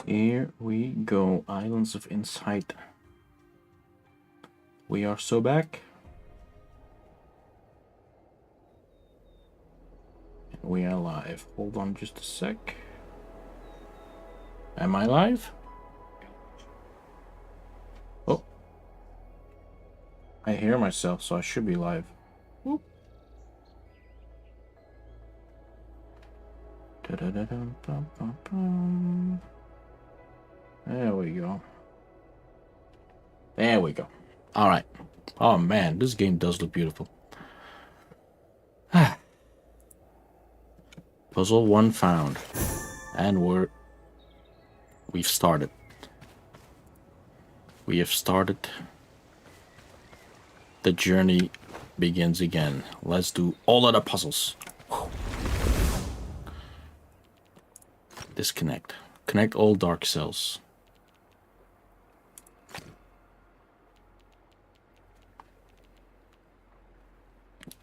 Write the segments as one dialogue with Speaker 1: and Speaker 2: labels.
Speaker 1: Here we go. Islands of Insight. We are so back. We are live. Hold on just a sec. Am I live? Oh. I hear myself, so I should be live. Whoop. There we go. There we go. All right. Oh man, this game does look beautiful. Puzzle 1 found. And we've started. We have started. The journey begins again. Let's do all of the puzzles. Whew. Disconnect. Connect all dark cells.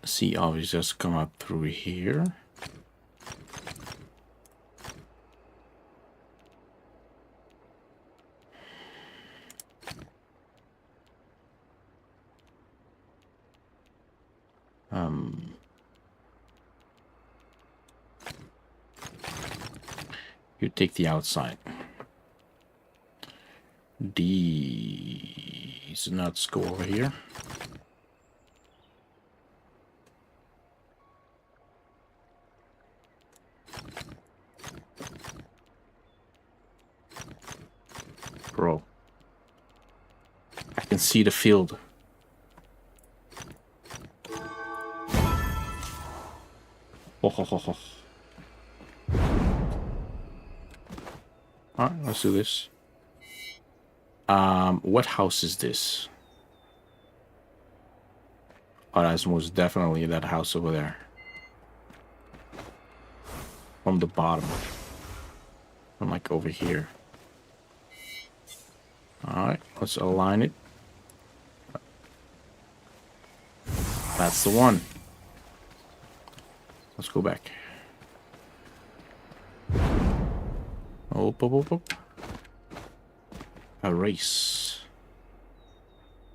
Speaker 1: See, obviously, just come up through here. You take the outside. These nuts go over here. Bro. I can see the field. Ho, ho, ho, ho. Alright, let's do this. What house is this? Oh, that's most definitely that house over there. From the bottom. From like over here. Alright, let's align it. That's the one. Let's go back. Oh, erase.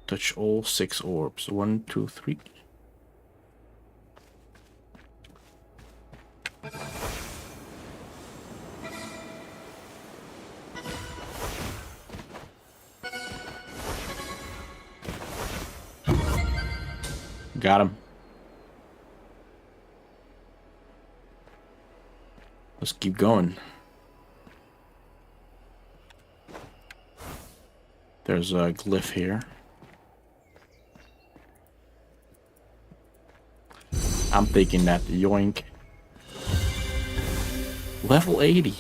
Speaker 1: Touch all 6 orbs. 1, 2, 3. Got him. Let's keep going. There's a glyph here. I'm thinking that. Yoink. Level 80.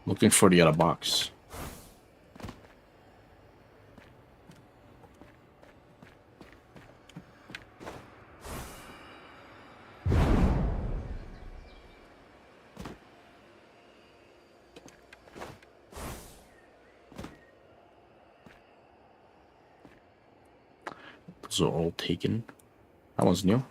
Speaker 1: Looking for the other box. Those are all taken. That one's new.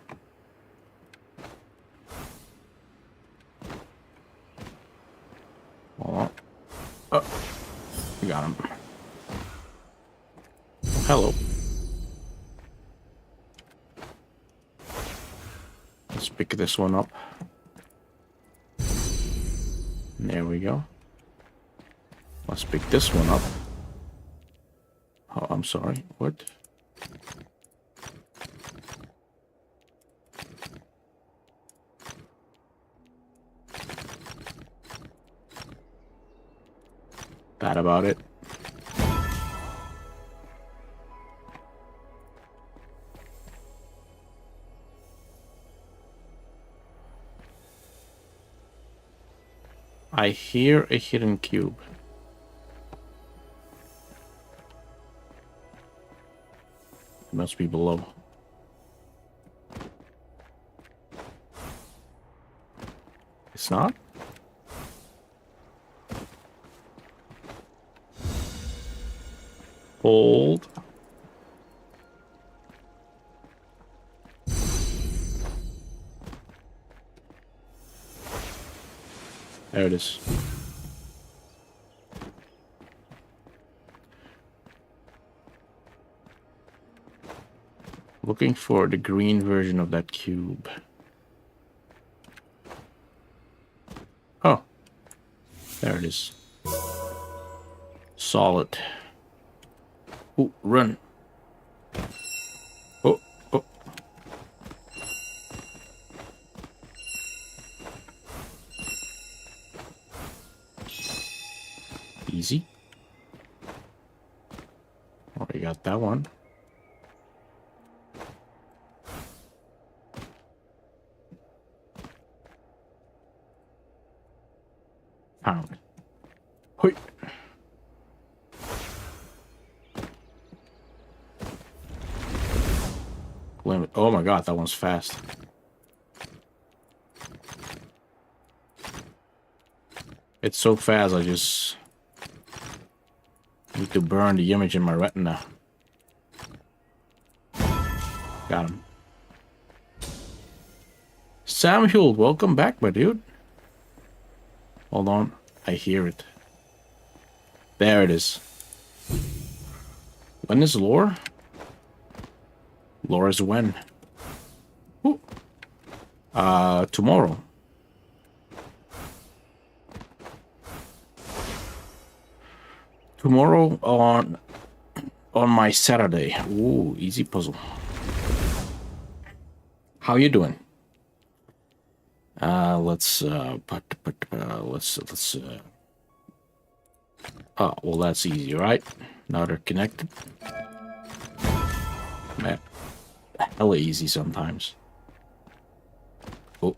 Speaker 1: Oh, we got him. Hello. Let's pick this one up. There we go. Let's pick this one up. Oh, I'm sorry. What? That about it. I hear a hidden cube. It must be below. It's not? Hold. There it is. Looking for the green version of that cube. Oh. There it is. Solid. Oh, run. Oh, oh. Easy. Already got that one. Found. Hoi. Limit. Oh my god, that one's fast. It's so fast, I just need to burn the image in my retina. Got him. Samuel, welcome back, my dude. Hold on. I hear it. There it is. When is lore? Lore is when? Ooh. Tomorrow. Tomorrow on my Saturday. Ooh, easy puzzle. How you doing? Let's oh, well, that's easy, right? Now they're connected. Man, hella easy sometimes. Oh,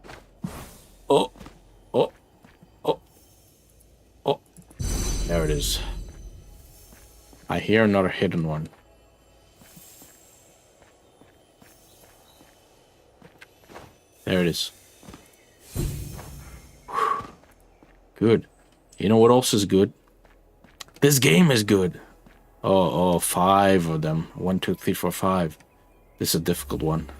Speaker 1: oh, oh, oh, oh. There it is. I hear another hidden one. There it is. Good. You know what else is good? This game is good. Oh, 5 of them. 1, 2, 3, 4, 5. This is a difficult one.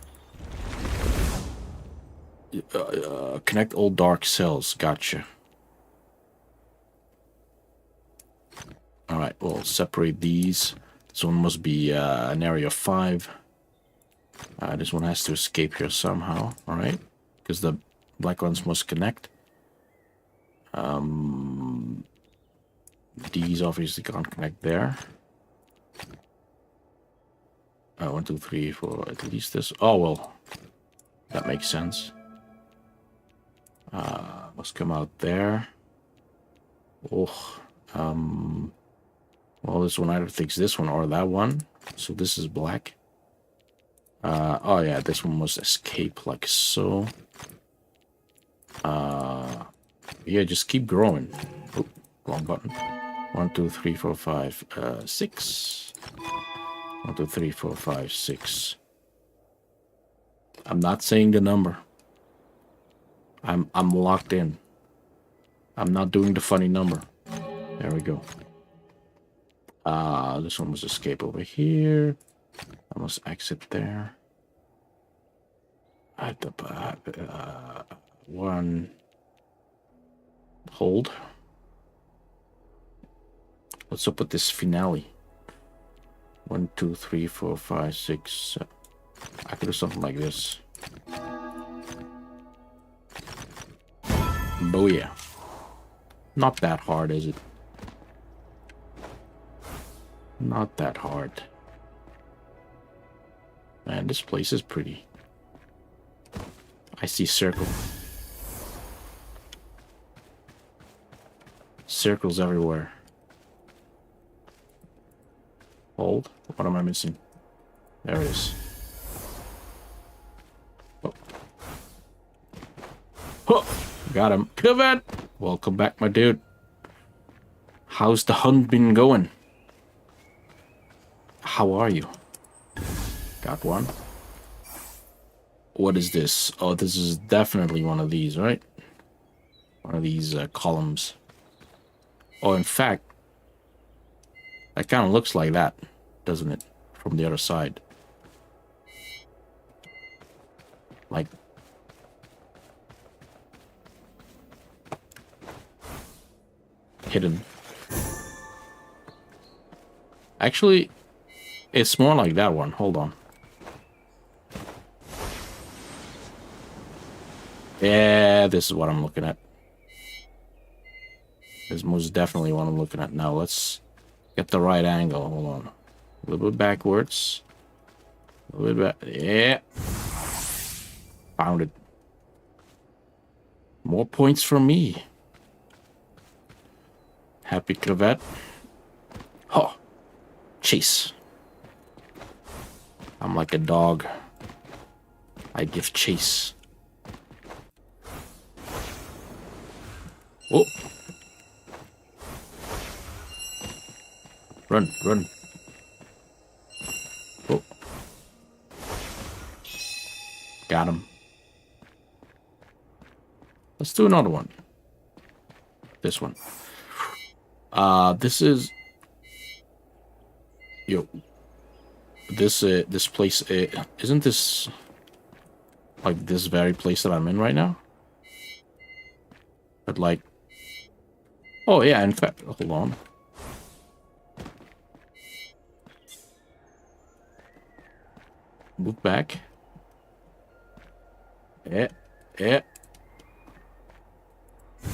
Speaker 1: Connect all dark cells. Gotcha. Alright, we'll separate these. This one must be an area of 5. This one has to escape here somehow. Alright. Because the black ones must connect. These obviously can't connect there. 1, 2, 3, 4. At least this. Oh, well. That makes sense. Must come out there. Oh. Well, this one either takes this one or that one. So this is black. Oh yeah, this one must escape like so. Yeah, just keep growing. Oh, wrong button. 1, 2, 3, 4, 5, 6. 1, 2, 3, 4, 5, 6. I'm not saying the number. I'm locked in. I'm not doing the funny number. There we go. This one must escape over here. I must exit there. At the one. Hold. What's up with this finale? 1, 2, 3, 4, 5, 6. I could do something like this. Booyah. Not that hard, is it? Not that hard. Man, this place is pretty. I see circle. Circles everywhere. Hold. What am I missing? There it is. Oh. Oh, got him. Kevin! Welcome back, my dude. How's the hunt been going? How are you? Got one. What is this? Oh, this is definitely one of these, right? One of these columns. Oh, in fact, that kind of looks like that, doesn't it? From the other side. Like. hidden. Actually, it's more like that one. Hold on. Yeah, this is what I'm looking at. This is most definitely what I'm looking at. Now, let's get the right angle. Hold on. A little bit backwards. A little bit back. Yeah. Found it. More points for me. Happy Crevette. Oh. Chase. I'm like a dog. I give chase. Oh. Run, run. Oh. Got him. Let's do another one. This one. This is... Yo. This place... isn't this... like this very place that I'm in right now? But like... Oh, yeah, in fact... Hold on. Move back. Yeah. Yeah.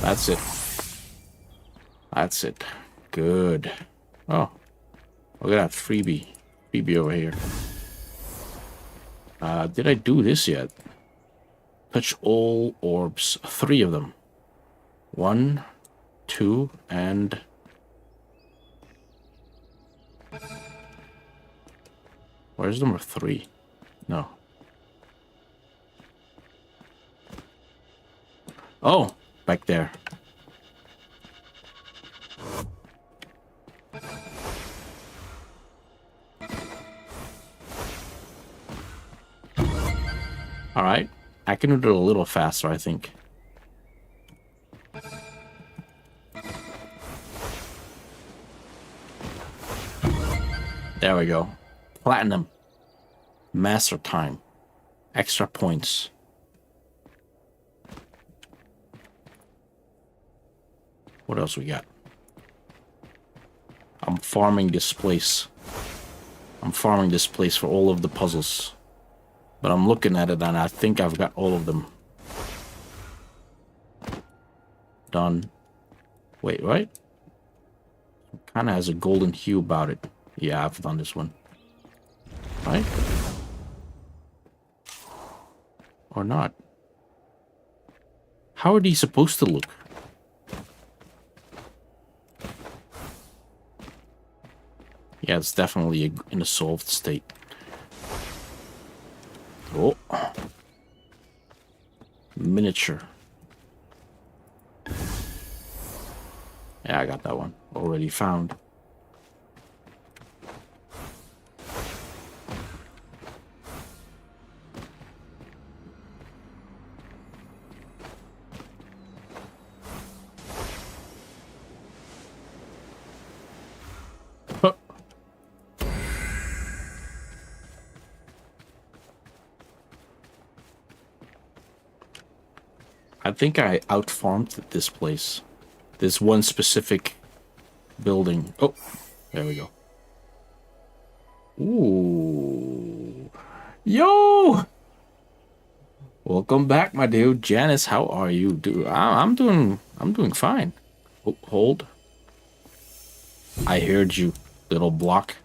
Speaker 1: That's it. That's it. Good. Oh. Look at that freebie. Freebie over here. Did I do this yet? Touch all orbs. 3 of them. 1, 2, and... Where's number 3? No. Oh! Back there. Alright. I can do it a little faster, I think. There we go. Platinum. Master time. Extra points. What else we got? I'm farming this place. I'm farming this place for all of the puzzles. But I'm looking at it and I think I've got all of them. Done. Wait, right? Kind of has a golden hue about it. Yeah, I've done this one. Right? Or not? How are these supposed to look? Yeah, it's definitely in a solved state. Oh. Miniature. Yeah, I got that one. Already found. I think I outfarmed this place. This one specific building. Oh, there we go. Ooh. Yo! Welcome back, my dude. Janice, how are you? Dude, I'm doing fine. Oh, hold. I heard you, little block.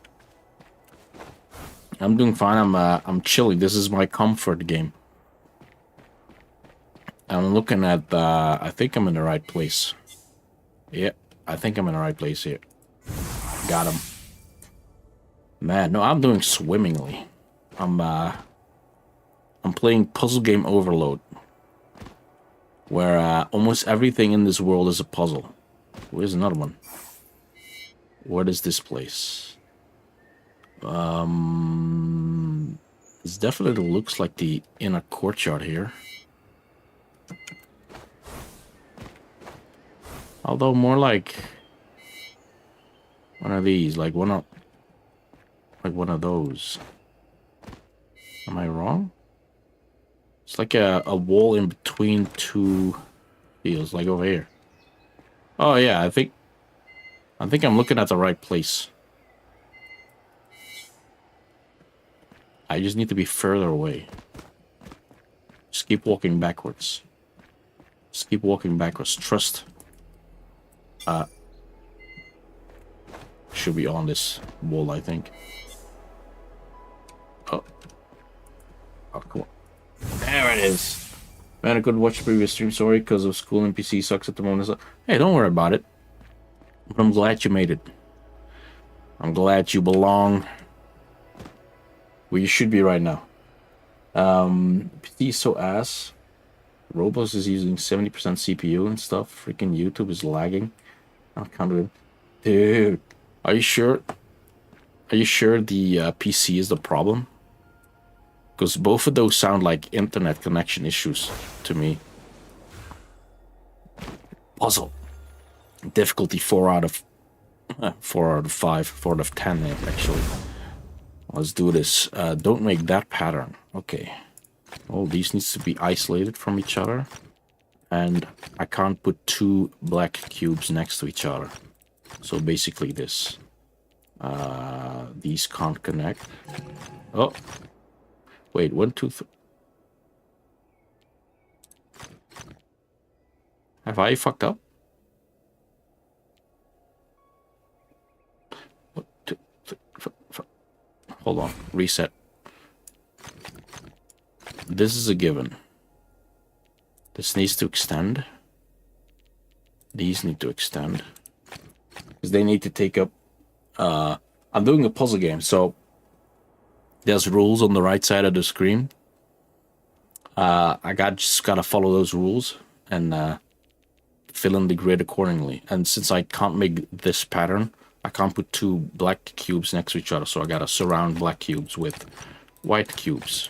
Speaker 1: I'm doing fine. I'm chilling. This is my comfort game. I'm looking at I think I'm in the right place. Yeah, I think I'm in the right place here. Got him. Man, no, I'm doing swimmingly. I'm playing Puzzle Game Overload, where almost everything in this world is a puzzle. Where's another one? What is this place? This definitely looks like the inner courtyard here. Although more like one of these, like one of those. Am I wrong? It's like a wall in between 2 fields, like over here. Oh yeah, I think I think I'm looking at the right place. I just need to be further away. Just keep walking backwards. Just keep walking backwards. Trust. Should be on this wall, I think. Oh. Oh, come on. There it is. Man, I couldn't watch the previous stream, sorry, because of school and PC sucks at the moment. Hey, don't worry about it. But I'm glad you made it. I'm glad you belong where you should be right now. PC is so ass. Roblox is using 70% CPU and stuff. Freaking YouTube is lagging. I can't do it. Dude, are you sure? Are you sure the PC is the problem? Because both of those sound like internet connection issues to me. Puzzle. Difficulty 4 out of 5, 4 out of 10 actually. Let's do this. Don't make that pattern. Okay. All these needs to be isolated from each other. And I can't put 2 black cubes next to each other. So basically this. These can't connect. Oh. Wait, 1, 2, 3. Have I fucked up? 1, 2, 3, 4, 5. Hold on. Reset. This is a given. This needs to extend. These need to extend. Because they need to take up... I'm doing a puzzle game, so... There's rules on the right side of the screen. I just gotta follow those rules and fill in the grid accordingly. And since I can't make this pattern, I can't put 2 black cubes next to each other, so I gotta surround black cubes with white cubes.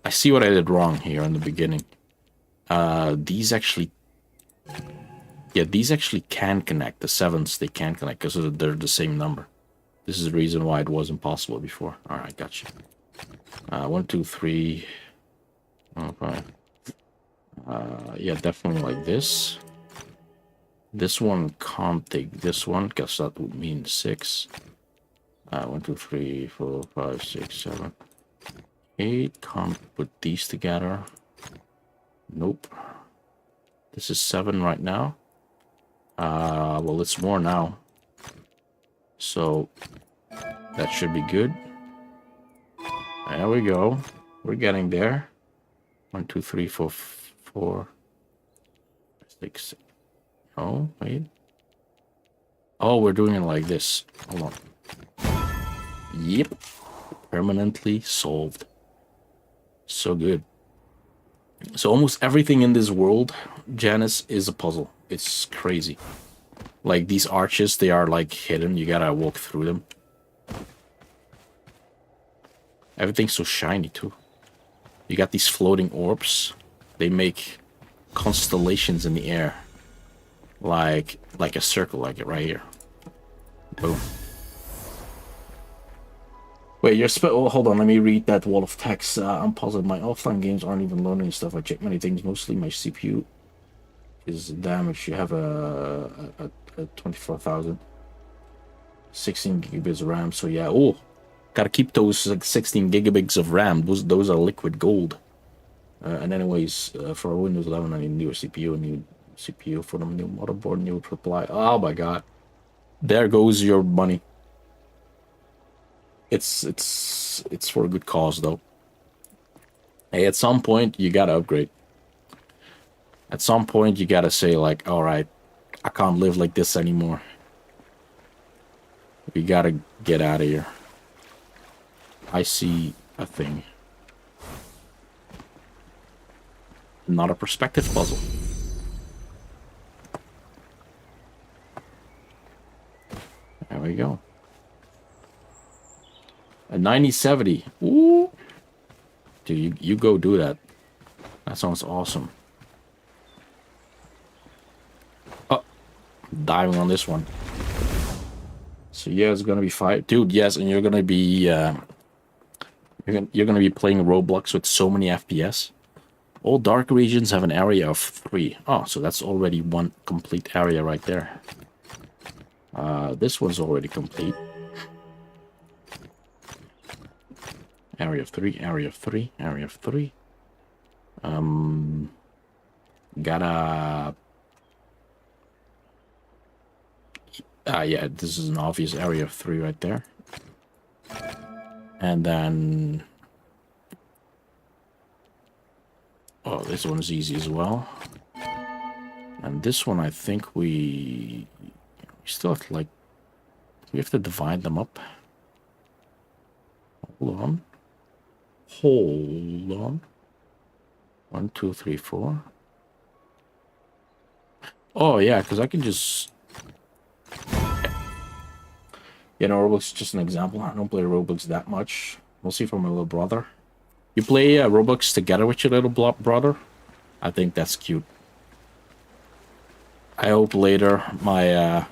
Speaker 1: I see what I did wrong here in the beginning. These actually... Yeah, these actually can connect. The 7s, they can connect because they're the same number. This is the reason why it wasn't possible before. Alright, gotcha. 1, 2, 3. Okay. Yeah, definitely like this. This one can't take this one, because that would mean 6. 1, 2, 3, 4, 5, 6, 7, 8. Can't put these together. Nope. This is 7 right now. Well, it's more now. So, that should be good. There we go. We're getting there. 1, 2, 3, 4, 4, 6. Oh, wait. Oh, we're doing it like this. Hold on. Yep. Permanently solved. So good. So almost everything in this world, Janice, is a puzzle. It's crazy. Like these arches, they are like hidden. You gotta walk through them. Everything's so shiny too. You got these floating orbs. They make constellations in the air. Like a circle, like it right here. Boom. Wait, hold on, let me read that wall of text. I'm positive my offline games aren't even loading stuff. I check many things, mostly my CPU is damaged. You have a 24,000. 16 gigabits of RAM, so yeah. Oh, gotta keep those like 16 gigabits of RAM. Those are liquid gold. And anyways, for Windows 11, I need a newer CPU, a new CPU for the new motherboard, new supply. Oh my god. There goes your money. It's for a good cause though. Hey, at some point you gotta upgrade. At some point you gotta say like, all right, I can't live like this anymore. We gotta get out of here. I see a thing. Not a perspective puzzle. There we go. A 9070. Ooh. Dude, you go do that. That sounds awesome. Oh, diving on this one. So yeah, it's gonna be 5. Dude, yes, and you're gonna be you're gonna be playing Roblox with so many FPS. All dark regions have an area of 3. Oh, so that's already one complete area right there. This one's already complete. Area of 3, area of 3, area of 3. Gotta... yeah, this is an obvious area of 3 right there. And then... Oh, this one's easy as well. And this one, I think we still have to, like... We have to divide them up. Hold on. Hold on. 1, 2, 3, 4. Oh, yeah, because I can just... You know, Roblox is just an example. I don't play Roblox that much. Mostly for my little brother. You play Roblox together with your little brother? I think that's cute. I hope later my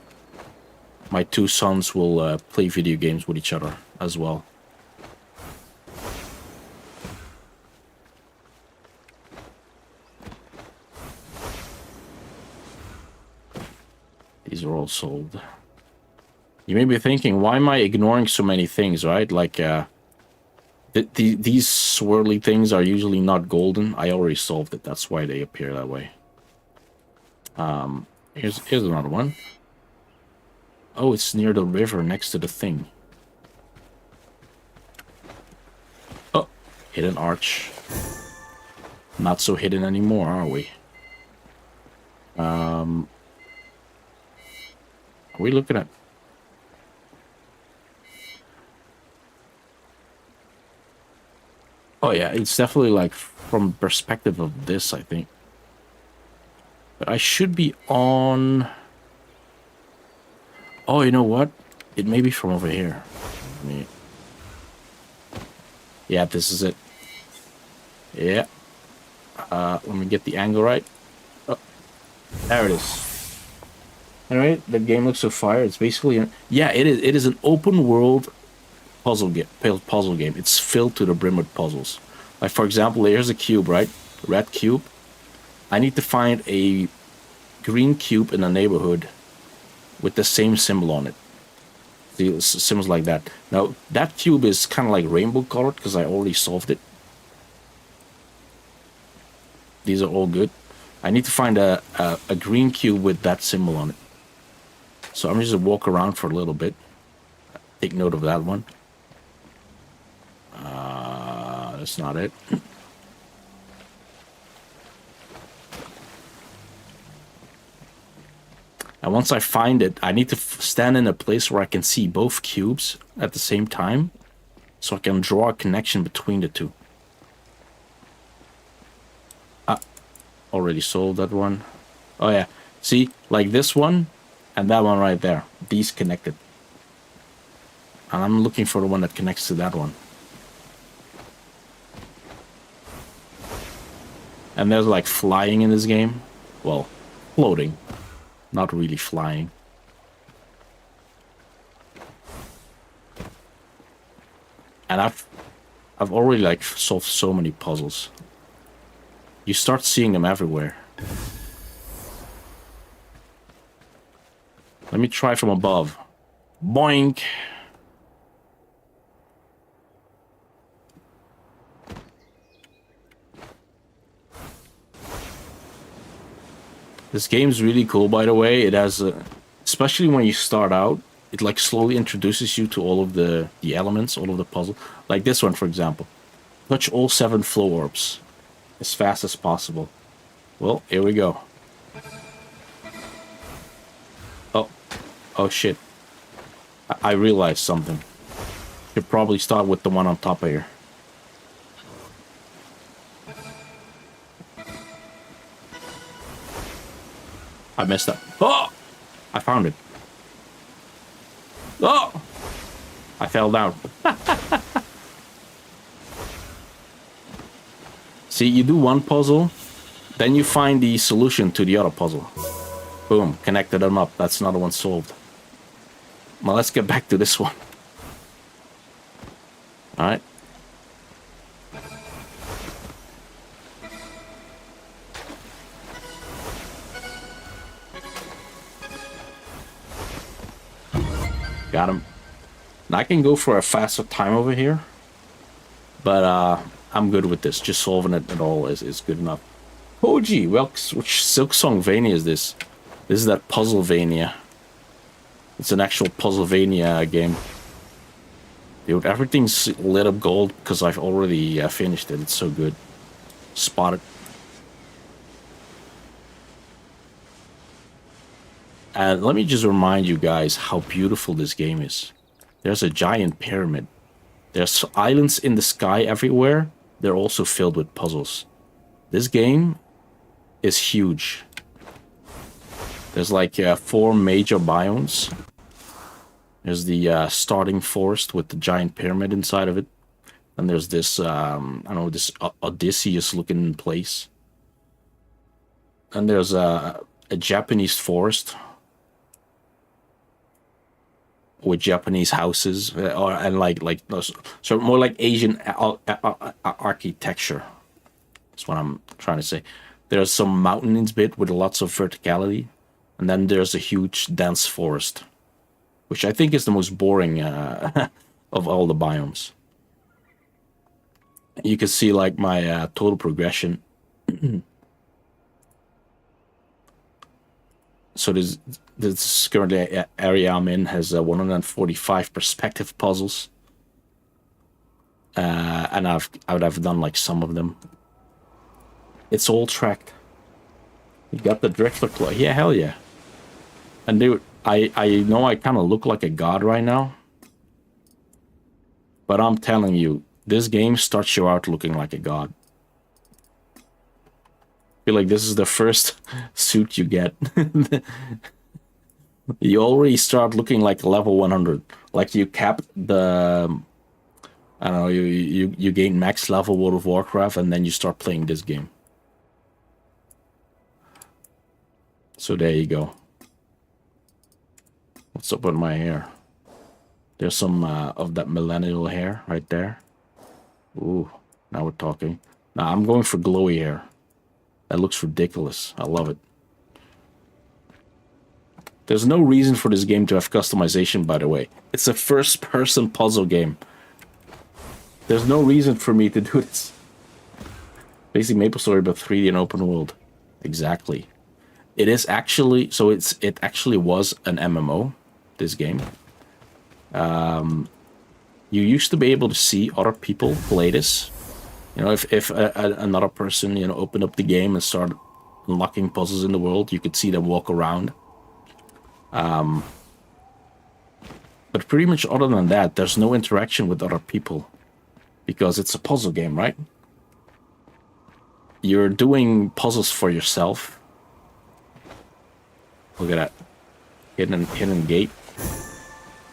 Speaker 1: my 2 sons will play video games with each other as well. These are all sold. You may be thinking, why am I ignoring so many things, right? Like, these swirly things are usually not golden. I already solved it. That's why they appear that way. Here's another one. Oh, it's near the river next to the thing. Oh, hidden arch. Not so hidden anymore, are we? Are we looking at... Oh yeah, it's definitely like from perspective of this, I think. But I should be on... Oh, you know what? It may be from over here. Yeah, this is it. Yeah. Let me get the angle right. Oh, there it is. Alright, the game looks so fire. It's basically... Yeah, it is. It is an open world puzzle game. It's filled to the brim with puzzles. Like, for example, here's a cube, right? Red cube. I need to find a green cube in a neighborhood with the same symbol on it. See, symbols like that. Now, that cube is kind of like rainbow colored because I already solved it. These are all good. I need to find a green cube with that symbol on it. So I'm just going to walk around for a little bit. Take note of that one. That's not it. And once I find it, I need to stand in a place where I can see both cubes at the same time, so I can draw a connection between the two. Already solved that one. Oh yeah, see, like this one and that one right there. These connected. And I'm looking for the one that connects to that one. And there's like flying in this game. Well, floating. Not really flying. And I've already like solved so many puzzles. You start seeing them everywhere. Let me try from above. Boink! This game's really cool, by the way. It has especially when you start out, it like slowly introduces you to all of the elements, all of the puzzle. Like this one, for example. Touch all 7 flow orbs as fast as possible. Well, here we go. Oh shit. I realized something. Should probably start with the one on top of here. I messed up. Oh! I found it. Oh! I fell down. See, you do one puzzle, then you find the solution to the other puzzle. Boom, connected them up. That's another one solved. Well, let's get back to this one. Alright. Got him. Now I can go for a faster time over here, but I'm good with this. Just solving it at all is good enough. Koji, well, which Silksongvania is this? This is that Puzzlevania. It's an actual Puzzlevania game. Dude, everything's lit up gold because I've already finished it. It's so good. Spot it. And let me just remind you guys how beautiful this game is. There's a giant pyramid. There's islands in the sky everywhere. They're also filled with puzzles. This game is huge. There's like 4 major biomes. There's the starting forest with the giant pyramid inside of it. And there's this, I don't know, this Odysseus-looking place. And there's a Japanese forest with Japanese houses, and like so more like Asian architecture. That's what I'm trying to say. There's some mountains bit with lots of verticality, and then there's a huge dense forest, which I think is the most boring of all the biomes. You can see like my total progression. So this currently area I'm in has 145 perspective puzzles, and I would have done like some of them. It's all tracked. You got the Drexler claw, yeah, hell yeah. And dude, I know I kind of look like a god right now, but I'm telling you, this game starts you out looking like a god. I feel like this is the first suit you get. You already start looking like level 100. Like you cap the, I don't know, you gain max level World of Warcraft, and then you start playing this game. So there you go. What's up with my hair? There's some of that millennial hair right there. Ooh, now we're talking. Now I'm going for glowy hair. That looks ridiculous. I love it. There's no reason for this game to have customization, by the way. It's a first-person puzzle game. There's no reason for me to do this. Basic MapleStory, but 3D and open world. Exactly. It is actually... So it actually was an MMO, this game. You used to be able to see other people play this. You know, if another person, you know, opened up the game and started unlocking puzzles in the world, you could see them walk around. But pretty much other than that, there's no interaction with other people. Because it's a puzzle game, right? You're doing puzzles for yourself. Look at that. Hidden gate.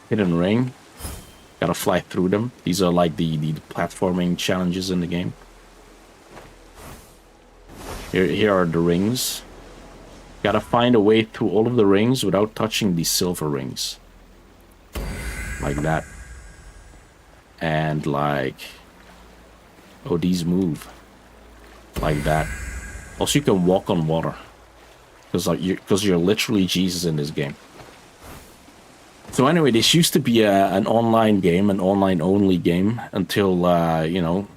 Speaker 1: Hidden ring. Gotta fly through them. These are like the platforming challenges in the game. Here are the rings. Gotta find a way through all of the rings without touching these silver rings. Like that. And like... Oh, these move. Like that. Also, you can walk on water. Because you're literally Jesus in this game. So anyway, this used to be an online game, an online-only game, until, you know,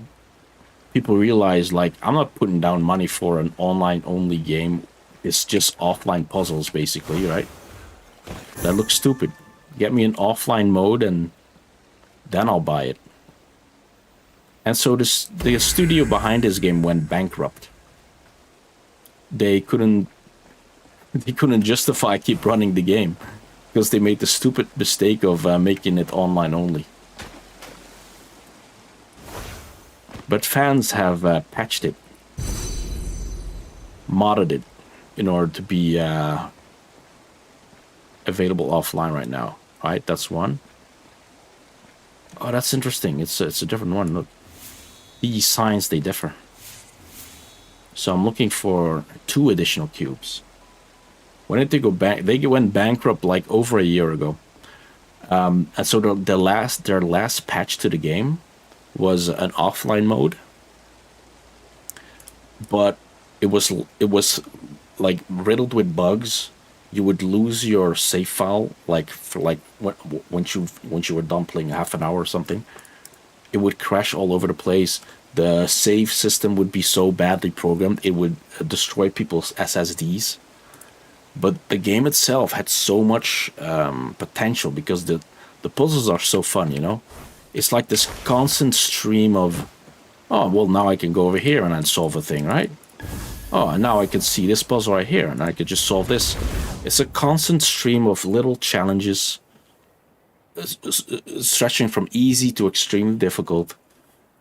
Speaker 1: people realized, like, I'm not putting down money for an online-only game. It's just offline puzzles, basically, right? That looks stupid. Get me an offline mode, and then I'll buy it. And so the studio behind this game went bankrupt. They couldn't justify keep running the game. Because they made the stupid mistake of making it online only. But fans have patched it. Modded it. In order to be available offline right now. Right, that's one. Oh, that's interesting. It's a different one. Look. These signs, they differ. So I'm looking for 2 additional cubes. When did they go back? They went bankrupt like over a year ago. And so their last patch to the game was an offline mode. But it was like riddled with bugs. you would lose your save file, like for like once you were done playing half an hour or something. It would crash all over the place. The save system would be so badly programmed it would destroy people's SSDs. But the game itself had so much potential because the puzzles are so fun. It's like this constant stream of, oh well, now I can go over here and then solve a thing, right? Oh, and now I can see this puzzle right here and I could just solve this. It's a constant stream of little challenges, stretching from easy to extremely difficult,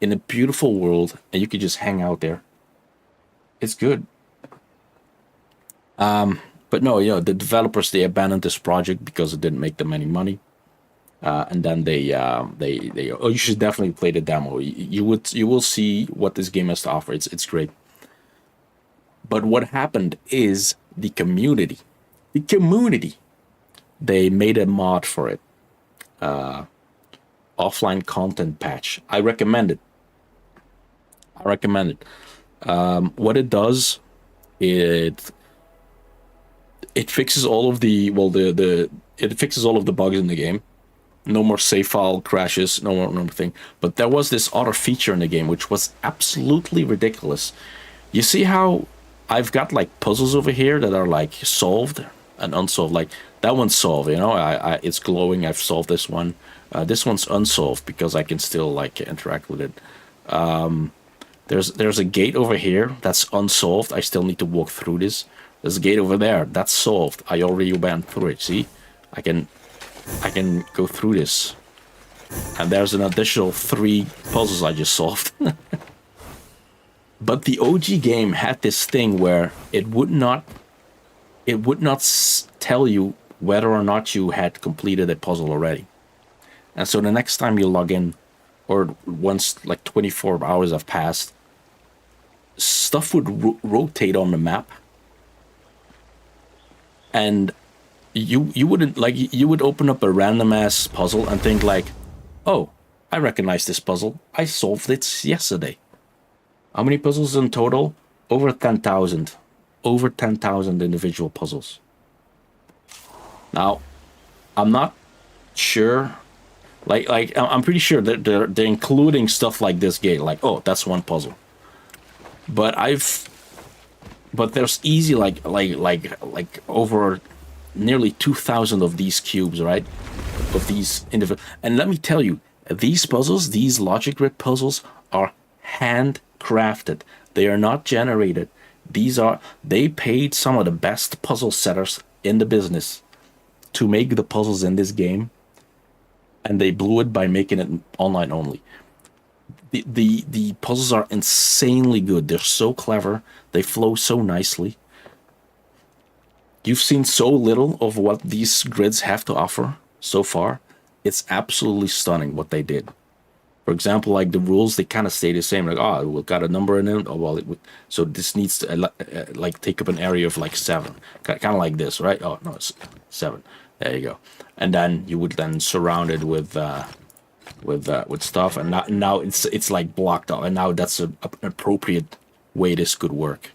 Speaker 1: in a beautiful world, and you could just hang out there. It's good. But no, the developers, they abandoned this project because it didn't make them any money. And then they oh, you should definitely play the demo. You will see what this game has to offer. It's great. But what happened is the community, they made a mod for it, offline content patch. I recommend it. What it does, it fixes all of the it fixes all of the bugs in the game. No more save file crashes, no more thing. But there was this other feature in the game which was absolutely ridiculous. You see how I've got like puzzles over here that are like solved and unsolved. Like that one's solved, I it's glowing. I've solved this one. This one's unsolved because I can still like interact with it. There's a gate over here that's unsolved. I still need to walk through this. There's a gate over there that's solved. I already went through it. See, I can go through this. And there's an additional 3 puzzles I just solved. But the OG game had this thing where it would not tell you whether or not you had completed a puzzle already. And so the next time you log in, or once like 24 hours have passed, stuff would rotate on the map. And you wouldn't, like, you would open up a random ass puzzle and think like, oh, I recognize this puzzle. I solved it yesterday. How many puzzles in total? Over 10,000. Over 10,000 individual puzzles. Now, I'm not sure. Like I'm pretty sure that they're including stuff like this gate. Like, oh, that's one puzzle. But there's easy like over nearly 2,000 of these cubes, right? Of these individual. And let me tell you, these puzzles, these logic grid puzzles, are handcrafted. They are not generated. They paid some of the best puzzle setters in the business to make the puzzles in this game, and they blew it by making it online only. The puzzles are insanely good. They're so clever. They flow so nicely. You've seen so little of what these grids have to offer so far. It's absolutely stunning what they did. For example, like the rules, they kind of stay the same. Like, oh, we've got a number in it. Oh, well, so this needs to like take up an area of like 7, kind of like this, right? Oh no, it's 7. There you go. And then you would then surround it with stuff, and now it's like blocked out, and now that's an appropriate way this could work.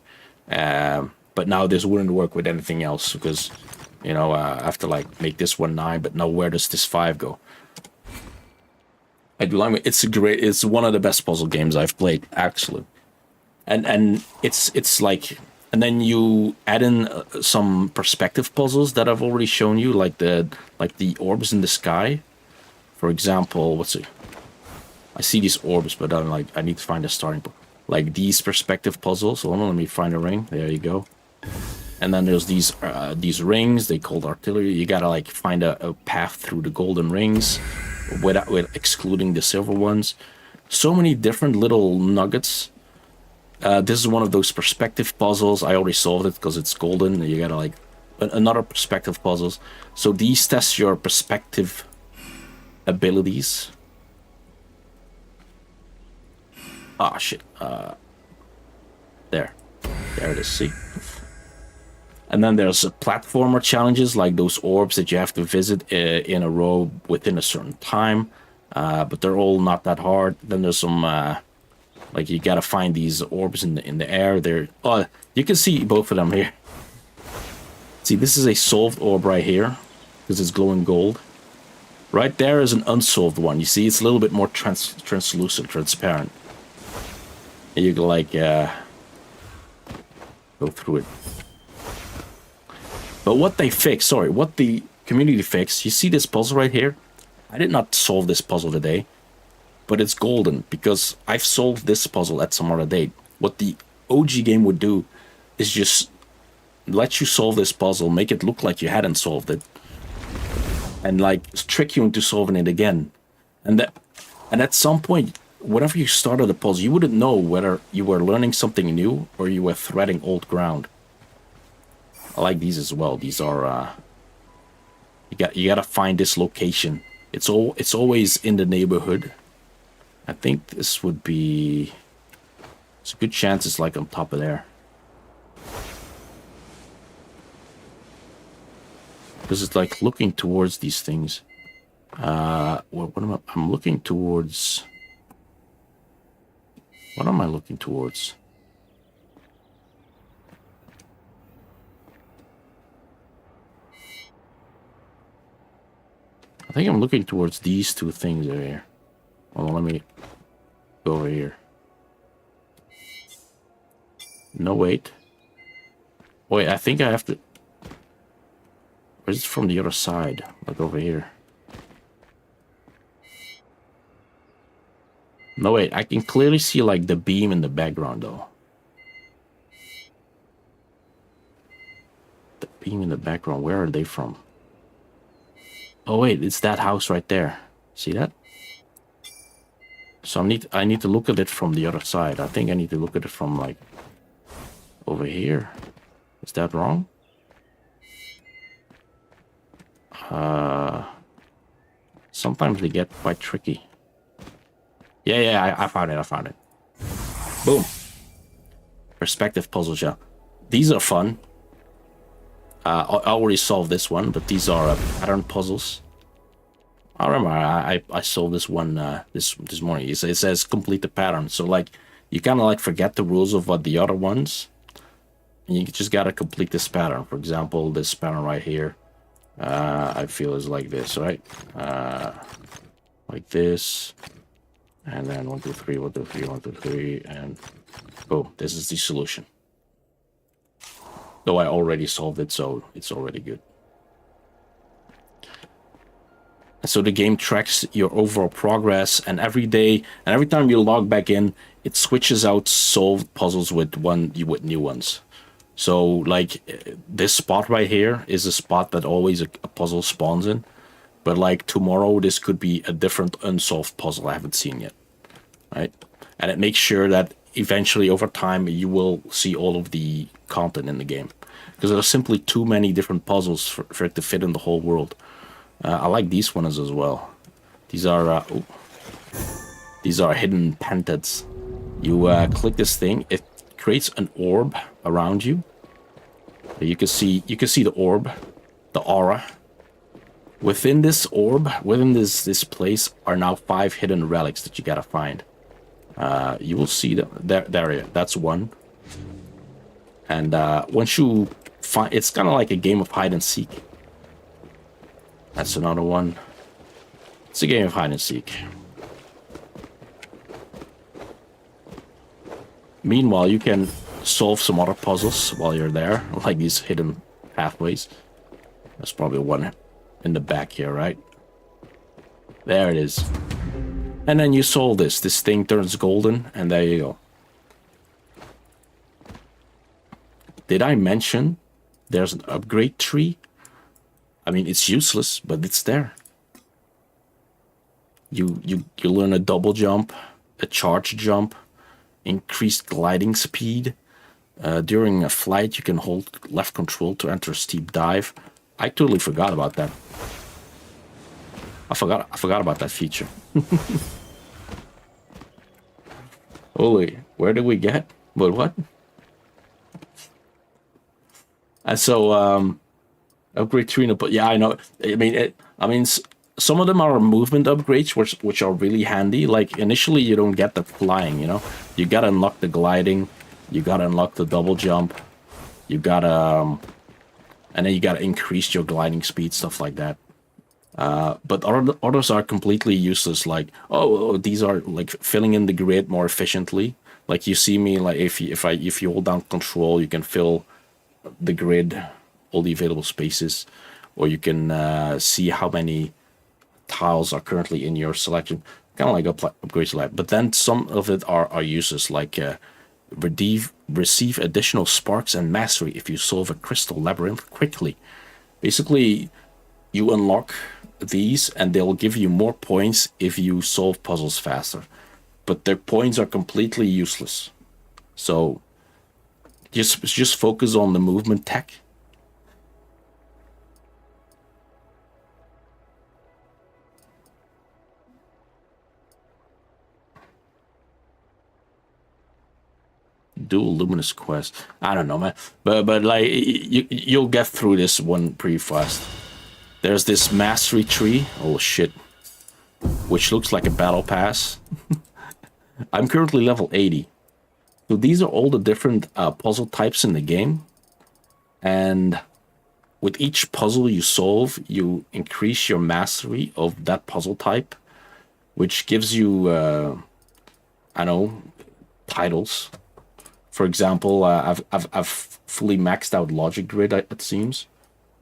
Speaker 1: But now this wouldn't work with anything else because, I have to like make this one 9, but now where does this 5 go? I do like it. It's one of the best puzzle games I've played, actually. And it's like, and then you add in some perspective puzzles that I've already shown you, like the orbs in the sky. For example, let's see. I see these orbs, but I'm like, I need to find a starting point. Like these perspective puzzles. Hold on, let me find a ring. There you go. And then there's these rings. They called artillery. You gotta like find a path through the golden rings, with excluding the silver ones. So many different little nuggets. This is one of those perspective puzzles. I already solved it because it's golden. You gotta like another perspective puzzles. So these test your perspective abilities. Ah, shit. There it is. See. And then there's platformer challenges, like those orbs that you have to visit in a row within a certain time. But they're all not that hard. Then there's some like you gotta find these orbs in the air. You can see both of them here. See, this is a solved orb right here, because it's glowing gold. Right there is an unsolved one. You see, it's a little bit more translucent, transparent. And you can, like, go through it. But what they fixed, sorry, what the community fixed, you see this puzzle right here? I did not solve this puzzle today, but it's golden, because I've solved this puzzle at some other date. What the OG game would do is just let you solve this puzzle, make it look like you hadn't solved it, and like trick you into solving it again. And at some point, whenever you started a puzzle, you wouldn't know whether you were learning something new or you were threading old ground. I like these as well. These are you gotta find this location. It's always in the neighborhood. I think this would be. It's a good chance it's like on top of there. Because it's like looking towards these things. What am I? I'm looking towards. What am I looking towards? I think I'm looking towards these two things over here. Hold on, let me go over here. No, wait. Wait, I think I have to... Or is it from the other side? Like over here. No, wait, I can clearly see like the beam in the background though. The beam in the background, where are they from? Oh wait, it's that house right there. See that? So I need to look at it from the other side. I think I need to look at it from like over here. Is that wrong? Sometimes they get quite tricky. Yeah, I found it. Boom. Perspective puzzles, yeah. These are fun. I already solved this one, but these are pattern puzzles. I remember I solved this one this morning. It says complete the pattern. So like you kind of like forget the rules of what the other ones, and you just gotta complete this pattern. For example, this pattern right here, I feel is like this, right? Like this, and then 1, 2, 3, 1, 2, 3, 1, 2, 3, and boom. This is the solution. Though I already solved it, so it's already good. So the game tracks your overall progress, and every day, and every time you log back in, it switches out solved puzzles with new ones. So, like, this spot right here is a spot that always a puzzle spawns in. But, like, tomorrow, this could be a different unsolved puzzle I haven't seen yet. Right? And it makes sure that eventually, over time, you will see all of the content in the game. Because there are simply too many different puzzles for it to fit in the whole world. I like these ones as well. These are hidden pentads. You click this thing, it creates an orb around you. You can see the orb, the aura. Within this orb, within this place, are now 5 hidden relics that you gotta find. You will see there. That's one. And once you find, it's kind of like a game of hide and seek. That's another one. It's a game of hide and seek. Meanwhile, you can solve some other puzzles while you're there, like these hidden pathways. There's probably one in the back here, right? There it is. And then you solve this. This thing turns golden, and there you go. Did I mention there's an upgrade tree? I mean, it's useless, but it's there. You learn a double jump, a charge jump, increased gliding speed. During a flight, you can hold left control to enter a steep dive. I totally forgot about that. I forgot about that feature. Holy, where did we get? But what? And so, upgrade 3, but yeah, I know. I mean, some of them are movement upgrades, which are really handy. Like initially, you don't get the flying. You know, you gotta unlock the gliding, you gotta unlock the double jump, you gotta and then you gotta increase your gliding speed, stuff like that. But others are completely useless. Like, oh, these are like filling in the grid more efficiently. Like you see me, like if you hold down control, you can fill the grid, all the available spaces, or you can see how many tiles are currently in your selection. Kind of like upgrade select. But then some of it are useless, like receive additional sparks and mastery if you solve a crystal labyrinth quickly. Basically, you unlock these and they'll give you more points if you solve puzzles faster. But their points are completely useless. So just focus on the movement tech. Dual luminous quest. I don't know, man. But like you'll get through this one pretty fast. There's this mastery tree. Oh shit. Which looks like a battle pass. I'm currently level 80. So these are all the different puzzle types in the game. And with each puzzle you solve, you increase your mastery of that puzzle type, which gives you, I know, titles. For example, I've fully maxed out Logic Grid, it seems.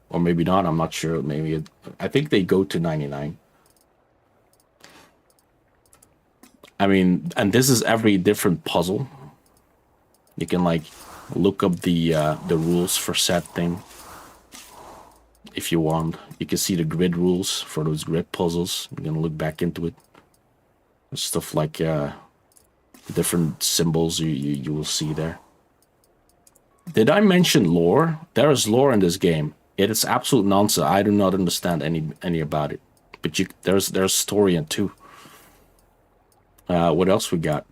Speaker 1: Or maybe not, I'm not sure. Maybe I think they go to 99. I mean, and this is every different puzzle. You can like look up the rules for said thing if you want. You can see the grid rules for those grid puzzles. You can look back into it. Stuff like the different symbols you will see there. Did I mention lore? There is lore in this game. It is absolute nonsense. I do not understand any about it. But there's story in too. What else we got?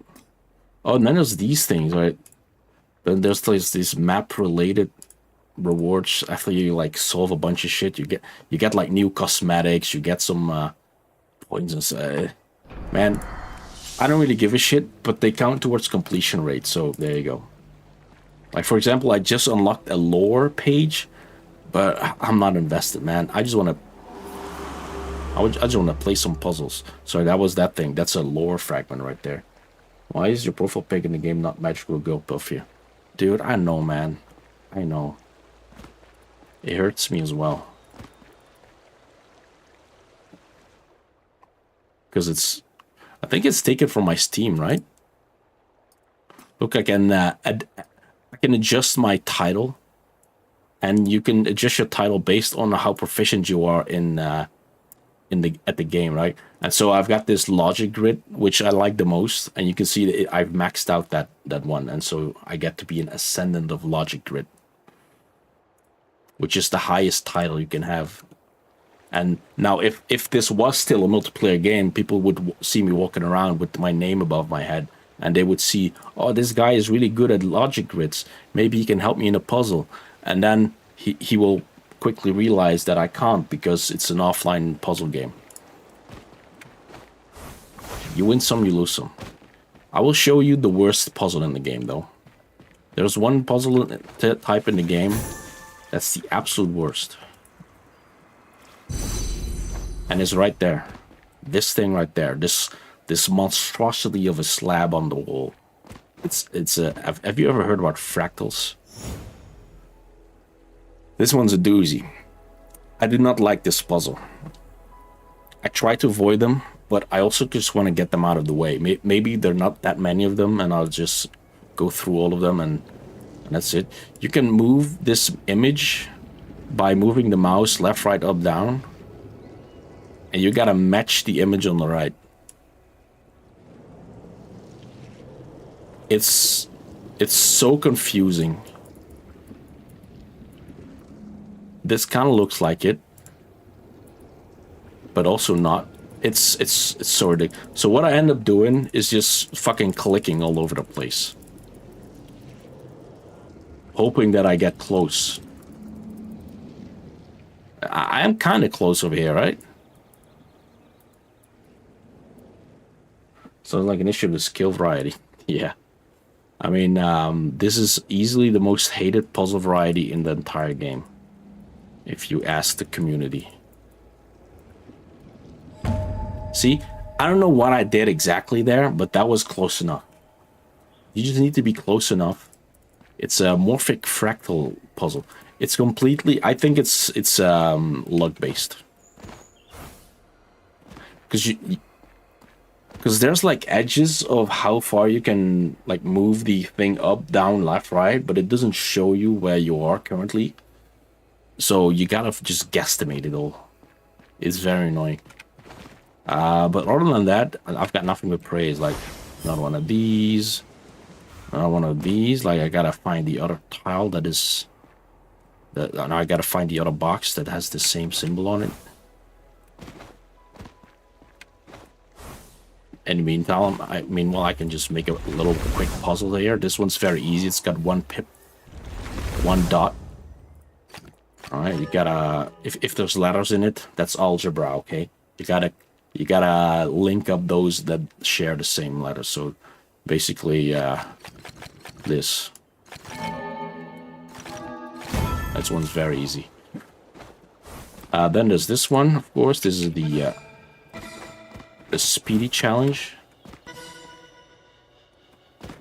Speaker 1: Oh, and then there's these things, right? Then there's these map-related rewards after you like solve a bunch of shit. You get like new cosmetics. You get some points inside. Man, I don't really give a shit, but they count towards completion rate. So there you go. Like for example, I just unlocked a lore page, but I'm not invested, man. I just want to play some puzzles. Sorry, that was that thing. That's a lore fragment right there. Why is your profile pic in the game not magical girl buff here? Dude, I know, man. I know. It hurts me as well. Because I think it's taken from my Steam, right? Look, I can adjust my title. And you can adjust your title based on how proficient you are at the game, right? And so I've got this Logic Grid, which I like the most, and you can see that I've maxed out that one, and so I get to be an Ascendant of Logic Grid, which is the highest title you can have. And now, if this was still a multiplayer game, people would see me walking around with my name above my head, and they would see, oh, this guy is really good at Logic Grids. Maybe he can help me in a puzzle, and then he will quickly realize that I can't because it's an offline puzzle game. You win some, you lose some. I will show you the worst puzzle in the game, though. There's one puzzle type in the game that's the absolute worst. And it's right there. This thing right there. This monstrosity of a slab on the wall. Have you ever heard about fractals? This one's a doozy. I do not like this puzzle. I try to avoid them, but I also just want to get them out of the way. Maybe there are not that many of them, and I'll just go through all of them, and that's it. You can move this image by moving the mouse left, right, up, down. And you gotta match the image on the right. It's so confusing. This kind of looks like it, but also not. It's so ridiculous. So what I end up doing is just fucking clicking all over the place, hoping that I get close. I am kind of close over here, right? So like an issue with skill variety. Yeah. I mean, this is easily the most hated puzzle variety in the entire game. if you ask the community. See, I don't know what I did exactly there, but that was close enough. You just need to be close enough. It's a morphic fractal puzzle. It's completely, I think it's luck based. Because there's like edges of how far you can like move the thing up, down, left, right, but it doesn't show you where you are currently. So you gotta just guesstimate it all. It's very annoying. But other than that, I've got nothing but praise. Like, not one of these, not one of these. Like, I gotta find the other tile that is... Now I gotta find the other box that has the same symbol on it. In the meanwhile, I can just make a little quick puzzle here. This one's very easy. It's got one pip, one dot. All right, you gotta... If there's letters in it, that's algebra, okay? You gotta link up those that share the same letter. So basically, this. That one's very easy. Then there's this one, of course. This is the speedy challenge.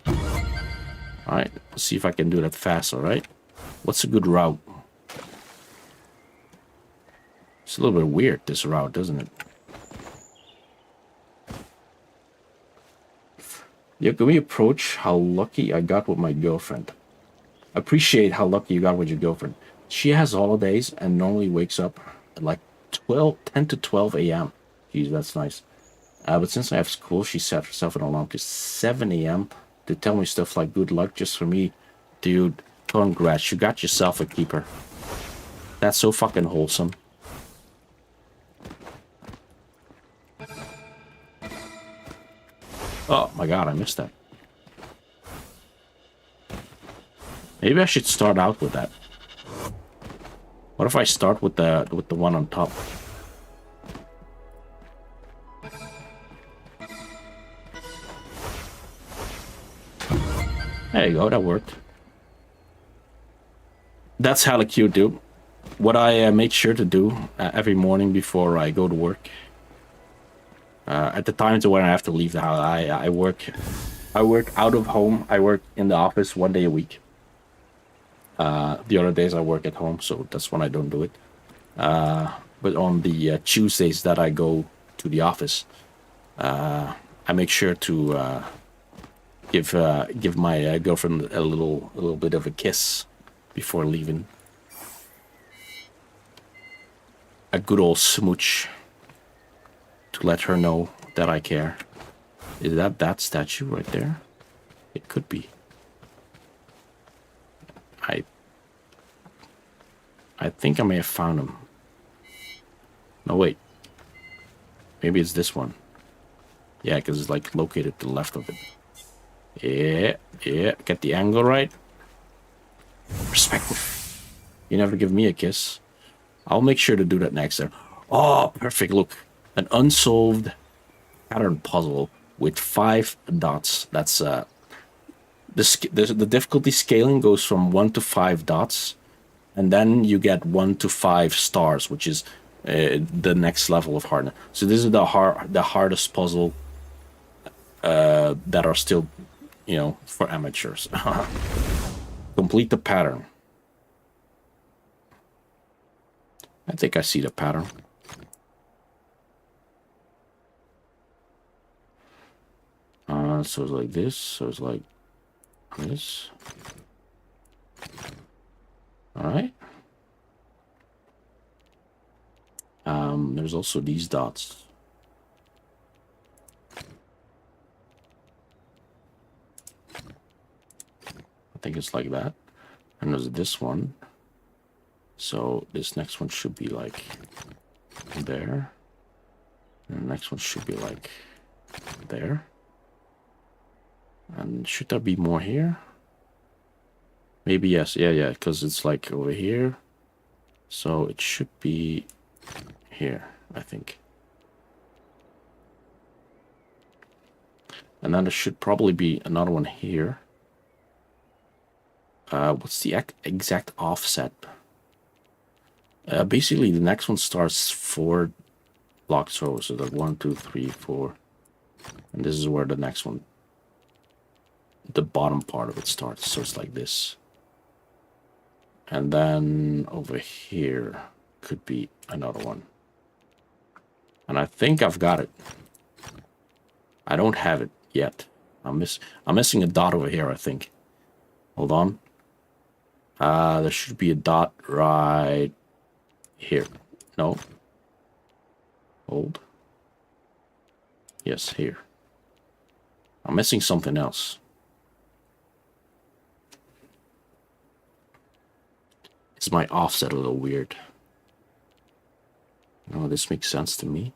Speaker 1: All right, let's see if I can do that fast. All right, what's a good route? It's a little bit weird, this route, doesn't it? Yeah, can we approach how lucky I got with my girlfriend? Appreciate how lucky you got with your girlfriend. She has holidays and normally wakes up at like 10 to 12 a.m. Jeez, that's nice. But since I have school, she set herself an alarm to 7 a.m. to tell me stuff like good luck just for me. Dude, congrats, you got yourself a keeper. That's so fucking wholesome. Oh my god, I missed that. Maybe I should start out with that. What if I start with the one on top? There you go, that worked. That's hella cute, dude. What I made sure to do every morning before I go to work. At the time to when I have to leave the house, I work out of home. I work in the office 1 day a week. The other days I work at home, so that's when I don't do it. But on the Tuesdays that I go to the office, I make sure to give my girlfriend a little bit of a kiss before leaving. A good old smooch to let her know that I care. Is that statue right there? It could be. I think I may have found him. No, wait. Maybe it's this one. Yeah, because it's like located to the left of it. Yeah. Get the angle right. Perspective. You never give me a kiss. I'll make sure to do that next time. Oh, perfect. Look. An unsolved pattern puzzle with 5 dots. That's the difficulty scaling goes from 1 to 5 dots, and then you get 1 to 5 stars, which is the next level of hardness. So this is the hardest puzzle that are still, for amateurs. Complete the pattern. I think I see the pattern. So it's like this. So it's like this. All right. There's also these dots. I think it's like that. And there's this one. So this next one should be like there. And the next one should be like there. And should there be more here? Maybe yes. Yeah, because it's like over here. So it should be here, I think. And then there should probably be another one here. What's the exact offset? Basically, the next one starts 4 blocks over. So the 1, 2, 3, 4. And this is where the next one, the bottom part of it starts. So it's like this. And then over here could be another one. And I think I've got it. I don't have it yet. I'm missing a dot over here, I think. Hold on. There should be a dot right here. No. Hold. Yes, here. I'm missing something else. Is my offset a little weird? No, this makes sense to me.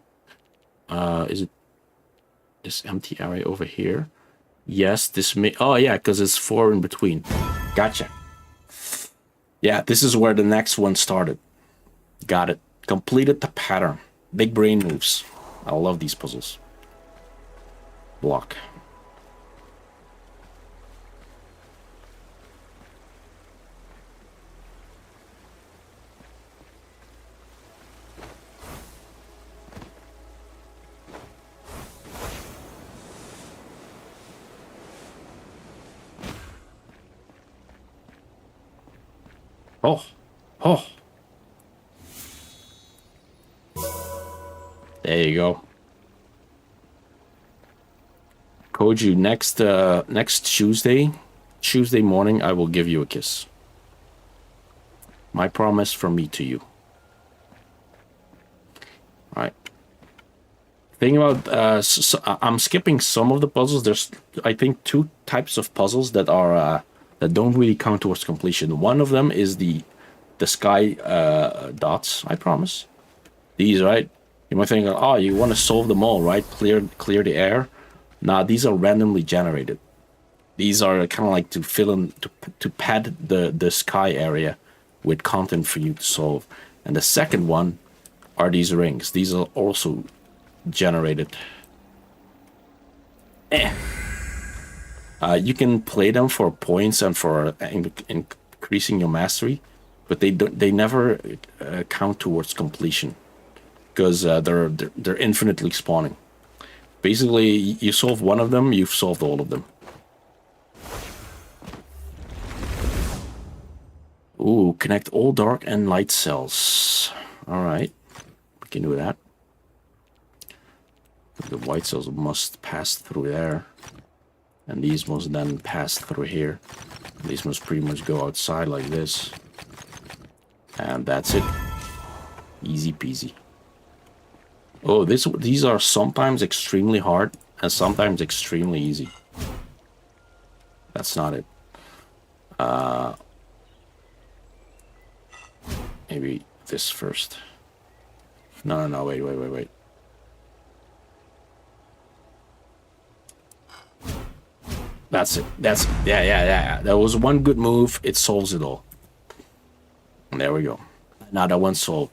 Speaker 1: Is it this empty area over here? Yes, this may... Oh, yeah, because it's 4 in between. Gotcha. Yeah, this is where the next one started. Got it. Completed the pattern. Big brain moves. I love these puzzles. Block. Oh. Oh. There you go. Koju, next Tuesday morning, I will give you a kiss. My promise from me to you. All right. Thing about I'm skipping some of the puzzles. There's I think 2 types of puzzles that are that don't really count towards completion. One of them is the sky dots. I promise. These, right? You might think, oh, you want to solve them all, right? Clear the air. Nah, these are randomly generated. These are kind of like to fill in to pad the sky area with content for you to solve. And the second one are these rings. These are also generated. You can play them for points and for increasing your mastery, but they never count towards completion because they're infinitely spawning. Basically, you solve one of them, you've solved all of them. Ooh, connect all dark and light cells. All right, we can do that. The white cells must pass through there. And these must then pass through here. These must pretty much go outside like this. And that's it. Easy peasy. Oh, these are sometimes extremely hard and sometimes extremely easy. That's not it. Maybe this first. No, wait. That's it. Yeah. That was one good move. It solves it all. And there we go. Now that one's solved.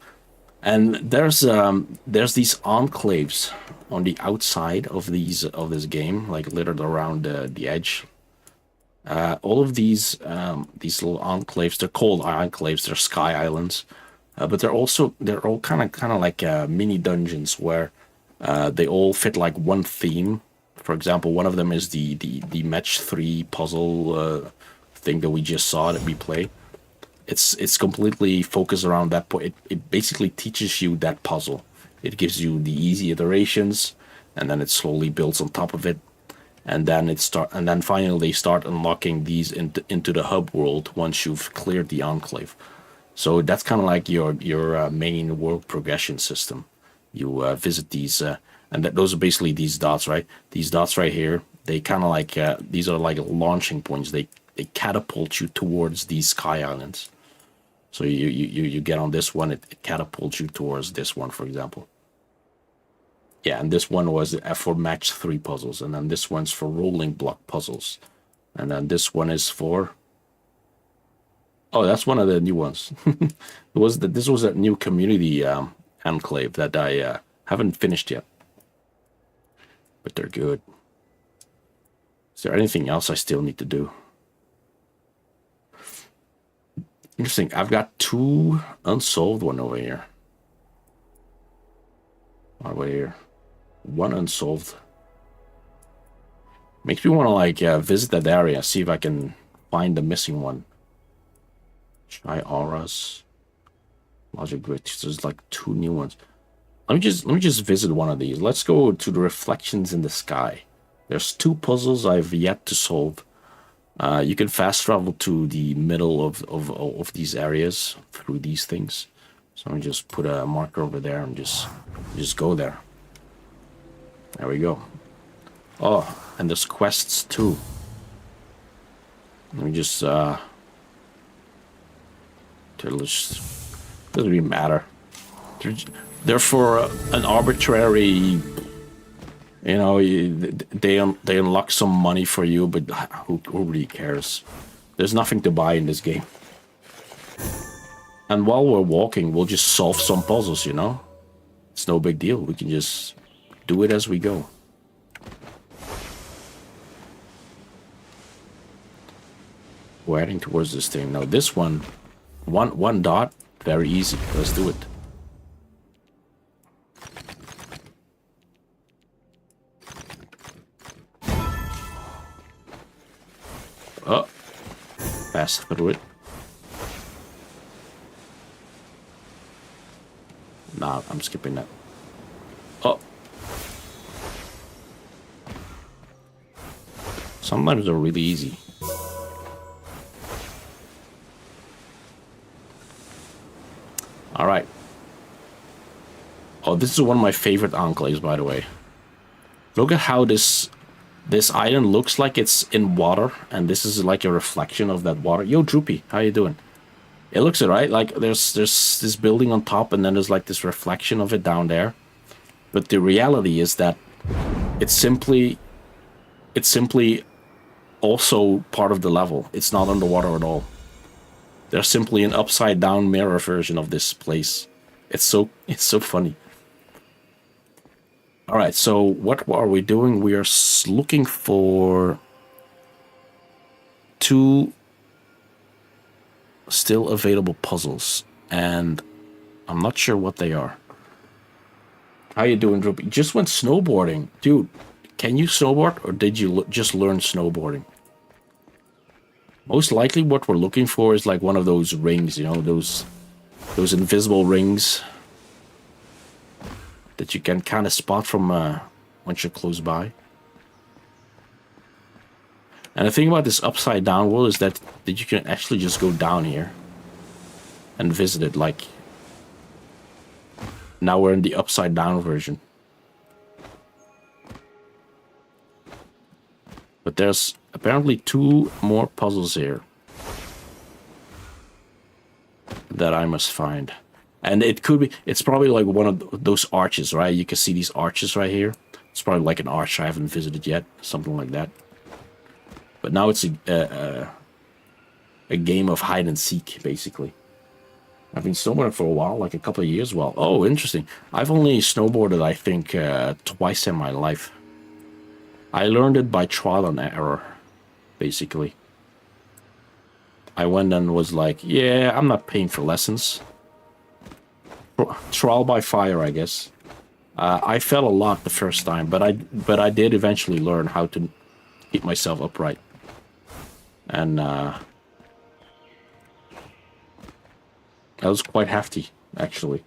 Speaker 1: And there's these enclaves on the outside of this game, like littered around the edge. All of these little enclaves, they're called enclaves. They're sky islands, but they're all kind of like mini dungeons where they all fit like one theme. For example, one of them is the match 3 puzzle thing that we just saw that we play. It's completely focused around that point. It basically teaches you that puzzle. It gives you the easy iterations, and then it slowly builds on top of it. And then finally they start unlocking these into the hub world once you've cleared the enclave. So that's kind of like your main world progression system. You visit these, and those are basically these dots, right? These dots right here. They kind of like these are like launching points. They catapult you towards these sky islands. So you get on this one, it catapults you towards this one, for example. Yeah, and this one was for match 3 puzzles, and then this one's for rolling block puzzles, and then this one is for... Oh, that's one of the new ones. This was a new community enclave that I haven't finished yet, but they're good. Is there anything else I still need to do? Interesting. I've got 2 unsolved one over here. Over here. 1 unsolved. Makes me want to like visit that area, see if I can find the missing one. Shy auras. Logic glitch. There's like 2 new ones. Let me just visit one of these. Let's go to the reflections in the sky. There's 2 puzzles I've yet to solve. You can fast travel to the middle of these areas through these things. So let me just put a marker over there and just go there. There we go. Oh, and there's quests too. Let me just doesn't really matter. They're for an arbitrary, you know, they unlock some money for you, but who really cares? There's nothing to buy in this game. And while we're walking, we'll just solve some puzzles, you know? It's no big deal. We can just do it as we go. We're heading towards this thing. Now this one dot, very easy. Let's do it. Oh, pass through it. Nah, I'm skipping that. Oh. Sometimes they're really easy. All right. Oh, this is one of my favorite enclaves, by the way. Look at how this island looks like it's in water, and this is like a reflection of that water. Yo, Droopy, how you doing? It looks alright. Like there's this building on top, and then there's like this reflection of it down there. But the reality is that it's simply also part of the level. It's not underwater at all. They're simply an upside down mirror version of this place. It's so funny. All right, so what are we doing? We are looking for 2 still available puzzles, and I'm not sure what they are. How you doing, Droopy? Just went snowboarding. Dude, can you snowboard, or did you just learn snowboarding? Most likely what we're looking for is like one of those rings, you know, those invisible rings that you can kind of spot from once you're close by. And the thing about this upside down world is that you can actually just go down here and visit it. Like now we're in the upside down version. But there's apparently 2 more puzzles here that I must find. And it's probably like one of those arches, right? You can see these arches right here. It's probably like an arch I haven't visited yet, something like that. But now it's a game of hide and seek, basically. I've been snowboarding for a while, like a couple of years. Well, oh, interesting. I've only snowboarded, I think, twice in my life. I learned it by trial and error, basically. I went and was like, yeah, I'm not paying for lessons. Trial by fire, I guess. I fell a lot the first time, but I did eventually learn how to keep myself upright. And that was quite hefty, actually.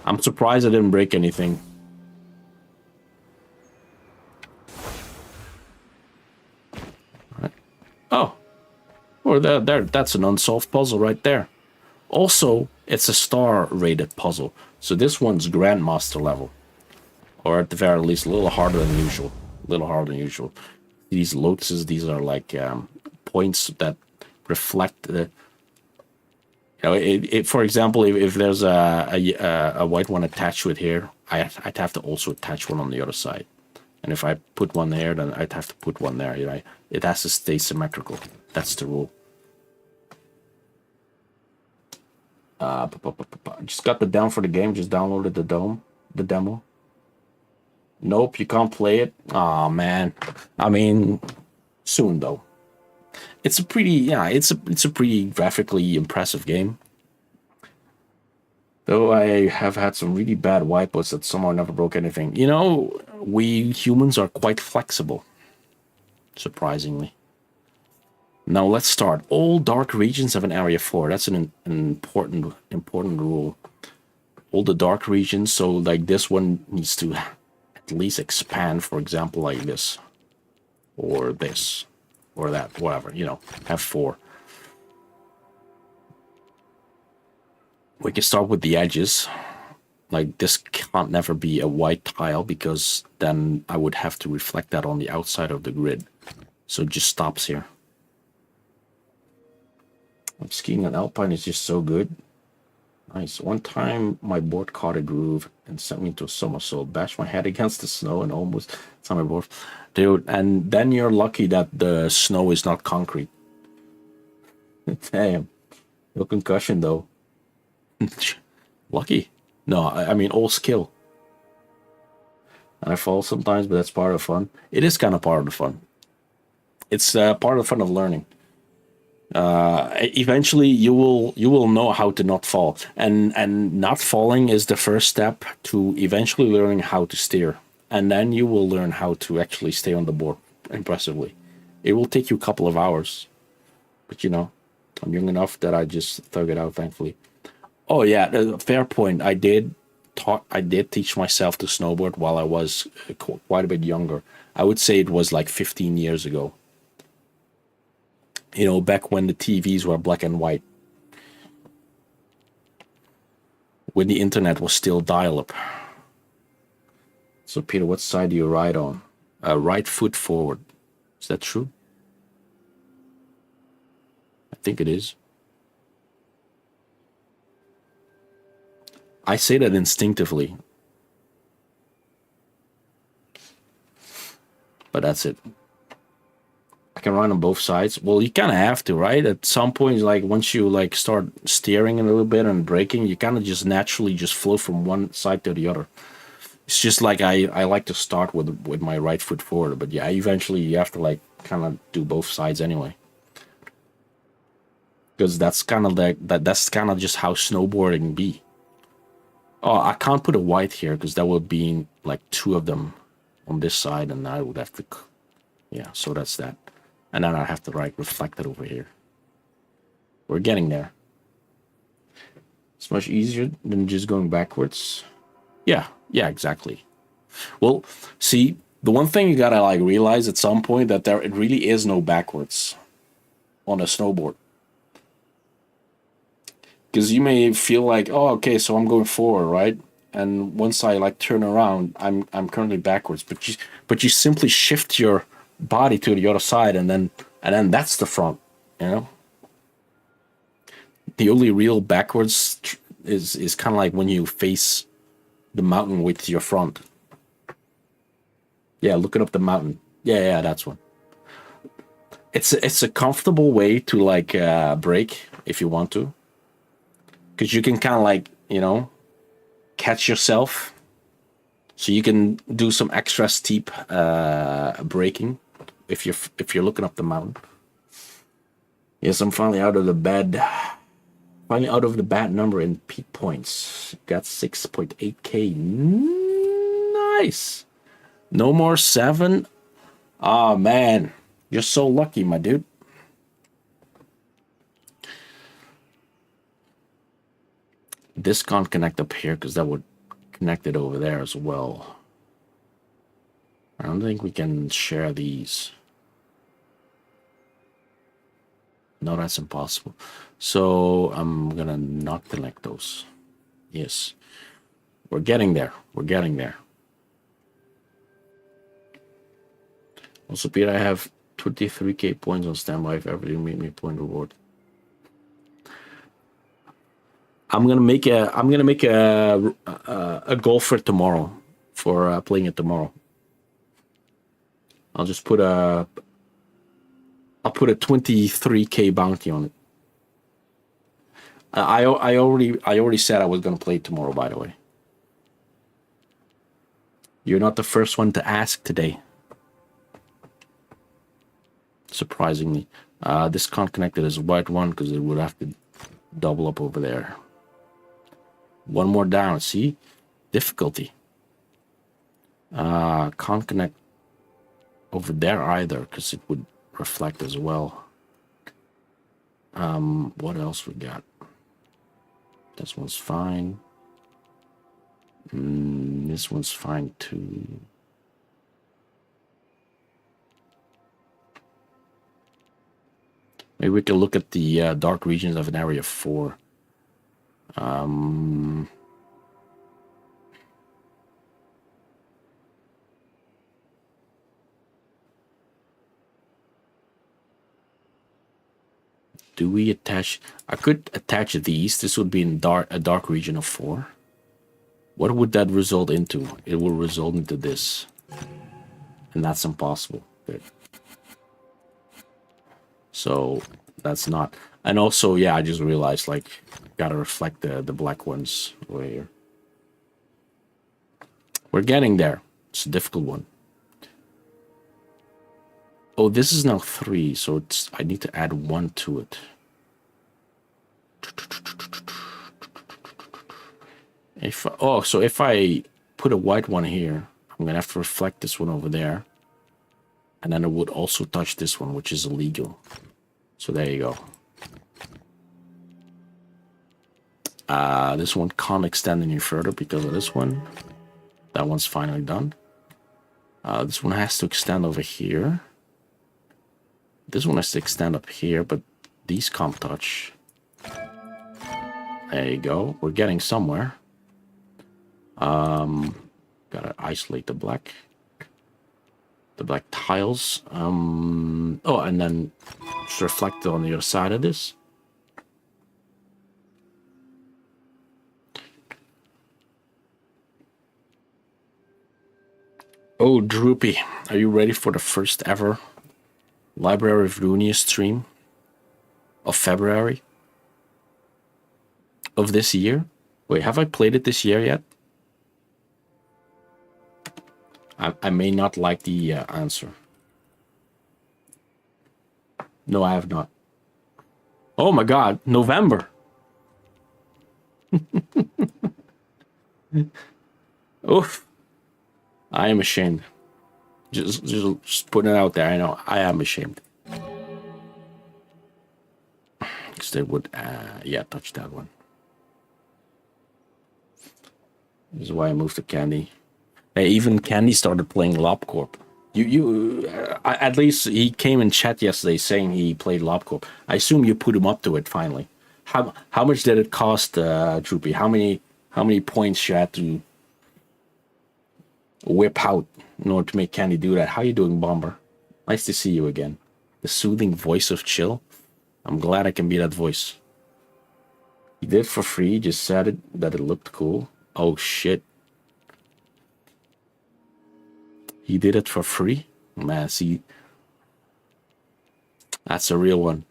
Speaker 1: I'm surprised I didn't break anything. Right. Oh. Or there, that's an unsolved puzzle right there. Also, it's a star-rated puzzle. So this one's Grandmaster level. Or at the very least, a little harder than usual. These lotuses, these are like points that reflect the... You know, for example, if there's a white one attached to it here, I'd have to also attach one on the other side. And if I put one there, then I'd have to put one there. You know, it has to stay symmetrical. That's the rule. Just got the demo for the game. Just downloaded the demo. Nope, you can't play it. Aw, man. I mean, soon though. It's a pretty, yeah, it's a pretty graphically impressive game. Though I have had some really bad wipeouts that somehow never broke anything. You know, we humans are quite flexible, surprisingly. Now let's start. All dark regions have an area 4. That's an important rule. All the dark regions, so like this one needs to at least expand, for example, like this. Or this. Or that, whatever, you know, have 4. We can start with the edges. Like this can't never be a white tile because then I would have to reflect that on the outside of the grid. So it just stops here. Skiing on Alpine is just so good. Nice. One time my board caught a groove and sent me into a somersault. Bashed my head against the snow and almost it's on my board. Dude, and then you're lucky that the snow is not concrete. Damn. No concussion though. Lucky. No, I mean all skill. And I fall sometimes, but that's part of the fun. It is kind of part of the fun. It's part of the fun of learning. Eventually you will know how to not fall, and not falling is the first step to eventually learning how to steer, and then you will learn how to actually stay on the board impressively. It will take you a couple of hours, but you know, I'm young enough that I just thug it out, thankfully. Oh yeah, fair point. I did teach myself to snowboard while I was quite a bit younger. I would say it was like 15 years ago. You know, back when the TVs were black and white. When the internet was still dial-up. So, Peter, what side do you ride on? Right foot forward. Is that true? I think it is. I say that instinctively. But that's it. I can run on both sides. Well, you kind of have to, right? At some point, like once you like start steering a little bit and braking, you kind of just naturally just flow from one side to the other. It's just like I like to start with my right foot forward, but yeah, eventually you have to like kind of do both sides anyway. Because that's kind of like that's kind of just how snowboarding be. Oh, I can't put a white here because that would be like 2 of them on this side, and I would have to, yeah. So that's that. And then I have to like reflect it over here. We're getting there. It's much easier than just going backwards. Yeah, exactly. Well, see, the one thing you gotta like realize at some point that it really is no backwards on a snowboard. Because you may feel like, oh, okay, so I'm going forward, right? And once I like turn around, I'm currently backwards. But you simply shift your body to the other side, and then that's the front, you know. The only real backwards is kind of like when you face the mountain with your front. Yeah, looking up the mountain. Yeah, that's one. It's a comfortable way to like brake if you want to, because you can kind of like, you know, catch yourself, so you can do some extra steep braking if you're looking up the mountain. Yes, I'm finally out of the bed. Finally out of the bad number in peak points. Got 6.8k. Nice. No more 7. Oh man, you're so lucky, my dude. This can't connect up here because that would connect it over there as well. I don't think we can share these. No, that's impossible. So I'm gonna not connect those. Yes. We're getting there. We're getting there. Also, Peter, I have 23k points on standby if ever you make me a point reward. I'm gonna make a goal for tomorrow, for playing it tomorrow. I'll just put a 23k bounty on it. I already said I was gonna play it tomorrow, by the way. You're not the first one to ask today. Surprisingly. This can't connect it as a white one because it would have to double up over there. One more down. See? Difficulty. Can't connect over there either because it would reflect as well. What else we got? This one's fine. This one's fine too. Maybe we can look at the dark regions of an area 4. Do we attach? I could attach these. This would be in a dark region of 4. What would that result into? It will result into this. And that's impossible. Good. So that's not. And also, yeah, I just realized, like, gotta reflect the black ones over here. We're getting there. It's a difficult one. Oh, this is now 3, so it's. I need to add 1 to it. So if I put a white one here, I'm gonna have to reflect this one over there, and then it would also touch this one, which is illegal. So there you go. This one can't extend any further because of this one. That one's finally done. This one has to extend over here. This one has to extend up here, but these can't touch. There you go. We're getting somewhere. Gotta isolate the black tiles. Oh, and then just reflect on the other side of this. Oh, Droopy, are you ready for the first ever Library of Runia stream of February of this year? Wait, have I played it this year yet? I may not like the answer. No, I have not. Oh my God, November. Oof. I am ashamed. Just putting it out there. I know I am ashamed. Because they would, yeah, touch that one. This is why I moved to Candy. Hey, even Candy started playing LobCorp. At least he came in chat yesterday saying he played LobCorp. I assume you put him up to it finally. How much did it cost, Droopy? How many points you had to whip out in order to make Candy do that? How you doing, Bomber? Nice to see you again. The soothing voice of chill. I'm glad I can be that voice. He did it for free, just said it that it looked cool. Oh shit. He did it for free? Man, see. That's a real one.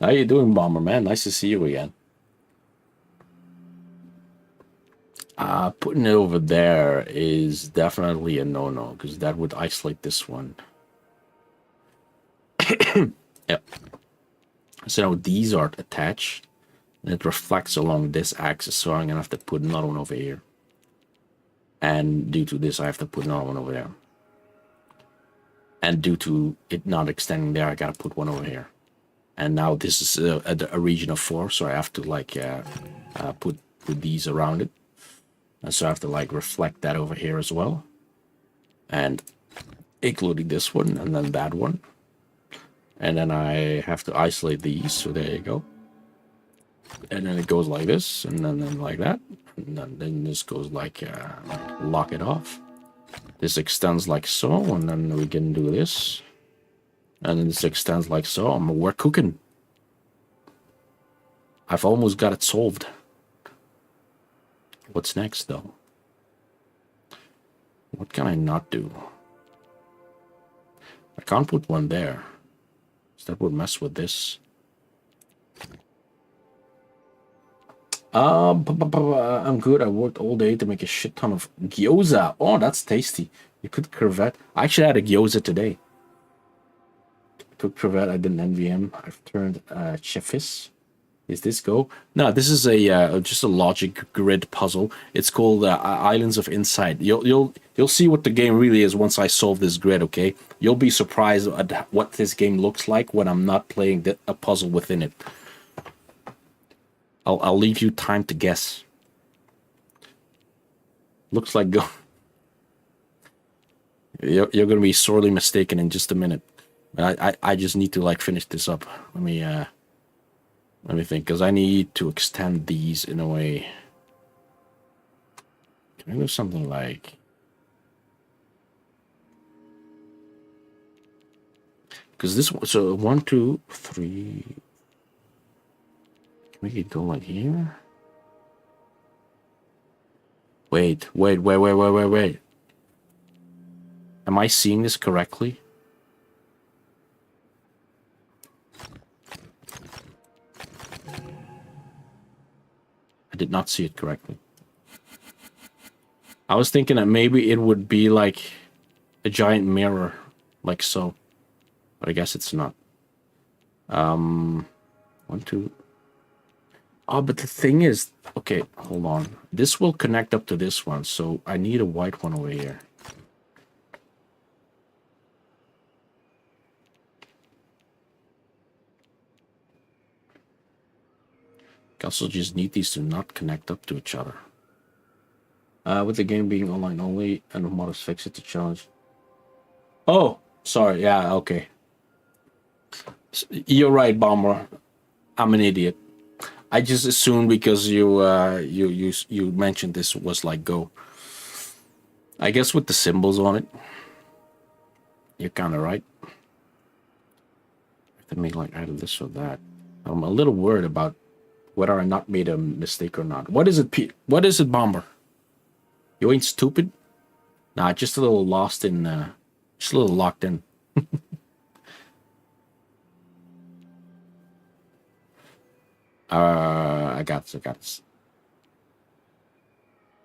Speaker 1: How you doing, Bomber, man? Nice to see you again. Putting it over there is definitely a no-no, because that would isolate this one. Yep. So now these are attached, and it reflects along this axis, so I'm gonna have to put another one over here. And due to this, I have to put another one over there. And due to it not extending there, I gotta put one over here. And now this is a region of 4, so I have to like put these around it. And so I have to like reflect that over here as well. And including this one and then that one. And then I have to isolate these, so there you go. And then it goes like this, and then like that. And then this goes like, lock it off. This extends like so, and then we can do this. And then this extends like so, and we're cooking. I've almost got it solved. What's next, though? What can I not do? I can't put one there. So that would mess with this. I'm good. I worked all day to make a shit ton of gyoza. Oh, that's tasty. You could Corvette. I actually had a gyoza today. Cooked Corvette. I did an NVM. I've turned Chefis. Is this Go? No, this is a just a logic grid puzzle. It's called Islands of Insight. You'll see what the game really is once I solve this grid. Okay, you'll be surprised at what this game looks like when I'm not playing a puzzle within it. I'll leave you time to guess. Looks like Go. You're gonna be sorely mistaken in just a minute. I just need to like finish this up. Let me think, because I need to extend these in a way. Can I do something like... Because this one... So 1, 2, 3... Can we go like here? Wait. Am I seeing this correctly? I did not see it correctly. I was thinking that maybe it would be like a giant mirror, like so. But I guess it's not. 1, 2. Oh, but the thing is... Okay, hold on. This will connect up to this one, so I need a white one over here. I also just need these to not connect up to each other. With the game being online only and the modders fix it to challenge. Oh, sorry. Yeah, okay. You're right, Bomber. I'm an idiot. I just assumed because you mentioned this was like Go. I guess with the symbols on it, you're kind of right. I have to make like either this or that. I'm a little worried about whether I not made a mistake or not. What is it, Pete? What is it, Bomber? You ain't stupid? Nah, just a little lost in, just a little locked in. I got this.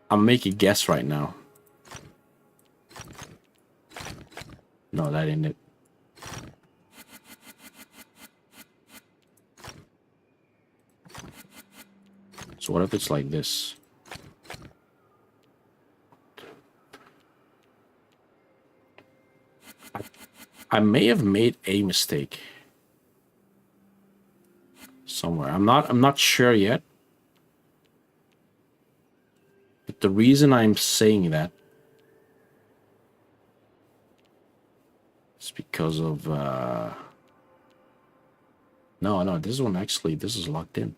Speaker 1: I'm making a guess right now. No, that ain't it. So what if it's like this? I may have made a mistake somewhere. I'm not sure yet. But the reason I'm saying that is because of no, this one actually, this is locked in.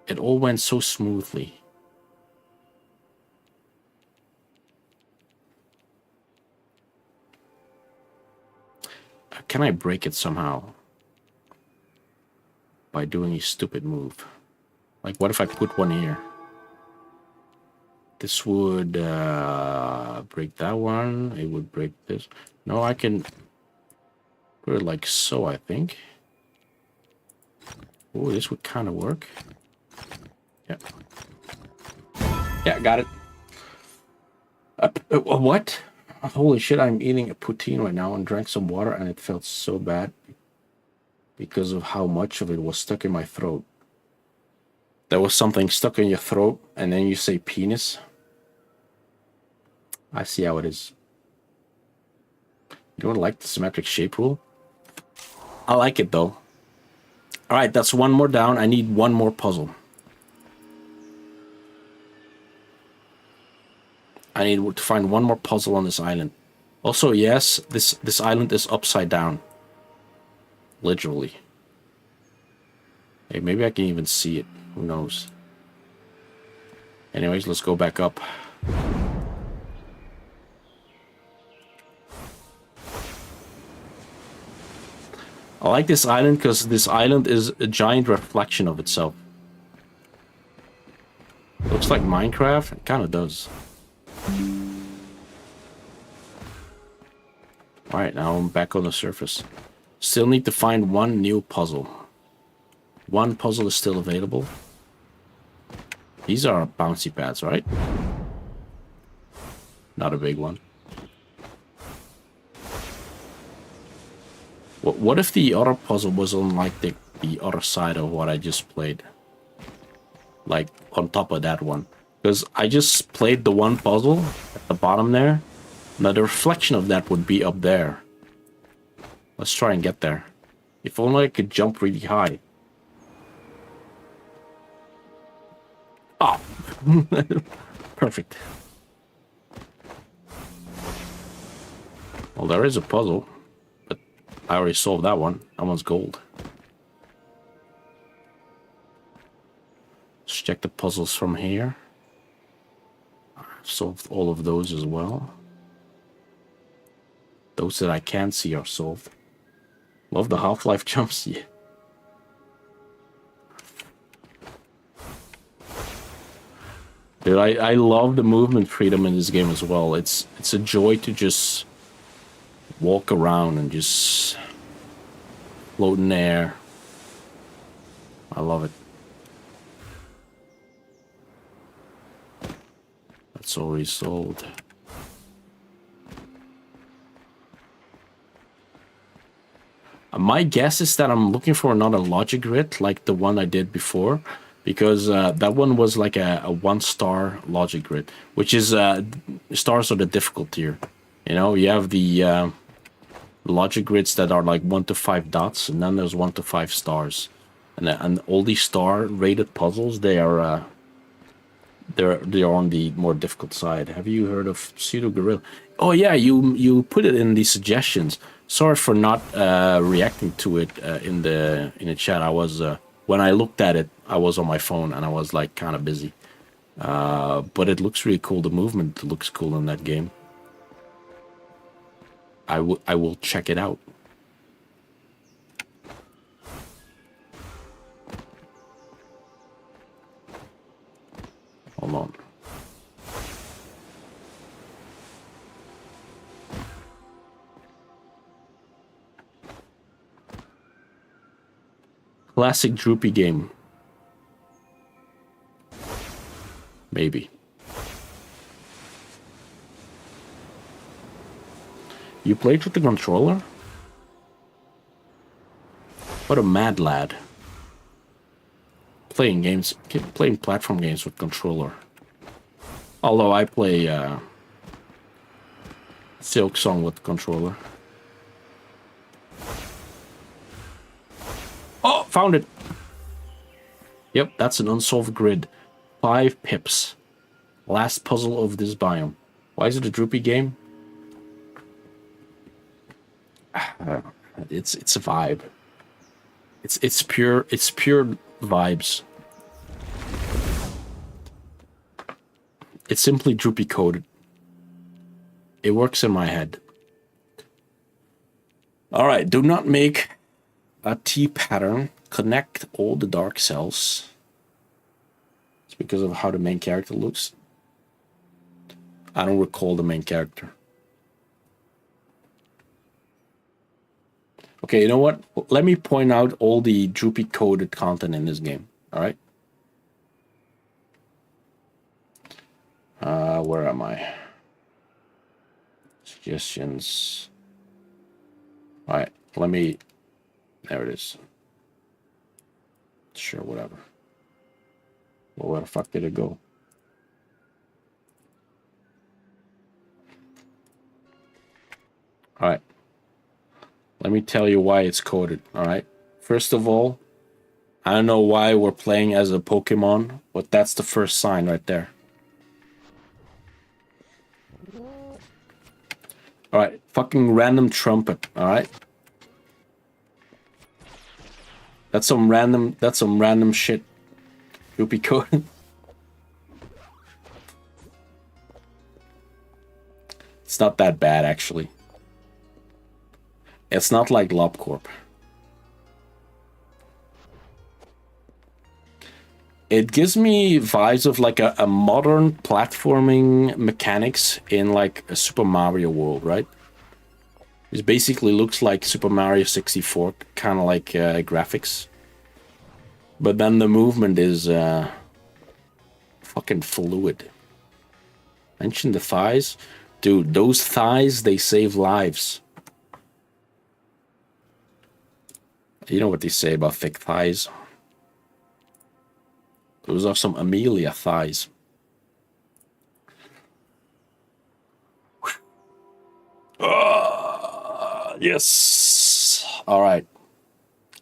Speaker 1: It all went so smoothly. Can I break it somehow? By doing a stupid move. Like, what if I put one here? This would break that one. It would break this. No, I can put it like so, I think. Oh, this would kind of work. Yeah. Yeah, got it. What? Holy shit, I'm eating a poutine right now and drank some water and it felt so bad because of how much of it was stuck in my throat. There was something stuck in your throat and then you say penis. I see how it is. You don't like the symmetric shape rule? I like it though. All right, that's one more down. I need one more puzzle. I need to find one more puzzle on this island. Also, yes, this island is upside down. Literally. Hey, maybe I can even see it. Who knows? Anyways, let's go back up. I like this island because this island is a giant reflection of itself. Looks like Minecraft. It kind of does. Alright, now I'm back on the surface. Still need to find one new puzzle. One puzzle is still available. These are bouncy pads, right? Not a big one. What if the other puzzle was on like the other side of what I just played? Like on top of that one. Because I just played the one puzzle at the bottom there. Now the reflection of that would be up there. Let's try and get there. If only I could jump really high. Oh. Perfect. Well, there is a puzzle. But I already solved that one. That one's gold. Let's check the puzzles from here. I've solved all of those as well. Those that I can't see are solved. Love the Half-Life jumps, yeah. Dude, I love the movement freedom in this game as well. It's a joy to just walk around and just float in the air. I love it. That's already sold. My guess is that I'm looking for another logic grid like the one I did before, because that one was like a 1-star logic grid, which is stars are the difficult tier. You know, you have the logic grids that are like 1 to 5 dots, and then there's 1 to 5 stars, and all these star rated puzzles, they are they're on the more difficult side. Have you heard of Pseudo Gorilla? Oh yeah, you put it in the suggestions. Sorry for not reacting to it in the chat. I was when I looked at it, I was on my phone and I was like kind of busy. But it looks really cool. The movement looks cool in that game. I will check it out. Hold on. Classic droopy game. Maybe. You played with the controller? What a mad lad. Playing platform games with controller. Although I play Silksong with controller. Oh, found it. Yep, that's an unsolved grid. 5 pips. Last puzzle of this biome. Why is it a droopy game? It's a vibe. It's pure vibes. It's simply droopy coded. It works in my head. All right, do not make a T pattern. Connect all the dark cells. It's because of how the main character looks. I don't recall the main character. Okay, you know what? Let me point out all the droopy coded content in this game. All right. Where am I? Suggestions. All right, let me. There it is. Sure, whatever. Well, where the fuck did it go? All right. Let me tell you why it's coded. All right. First of all, I don't know why we're playing as a Pokemon, but that's the first sign right there. All right. Fucking random trumpet. All right. That's some random shit. You'll be coded. It's not that bad, actually. It's not like LobCorp. It gives me vibes of like a modern platforming mechanics in like a Super Mario world, right? It basically looks like Super Mario 64, kind of like graphics. But then the movement is fucking fluid. Mention the thighs. Dude, those thighs, they save lives. You know what they say about thick thighs? Those are some Amelia thighs. Yes. All right.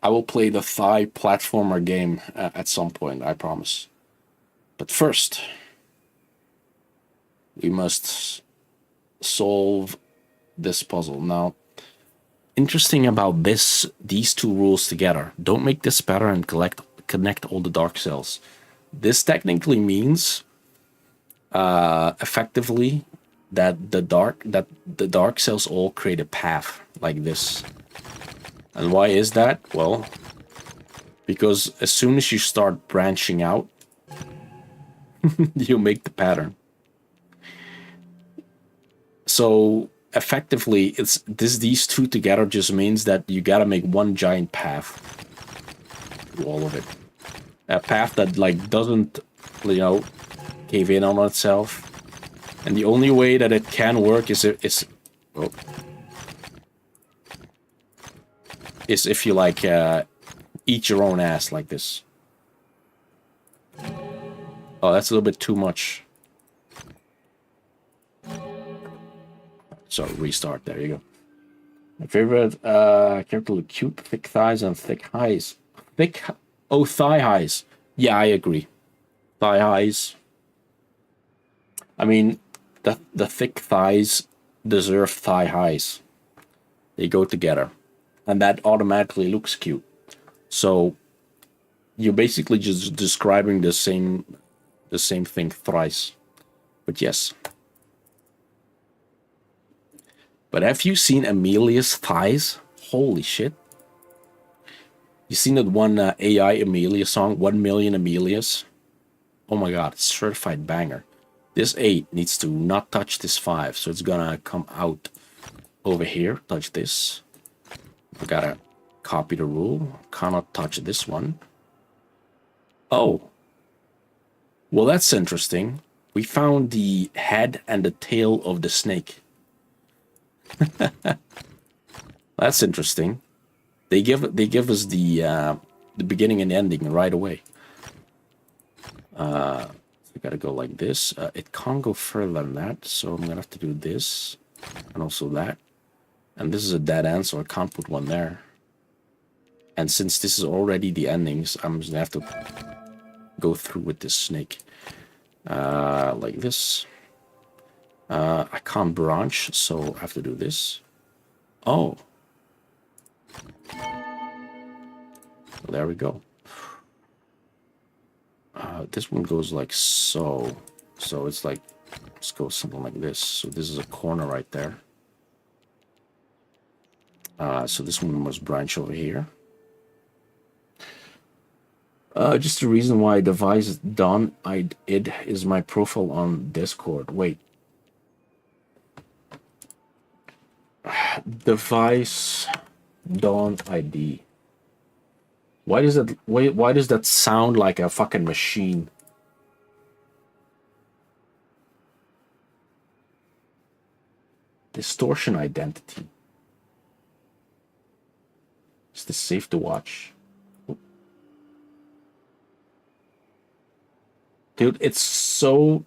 Speaker 1: I will play the thigh platformer game at some point, I promise. But first, we must solve this puzzle. Now, interesting about these two rules together. Don't make this pattern and connect all the dark cells. This technically means effectively that the dark cells all create a path like this. And why is that? Well, because as soon as you start branching out, you make the pattern. So effectively, these two together just means that you gotta make one giant path through all of it. A path that like doesn't, cave in on itself. And the only way that it can work is if you like eat your own ass like this. Oh, that's a little bit too much. So restart. There you go. My favorite character look cute, thick thighs and thick highs. Thigh highs. Yeah, I agree. Thigh highs. I mean, the thick thighs deserve thigh highs. They go together, and that automatically looks cute. So you're basically just describing the same thing thrice. But yes. But have you seen Amelia's thighs? Holy shit. You seen that one AI Amelia song, 1 Million Amelias? Oh my god, it's certified banger. This 8 needs to not touch this 5, so it's gonna come out over here. Touch this. I gotta copy the rule. Cannot touch this one. Oh. Well, that's interesting. We found the head and the tail of the snake. That's interesting. They give us the beginning and ending right away. So we gotta go like this. It can't go further than that, so I'm gonna have to do this and also that. And this is a dead end, so I can't put one there. And since this is already the endings, I'm just gonna have to go through with this snake. Like this. I can't branch, so I have to do this. Oh. Well, there we go. This one goes like so. So it's like, let's go something like this. So this is a corner right there. So this one must branch over here. Just the reason why device done it is my profile on Discord. Wait. Device Dawn ID. Why does that sound like a fucking machine? Distortion identity. Is this safe to watch? Dude, it's so...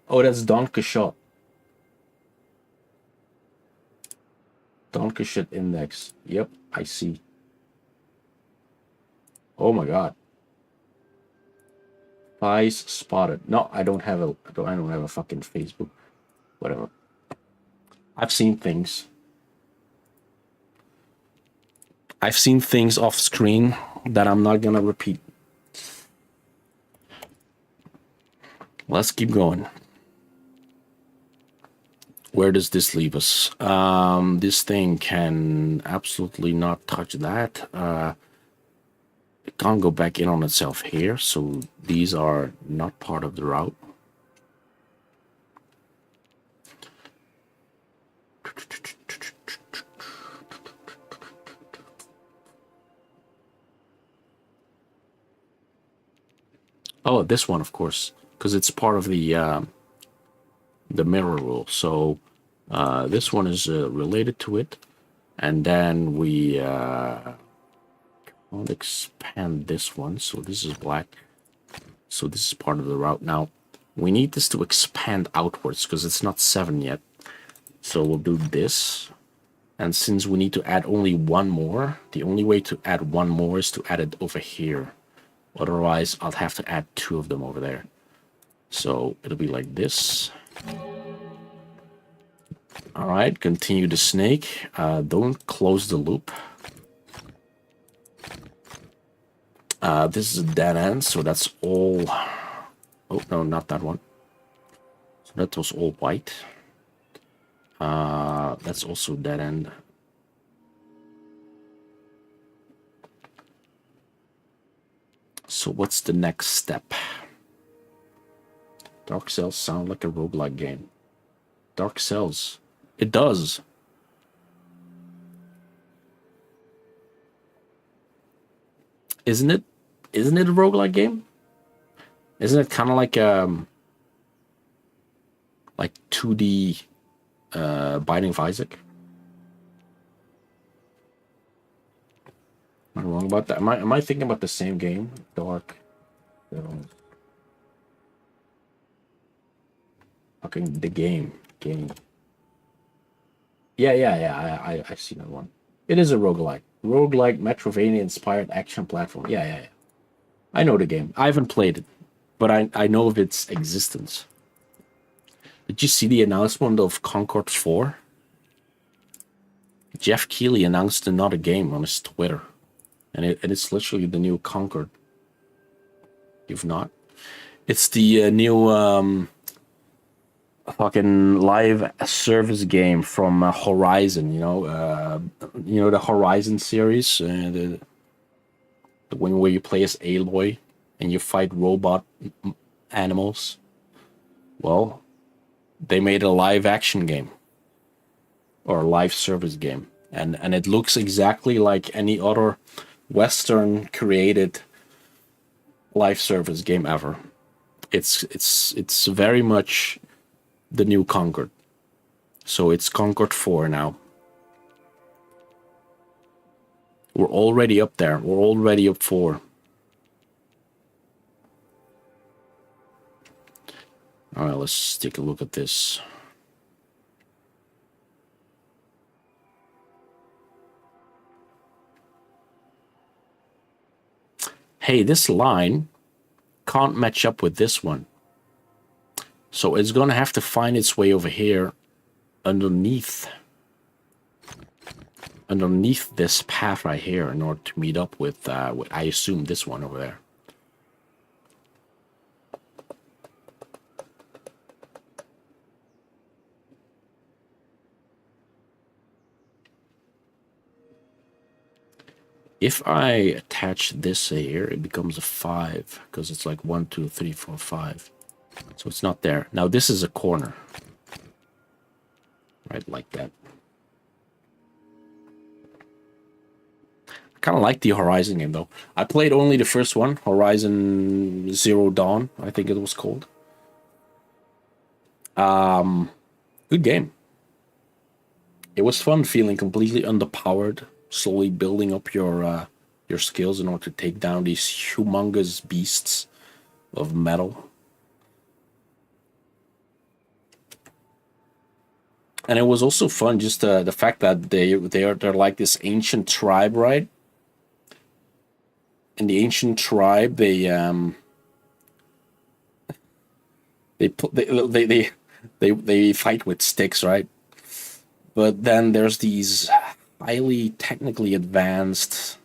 Speaker 1: Oh, that's Don Quixote. Don Quixote index. Yep, I see. Oh my god. Thighs spotted. No, I don't have a fucking Facebook. Whatever. I've seen things. I've seen things off screen that I'm not gonna repeat. Let's keep going. Where does this leave us? This thing can absolutely not touch that. It can't go back in on itself here, so these are not part of the route. Oh, this one, of course, because it's part of the the mirror rule. So this one is related to it, and then we want to expand this one. So this is black. So this is part of the route. Now we need this to expand outwards because it's not 7 yet. So we'll do this. And since we need to add only one more, the only way to add one more is to add it over here. Otherwise, I'll have to add 2 of them over there. So it'll be like this. All right, continue the snake. Don't close the loop. This is a dead end, so that's all... Oh, no, not that one. So that was all white. That's also dead end. So what's the next step? Dark Cells sound like a roguelike game. Dark Cells. It does. Isn't it? Isn't it a roguelike game? Isn't it kind of like 2D Binding of Isaac? Am I wrong about that? Am I thinking about the same game? Dark. Fucking the game. Yeah. I see that one. It is a roguelike. Roguelike Metrovania inspired action platform. Yeah. I know the game. I haven't played it, but I know of its existence. Did you see the announcement of Concord 4? Jeff Keighley announced another game on his Twitter. And it's literally the new Concord. You've not? It's the new fucking live service game from Horizon. You know the Horizon series, the one where you play as Aloy and you fight robot animals. Well, they made a live action game or a live service game, and it looks exactly like any other Western created live service game ever. It's very much the new Concord. So it's Concord 4 now. We're already up there. We're already up 4. All right, let's take a look at this. Hey, this line can't match up with this one. So it's going to have to find its way over here underneath this path right here in order to meet up with I assume this one over there. If I attach this here, it becomes a 5 because it's like 1, 2, 3, 4, 5. So it's not there. Now this is a corner. Right, like that. I kind of like the Horizon game, though. I played only the first one, Horizon Zero Dawn, I think it was called. Good game. It was fun feeling completely underpowered, slowly building up your skills in order to take down these humongous beasts of metal. And it was also fun, just the fact that they're like this ancient tribe, right? In the ancient tribe, they fight with sticks, right? But then there's these highly technically advanced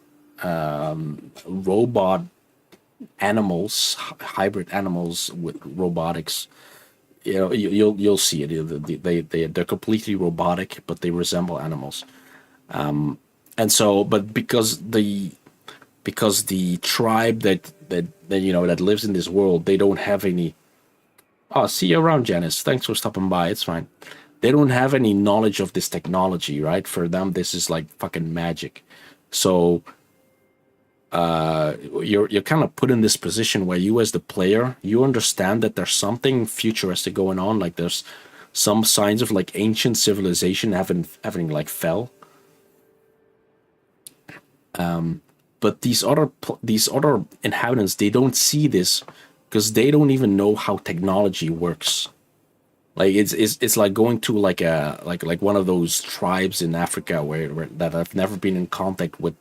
Speaker 1: robot animals, hybrid animals with robotics. You know, you'll see it. They're completely robotic, but they resemble animals. And so, but because the tribe that lives in this world, they don't have any. Oh, see you around, Janice. Thanks for stopping by. It's fine. They don't have any knowledge of this technology, right? For them, this is like fucking magic. So you're kind of put in this position where you, as the player, you understand that there's something futuristic going on. Like there's some signs of like ancient civilization having like fell. But these other inhabitants, they don't see this because they don't even know how technology works. Like it's like going to like a like one of those tribes in Africa where that have never been in contact with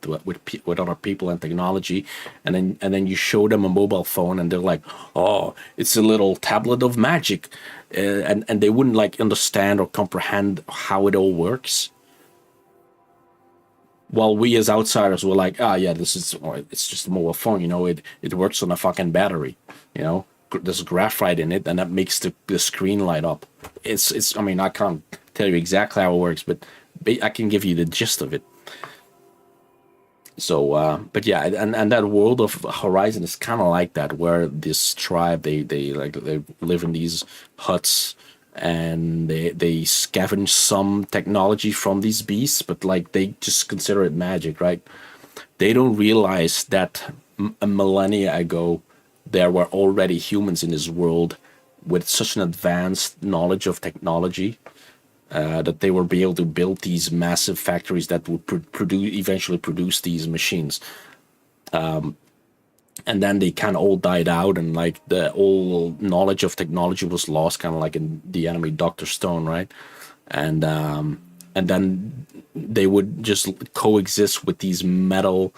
Speaker 1: other people and technology, and then you show them a mobile phone and they're like, oh, it's a little tablet of magic, and they wouldn't like understand or comprehend how it all works. While we as outsiders were like, ah, yeah, it's just a mobile phone, you know, it works on a fucking battery, you know, there's graphite in it, and that makes the screen light up. It's. I mean, I can't tell you exactly how it works, but I can give you the gist of it. So, but yeah, and that world of Horizon is kind of like that, where this tribe they live in these huts and they scavenge some technology from these beasts, but like they just consider it magic, right? They don't realize that a millennia ago there were already humans in this world with such an advanced knowledge of technology that they were be able to build these massive factories that would eventually produce these machines. And then they kind of all died out, and like the whole knowledge of technology was lost, kind of like in the anime Doctor Stone, right? And then they would just coexist with these metal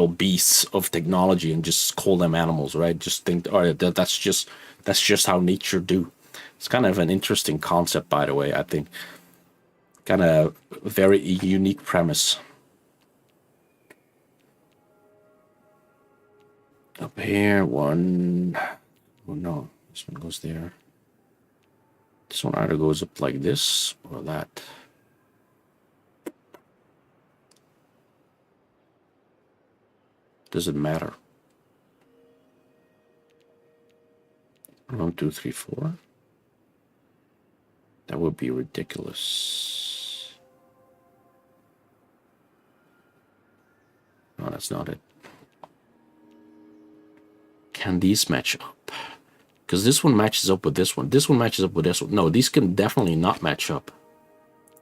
Speaker 1: beasts of technology and just call them animals, right? Just think, all right, that's just how nature do. It's kind of an interesting concept, by the way. I think kind of very unique premise. Up here, one. Oh no, this one goes there. This one either goes up like this or that. Doesn't matter. 1, 2, 3, 4. That would be ridiculous. No, that's not it. Can these match up? Because this one matches up with this one. This one matches up with this one. No, these can definitely not match up.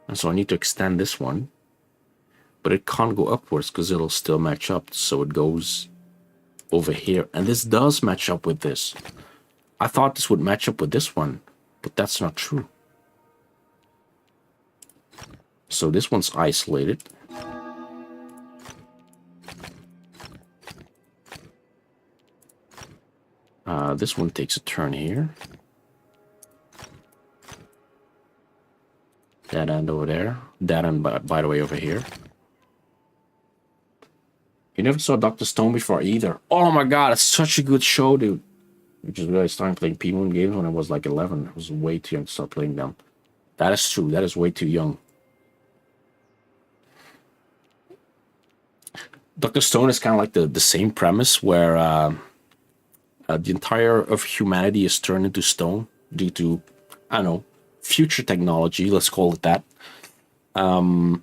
Speaker 1: And so I need to extend this one. But it can't go upwards because it'll still match up. So it goes over here. And this does match up with this. I thought this would match up with this one, but that's not true. So this one's isolated. This one takes a turn here. That end over there. That end, by the way, over here. You never saw Dr. Stone before either. Oh my god, it's such a good show, dude. I just realized I started playing P-Moon games when I was like 11. I was way too young to start playing them. That is true. That is way too young. Dr. Stone is kind of like the same premise where the entire of humanity is turned into stone due to, I don't know, future technology. Let's call it that. And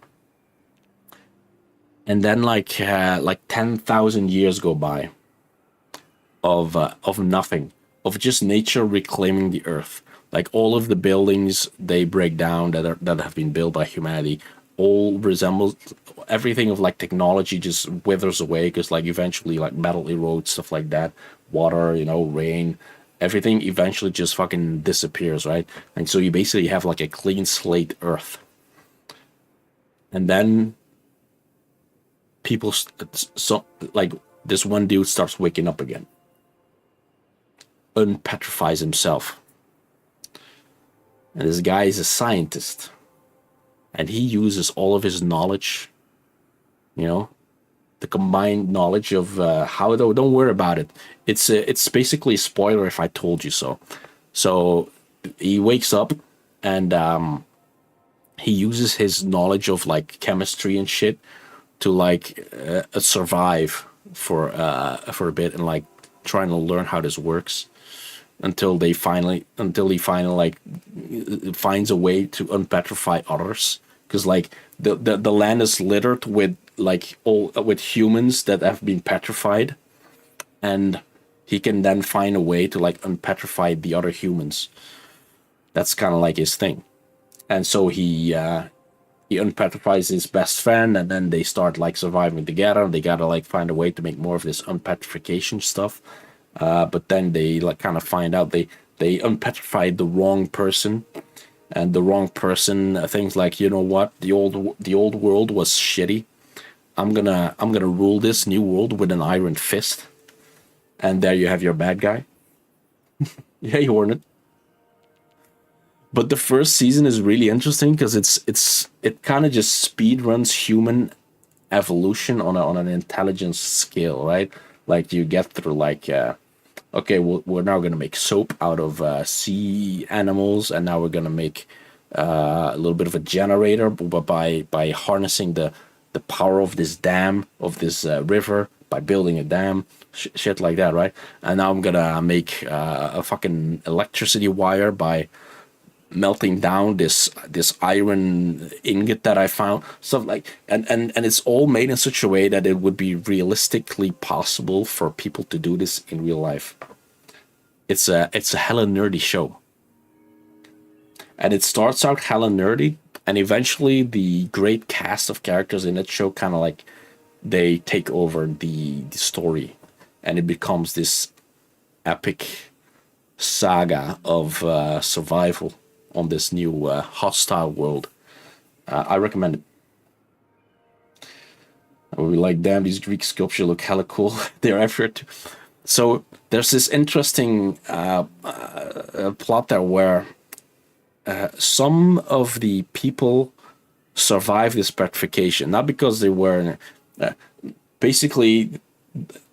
Speaker 1: then like 10,000 years go by of nothing, of just nature reclaiming the earth. Like all of the buildings they break down that have been built by humanity all resembles everything of like technology just withers away because like eventually like metal erodes, stuff like that, water, you know, rain, everything eventually just fucking disappears, right? And so you basically have like a clean slate earth. And then people so like this one dude starts waking up again, unpetrifies himself, and this guy is a scientist, and he uses all of his knowledge, you know, the combined knowledge of how. Don't worry about it. It's basically a spoiler if I told you so. So he wakes up and he uses his knowledge of like chemistry and shit to like survive for a bit and like trying to learn how this works until he finally like finds a way to unpetrify others, because like the land is littered with like all with humans that have been petrified, and he can then find a way to like unpetrify the other humans. That's kind of like his thing. And so he unpetrifies his best friend, and then they start like surviving together. They gotta like find a way to make more of this unpetrification stuff. But then they like kind of find out they unpetrified the wrong person, and the wrong person thinks like, you know what, the old world was shitty. I'm gonna rule this new world with an iron fist, and there you have your bad guy. Yeah, you Hornet. But the first season is really interesting because it kind of just speed runs human evolution on an intelligence scale, right? Like you get through like okay, we're now gonna make soap out of sea animals, and now we're gonna make a little bit of a generator, but by harnessing the power of this dam, of this river, by building a dam, shit like that, right? And now I'm gonna make a fucking electricity wire by melting down this iron ingot that I found, stuff like, and it's all made in such a way that it would be realistically possible for people to do this in real life. It's a hella nerdy show, and it starts out hella nerdy, and eventually the great cast of characters in that show kind of like they take over the story, and it becomes this epic saga of survival on this new hostile world. I recommend it. I would be like, damn, these Greek sculptures look hella cool. Their effort. So there's this interesting plot there where some of the people survive this petrification, not because they were basically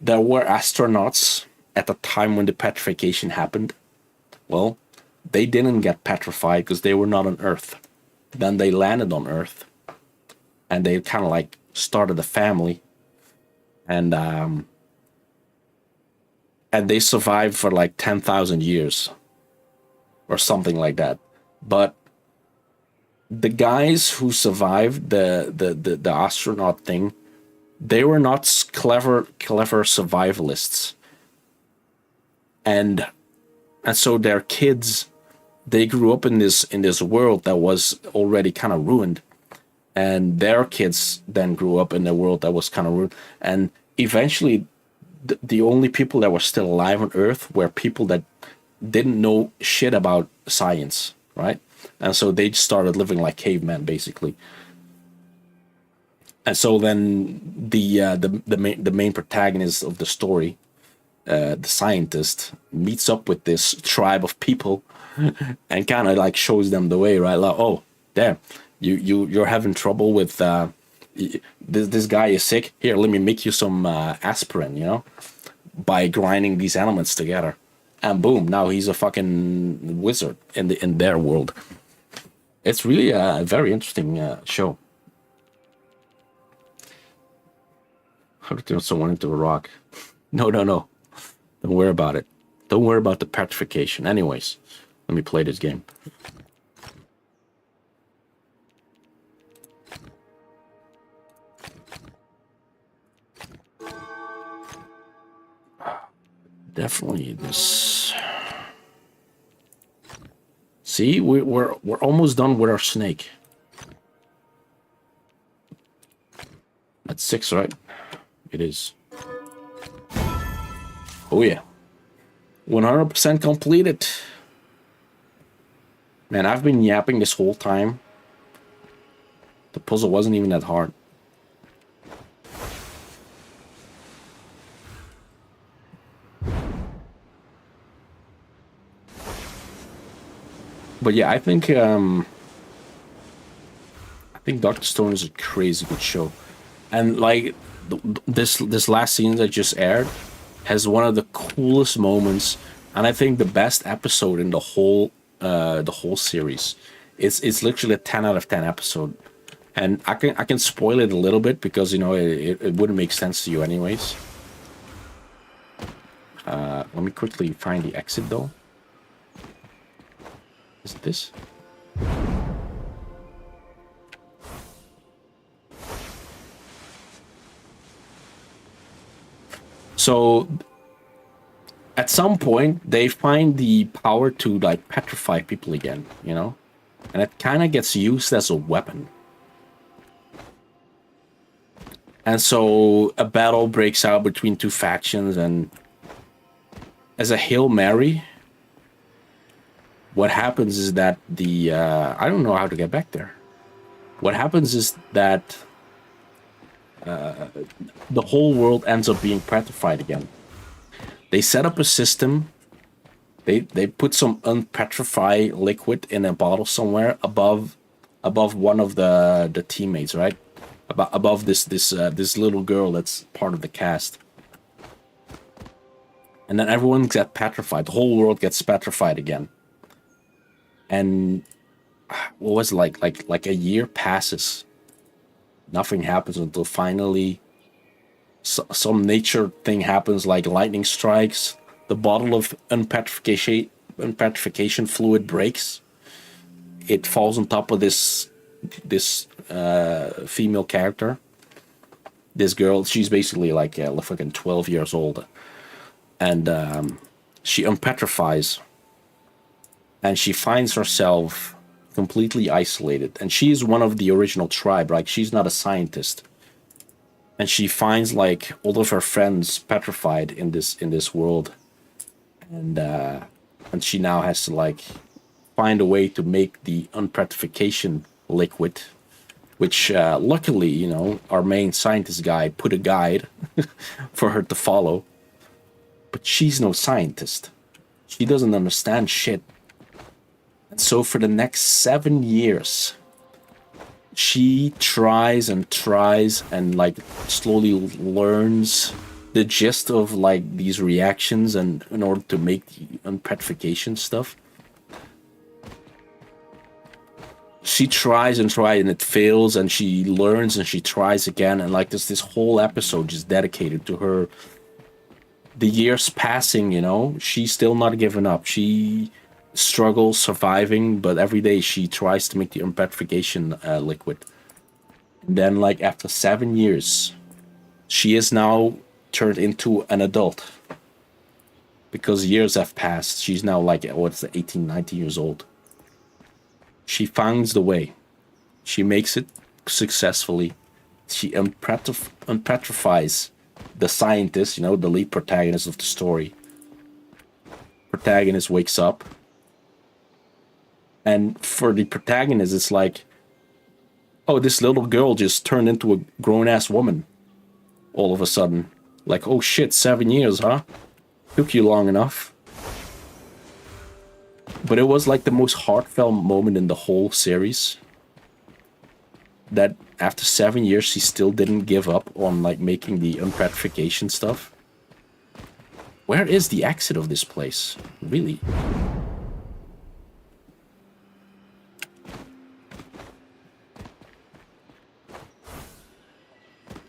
Speaker 1: there were astronauts at the time when the petrification happened. Well, they didn't get petrified because they were not on Earth. Then they landed on Earth, and they kind of like started a family, and they survived for like 10,000 years or something like that. But the guys who survived the astronaut thing, they were not clever survivalists, and so their kids, they grew up in this world that was already kind of ruined, and their kids then grew up in a world that was kind of ruined, and eventually the only people that were still alive on Earth were people that didn't know shit about science, right? And so they started living like cavemen, basically. And so then the main protagonist of the story, the scientist, meets up with this tribe of people and kind of like shows them the way, right? Like, oh, damn, you're having trouble with this guy is sick. Here, let me make you some aspirin, you know, by grinding these elements together, and boom, now he's a fucking wizard in their world. It's really a very interesting show. How to turn someone into a rock? No. Don't worry about it. Don't worry about the petrification. Anyways, let me play this game. Definitely this. See, we're almost done with our snake. That's 6, right? It is. Oh yeah. 100% completed. Man, I've been yapping this whole time. The puzzle wasn't even that hard. But yeah, I think Dr. Stone is a crazy good show, and like this last scene that just aired has one of the coolest moments, and I think the best episode in the whole series. It's literally a 10 out of 10 episode, and I can spoil it a little bit because you know it wouldn't make sense to you anyways. Let me quickly find the exit though. Is it this? So at some point they find the power to like petrify people again, you know, and it kind of gets used as a weapon. And so a battle breaks out between two factions, and as a Hail Mary, what happens is that the I don't know how to get back there. What happens is that the whole world ends up being petrified again. They set up a system. They put some unpetrify liquid in a bottle somewhere above one of the teammates, right? Above this little girl that's part of the cast. And then everyone gets petrified. The whole world gets petrified again. And what was it, like a year passes. Nothing happens until finally some nature thing happens, like lightning strikes. The bottle of unpetrification fluid breaks. It falls on top of this female character. This girl, she's basically like fucking 12 years old. And she unpetrifies. And she finds herself completely isolated. And she's one of the original tribe, right? She's not a scientist. And she finds like all of her friends petrified in this world. And she now has to like find a way to make the unpetrification liquid, which luckily, you know, our main scientist guy put a guide for her to follow. But she's no scientist. She doesn't understand shit. And so for the next 7 years, she tries and like slowly learns the gist of like these reactions, and in order to make the unpetrification stuff. She tries and it fails, and she learns and she tries again, and like this whole episode just dedicated to her. The years passing, you know, she's still not giving up. She struggles surviving, but every day she tries to make the unpetrification liquid. And then like after 7 years, she is now turned into an adult. Because years have passed. She's now like, what's 18, 19 years old. She finds the way. She makes it successfully. She unpetrifies the scientist, you know, the lead protagonist of the story. Protagonist wakes up. And for the protagonist, it's like, oh, this little girl just turned into a grown-ass woman. All of a sudden. Like, oh shit, 7 years, huh? Took you long enough. But it was like the most heartfelt moment in the whole series. That after 7 years, she still didn't give up on like making the unpetrification stuff. Where is the exit of this place? Really?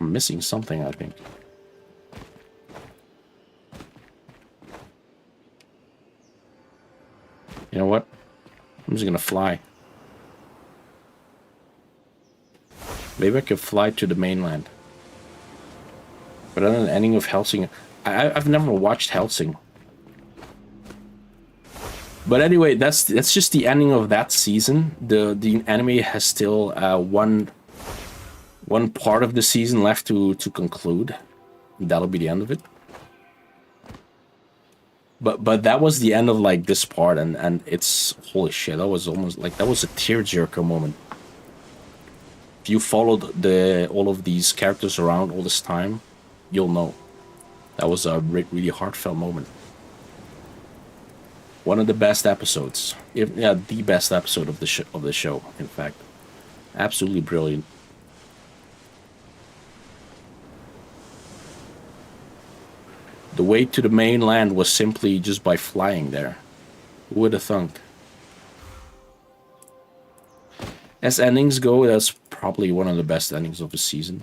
Speaker 1: I'm missing something, I think. You know what? I'm just gonna fly. Maybe I could fly to the mainland. But then the ending of Hellsing... I've never watched Hellsing. But anyway, that's just the ending of that season. The anime has still one part of the season left to conclude. That'll be the end of it. But that was the end of like this part, and it's holy shit. That was almost like that was a tearjerker moment. If you followed all of these characters around all this time, you'll know that was a really heartfelt moment. One of the best episodes, the best episode of the show. In fact, absolutely brilliant. The way to the mainland was simply just by flying there. Who would have thunk? As endings go, that's probably one of the best endings of the season.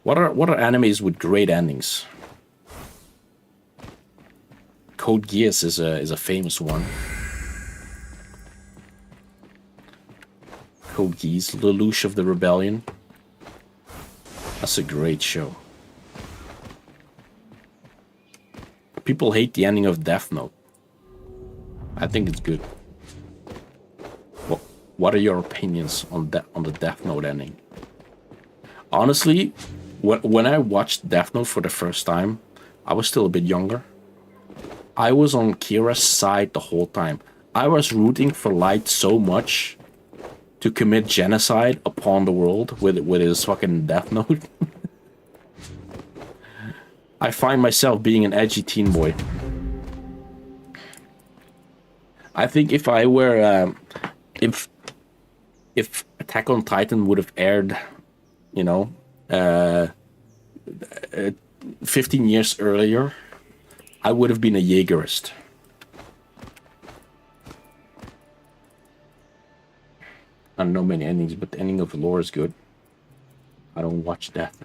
Speaker 1: What are animes with great endings? Code Geass is a famous one. Code Geass, Lelouch of the Rebellion. That's a great show. people hate the ending of Death Note. I think it's good. What are your opinions on the Death Note ending? Honestly, when I watched Death Note for the first time, I was still a bit younger. I was on Kira's side the whole time. I was rooting for Light so much to commit genocide upon the world with his fucking Death Note. I find myself being an edgy teen boy. I think if I were, if Attack on Titan would have aired, you know, 15 years earlier, I would have been a Jaegerist. I don't know many endings, but the ending of Lore is good. I don't watch Death.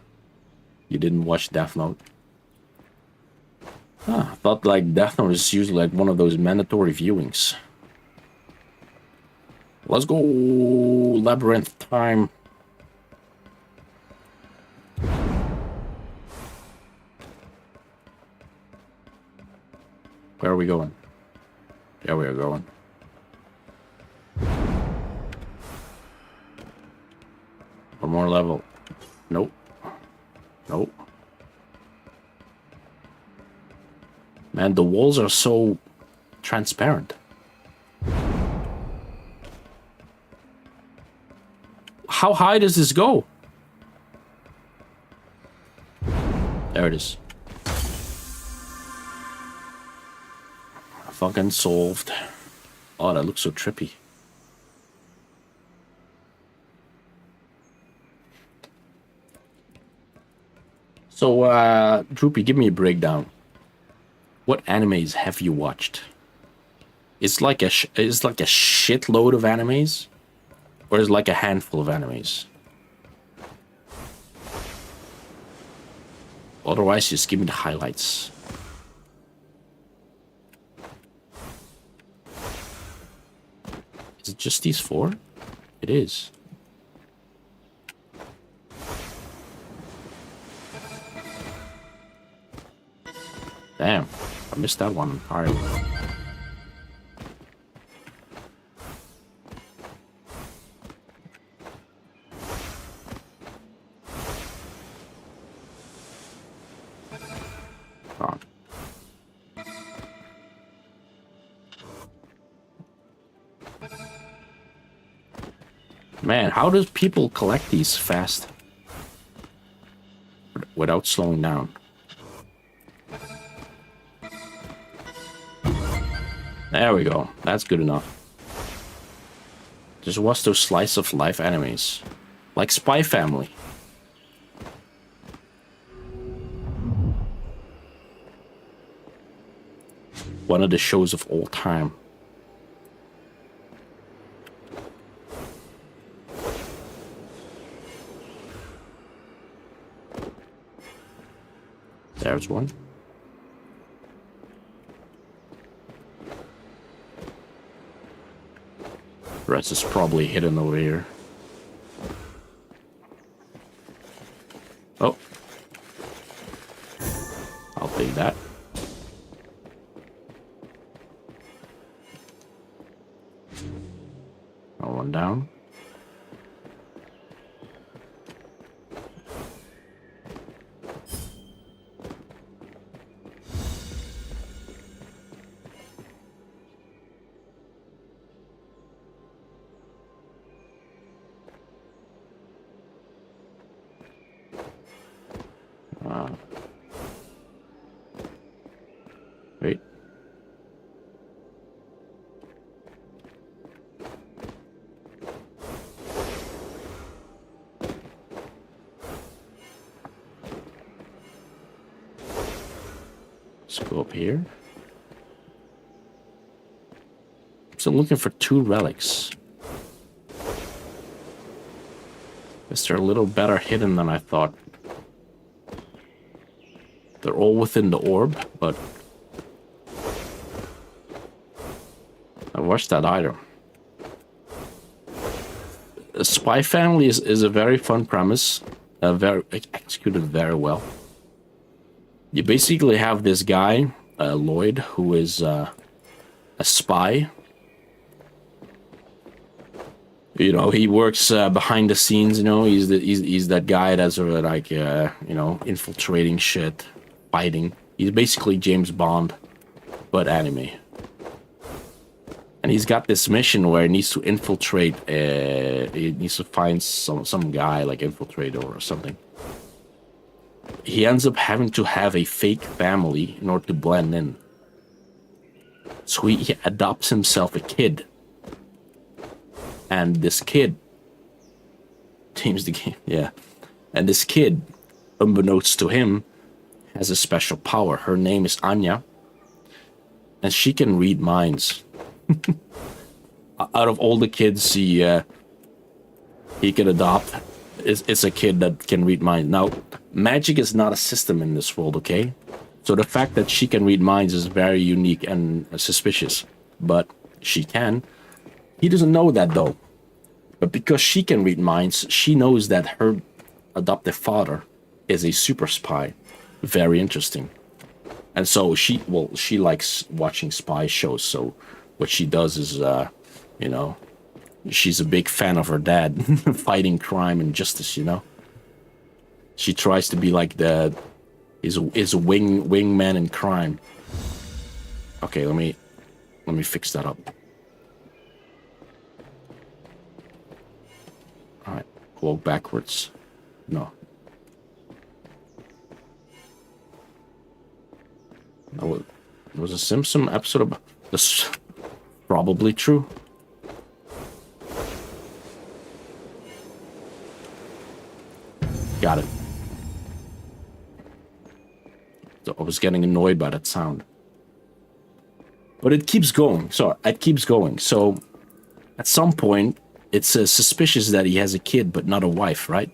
Speaker 1: You didn't watch Death Note? I thought like Death Note is usually like one of those mandatory viewings. Let's go Labyrinth time. Where are we going? There we are going. One more level. Nope. Nope. Man, the walls are so transparent. How high does this go? There it is. Fucking solved. Oh, that looks so trippy. So, Droopy, give me a breakdown. What animes have you watched? It's like a shitload of animes, or is it like a handful of animes? Otherwise, just give me the highlights. Is it just these 4? It is. Damn, I missed that one entirely. Oh. Man, how does people collect these fast without slowing down? There we go. That's good enough. Just watch those slice of life animes. Like Spy Family. One of the shows of all time. There's one. The rest is probably hidden over here. Oh. I'll take that. One down. Wait. Let's go up here. So I'm looking for 2 relics. Guess they're a little better hidden than I thought. They're all within the orb, but I watched that either. The Spy Family is a very fun premise, very executed very well. You basically have this guy Lloyd, who is a spy. You know, he works behind the scenes. You know, he's that guy that's like you know, infiltrating shit, fighting. He's basically James Bond, but anime. And he's got this mission where he needs to infiltrate. He needs to find some guy like infiltrator or something. He ends up having to have a fake family in order to blend in. So he adopts himself a kid. And this kid changes the game, yeah. And this kid, unbeknownst to him, has a special power. Her name is Anya. And she can read minds. Out of all the kids he can adopt, it's a kid that can read minds. Now, magic is not a system in this world, okay? So the fact that she can read minds is very unique and suspicious. But she can. He doesn't know that though. But because she can read minds, she knows that her adoptive father is a super spy. Very interesting. And so she likes watching spy shows. So what she does is, you know, she's a big fan of her dad fighting crime and justice, you know. She tries to be like is a wingman in crime. Okay, let me fix that up. All right, walk backwards. No. There was a Simpson episode about this. Probably true. Got it. So I was getting annoyed by that sound. But it keeps going. So it keeps going. So at some point, it's suspicious that he has a kid, but not a wife, right?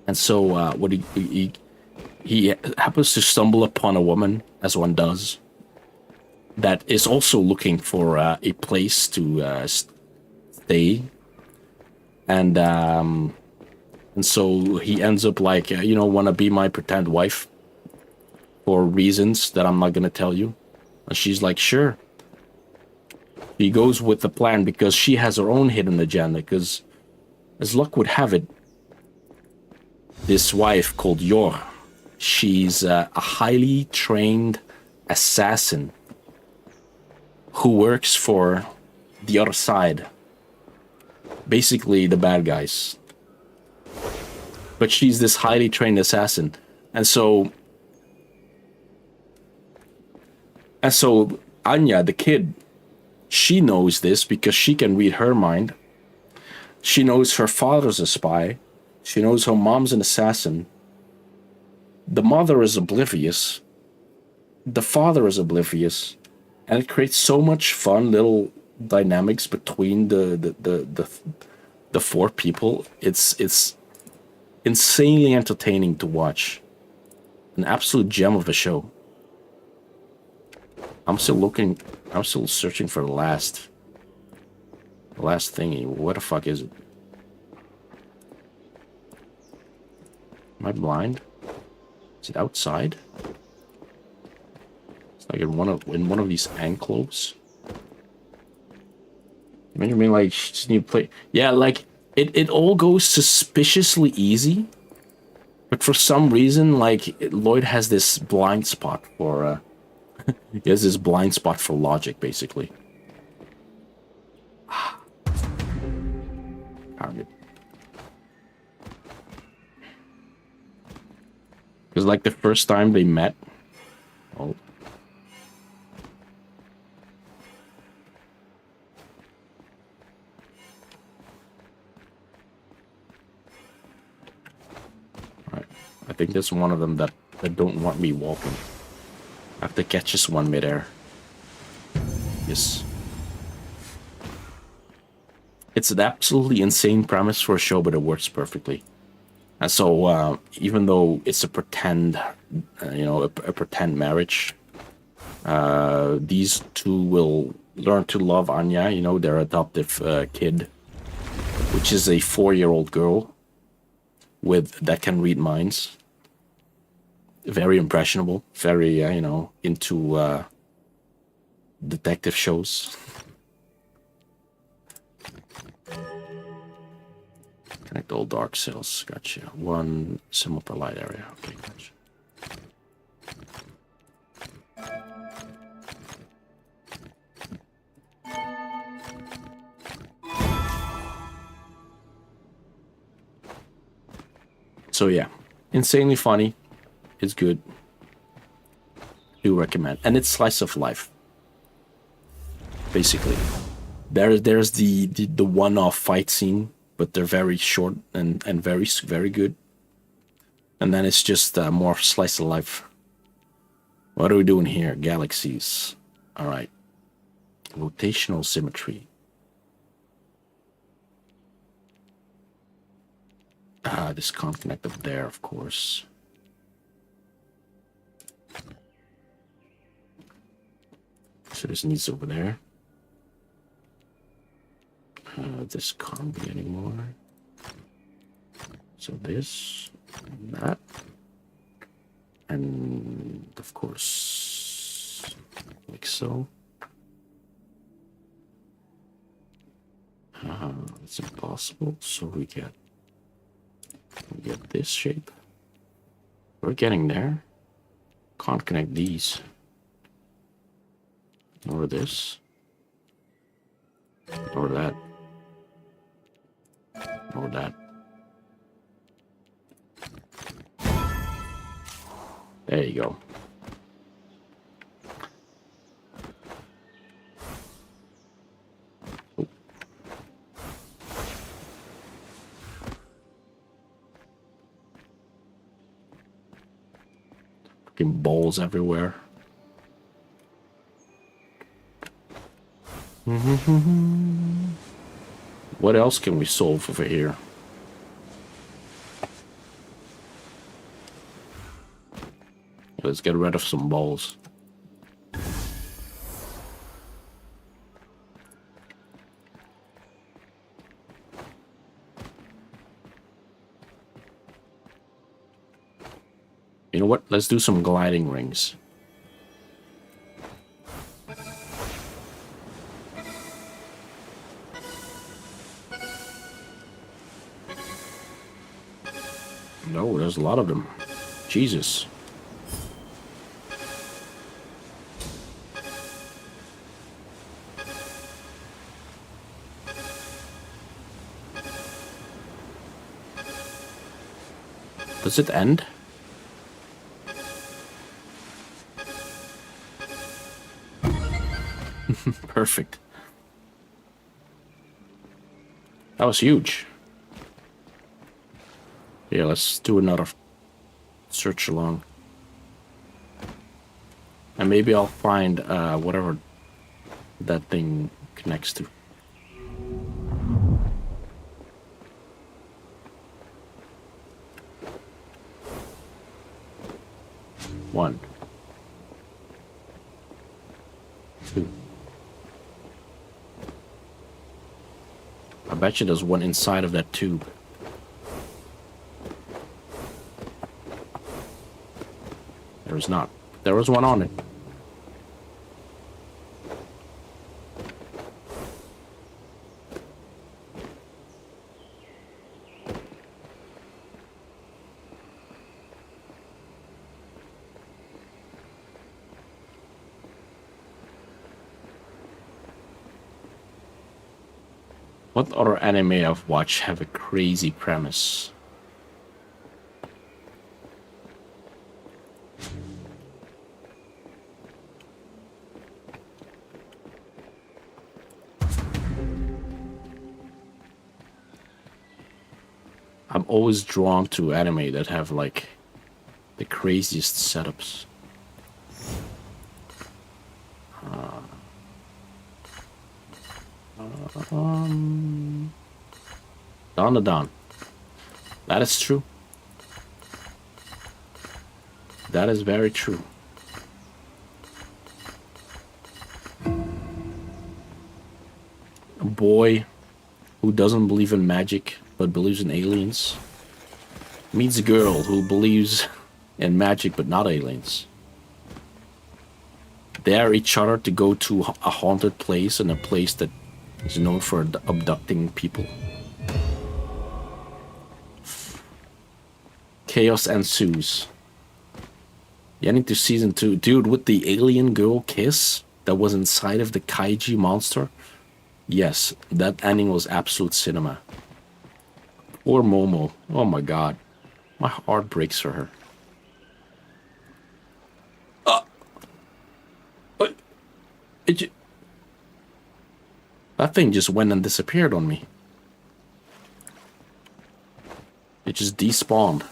Speaker 1: And so what he happens to stumble upon a woman, as one does, that is also looking for a place to stay. And so he ends up like, you know, want to be my pretend wife for reasons that I'm not going to tell you. And she's like, sure. He goes with the plan because she has her own hidden agenda, because as luck would have it, this wife called Yor, she's a highly trained assassin who works for the other side. Basically the bad guys. But she's this highly trained assassin. And so Anya, the kid, she knows this because she can read her mind. She knows her father's a spy. She knows her mom's an assassin. The mother is oblivious. The father is oblivious. And it creates so much fun little dynamics between the four people. It's insanely entertaining to watch. An absolute gem of a show. I'm still searching for the last thingy. Where the fuck is it? Am I blind? Is it outside? It's like in one of these enclaves. I mean, like, just need to play. Yeah, like it all goes suspiciously easy, but for some reason, like Lloyd has this blind spot for. He has this blind spot for logic, basically. Target. Because like the first time they met. Oh. Alright. I think there's one of them that don't want me walking. I have to catch this one midair. Yes. It's an absolutely insane premise for a show, but it works perfectly. And so, even though it's a pretend, you know, a pretend marriage, these two will learn to love Anya, you know, their adoptive kid, which is a 4-year-old girl that can read minds. very impressionable, very you know, into detective shows. Connect all dark cells. Gotcha. One symbol per light area. Okay, gotcha. So yeah, insanely funny. It's good. Do recommend, and it's slice of life. Basically, there's the one-off fight scene, but they're very short and very good. And then it's just more slice of life. What are we doing here? Galaxies. All right. Rotational symmetry. This can't connect up there, of course. So this needs over there. This can't be anymore. So this, and that, and of course, like so. It's impossible. So we get this shape. We're getting there. Can't connect these. Or this. Or that. Or that. There you go. Oh. Fucking balls everywhere. What else can we solve over here? Let's get rid of some balls. You know what? Let's do some gliding rings. No, there's a lot of them. Jesus. Does it end? Perfect. That was huge. Yeah, let's do another search along. And maybe I'll find whatever that thing connects to. One. Two. I bet you there's one inside of that tube. There is not. There was one on it. What other anime I've watched have a crazy premise? I'm always drawn to anime that have like the craziest setups. Dawn to Dawn. That is true. That is very true. A boy who doesn't believe in magic but believes in aliens meets a girl who believes and magic, but not aliens. Dare each other to go to a haunted place and a place that is known for abducting people. Chaos ensues. Getting to season 2. Dude, with the alien girl kiss that was inside of the kaiji monster? Yes, that ending was absolute cinema. Poor Momo. Oh my god. My heart breaks for her. That thing just went and disappeared on me. It just despawned.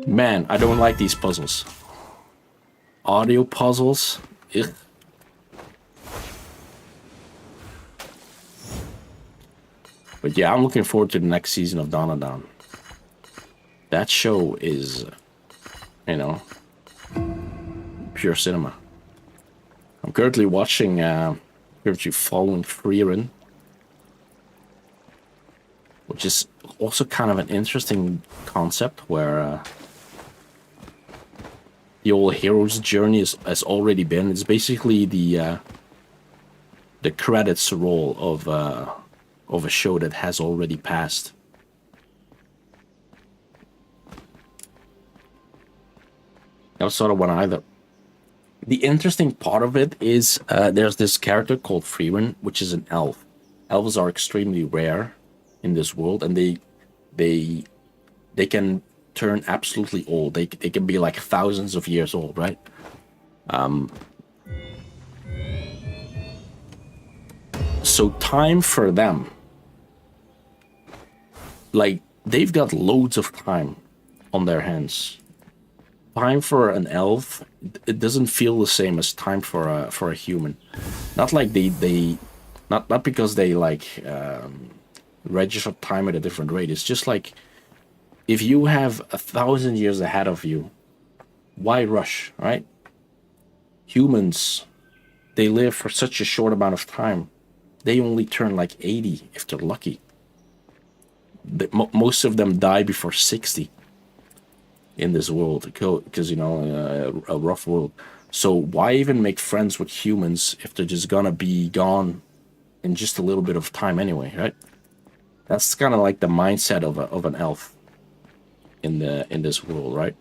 Speaker 1: Man, I don't like these puzzles. Audio puzzles? Ugh. But yeah, I'm looking forward to the next season of Dandadan. That show is, you know, pure cinema. I'm currently watching, currently following Frieren, which is also kind of an interesting concept where the old hero's journey has already been. It's basically the credits roll of a show that has already passed. I sort of want either. The interesting part of it is there's this character called Frieren, which is an elf. Elves are extremely rare in this world, and they can turn absolutely old. They can be like thousands of years old, right? So time for them, like, they've got loads of time on their hands. Time for an elf, it doesn't feel the same as time for a human. Not like not because they like register time at a different rate. It's just like, if you have 1,000 years ahead of you, why rush, right? Humans, they live for such a short amount of time. They only turn like 80 if they're lucky. Most of them die before 60 in this world, because, you know, a rough world. So why even make friends with humans if they're just gonna be gone in just a little bit of time anyway, right? That's kind of like the mindset of an elf in this world, right?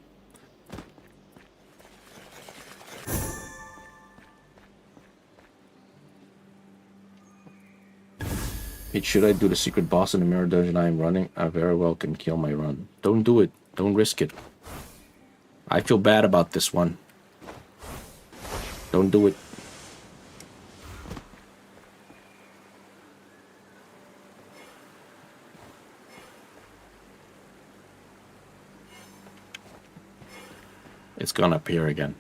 Speaker 1: Should I do the secret boss in the mirror dungeon I am running? I very well can kill my run. Don't do it. Don't risk it. I feel bad about this one. Don't do it. It's gonna appear again.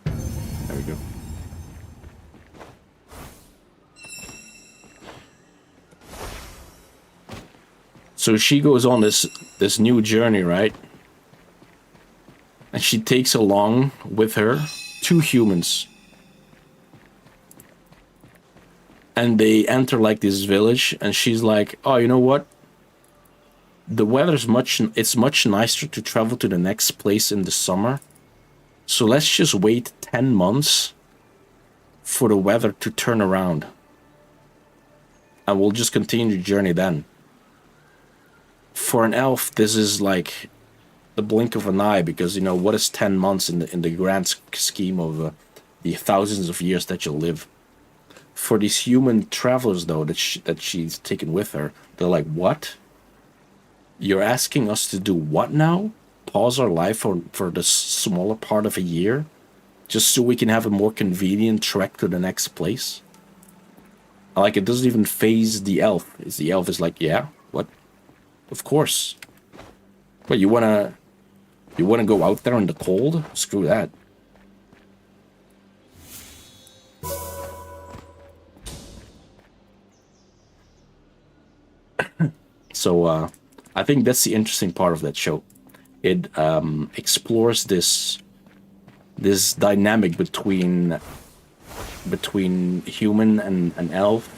Speaker 1: There we go. So she goes on this new journey, right? And she takes along with her 2 humans. And they enter like this village, and she's like, oh, you know what? the weather's it's much nicer to travel to the next place in the summer. So let's just wait 10 months for the weather to turn around. And we'll just continue the journey then. For an elf, this is like the blink of an eye, because, you know, what is 10 months in the grand scheme of the thousands of years that you'll live? For these human travelers, though, that she's taken with her, they're like, what? You're asking us to do what now? Pause our life for the smaller part of a year? Just so we can have a more convenient trek to the next place? Like, it doesn't even phase the elf. The elf is like, yeah, what? Of course. But you wanna go out there in the cold? Screw that. So, I think that's the interesting part of that show. It explores this dynamic between human and elf,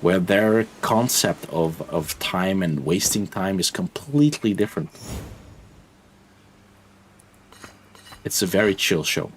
Speaker 1: where their concept of time and wasting time is completely different. It's a very chill show.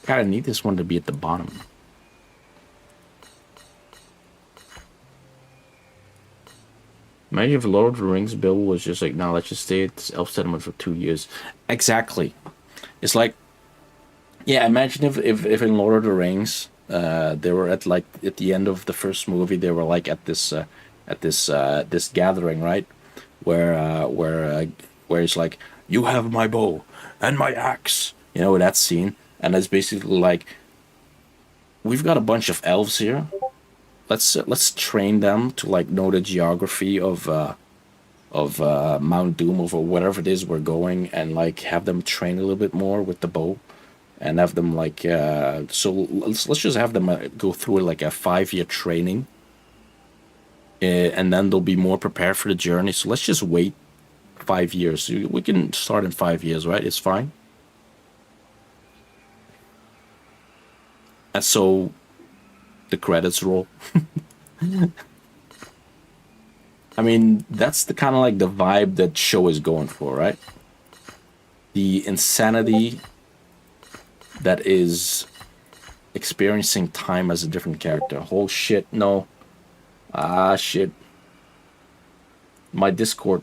Speaker 1: Kinda need this one to be at the bottom. Maybe if Lord of the Rings Bill was just like, nah, let's just stay at this elf settlement for 2 years. Exactly. It's like, yeah, imagine if in Lord of the Rings, they were at the end of the first movie, they were like at this this gathering, right? Where it's like, you have my bow and my axe, you know, that scene. And it's basically like, we've got a bunch of elves here. Let's train them to like know the geography of Mount Doom, or whatever it is we're going, and like have them train a little bit more with the bow, and have them like so let's just have them go through like a 5-year training, and then they'll be more prepared for the journey. So let's just wait 5 years. We can start in 5 years, right? It's fine. And so the credits roll. I mean, that's the kind of like the vibe that show is going for, right? The insanity that is experiencing time as a different character. Oh shit, no. Ah shit. My Discord.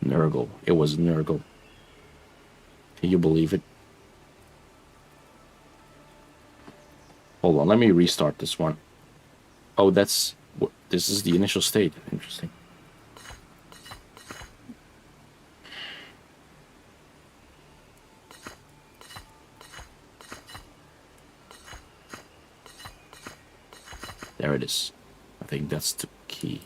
Speaker 1: Nurgle. It was Nurgle. Can you believe it? Hold on, let me restart this one. Oh, this is the initial state. Interesting. There it is. I think that's the key.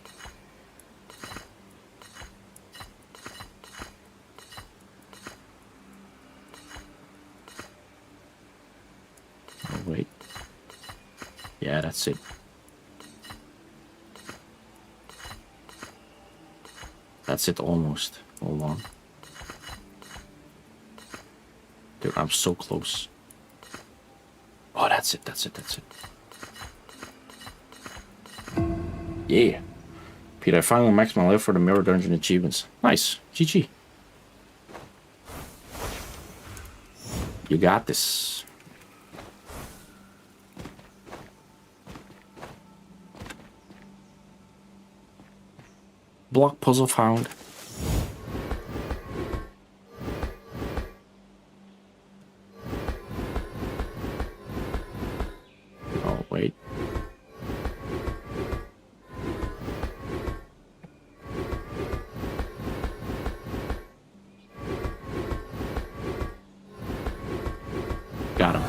Speaker 1: Oh, wait. Yeah, that's it. That's it almost. Hold on. Dude, I'm so close. Oh, that's it, that's it, that's it. Yeah. Peter, I finally maxed my level for the Mirror Dungeon achievements. Nice. GG. You got this. Block puzzle found. Oh, wait. Got him.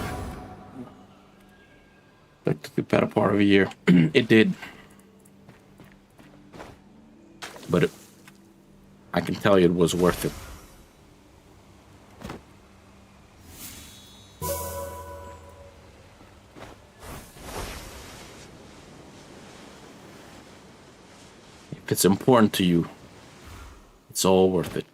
Speaker 1: That took the better part of a year. It did. But I can tell you it was worth it. If it's important to you, it's all worth it.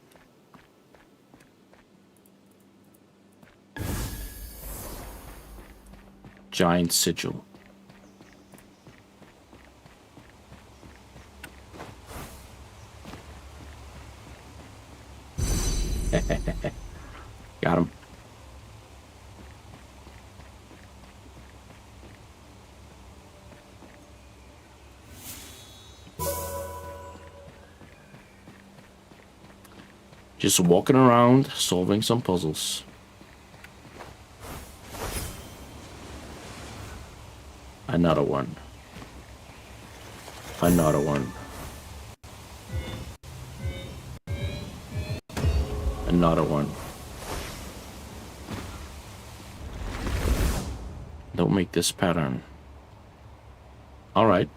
Speaker 1: Giant sigil. Got him. Just walking around, solving some puzzles. Another one. Another one. Another one. Don't make this pattern. Alright.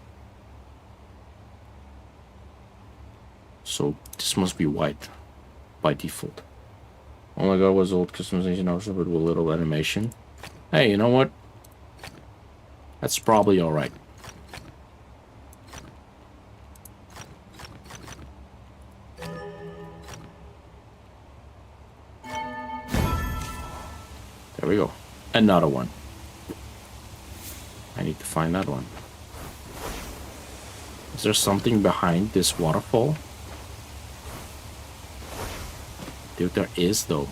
Speaker 1: So this must be white by default. Oh my god, was old customization also, but with a little animation. Hey, you know what? That's probably alright. There we go. Another one. I need to find that one. Is there something behind this waterfall? Dude, there is though.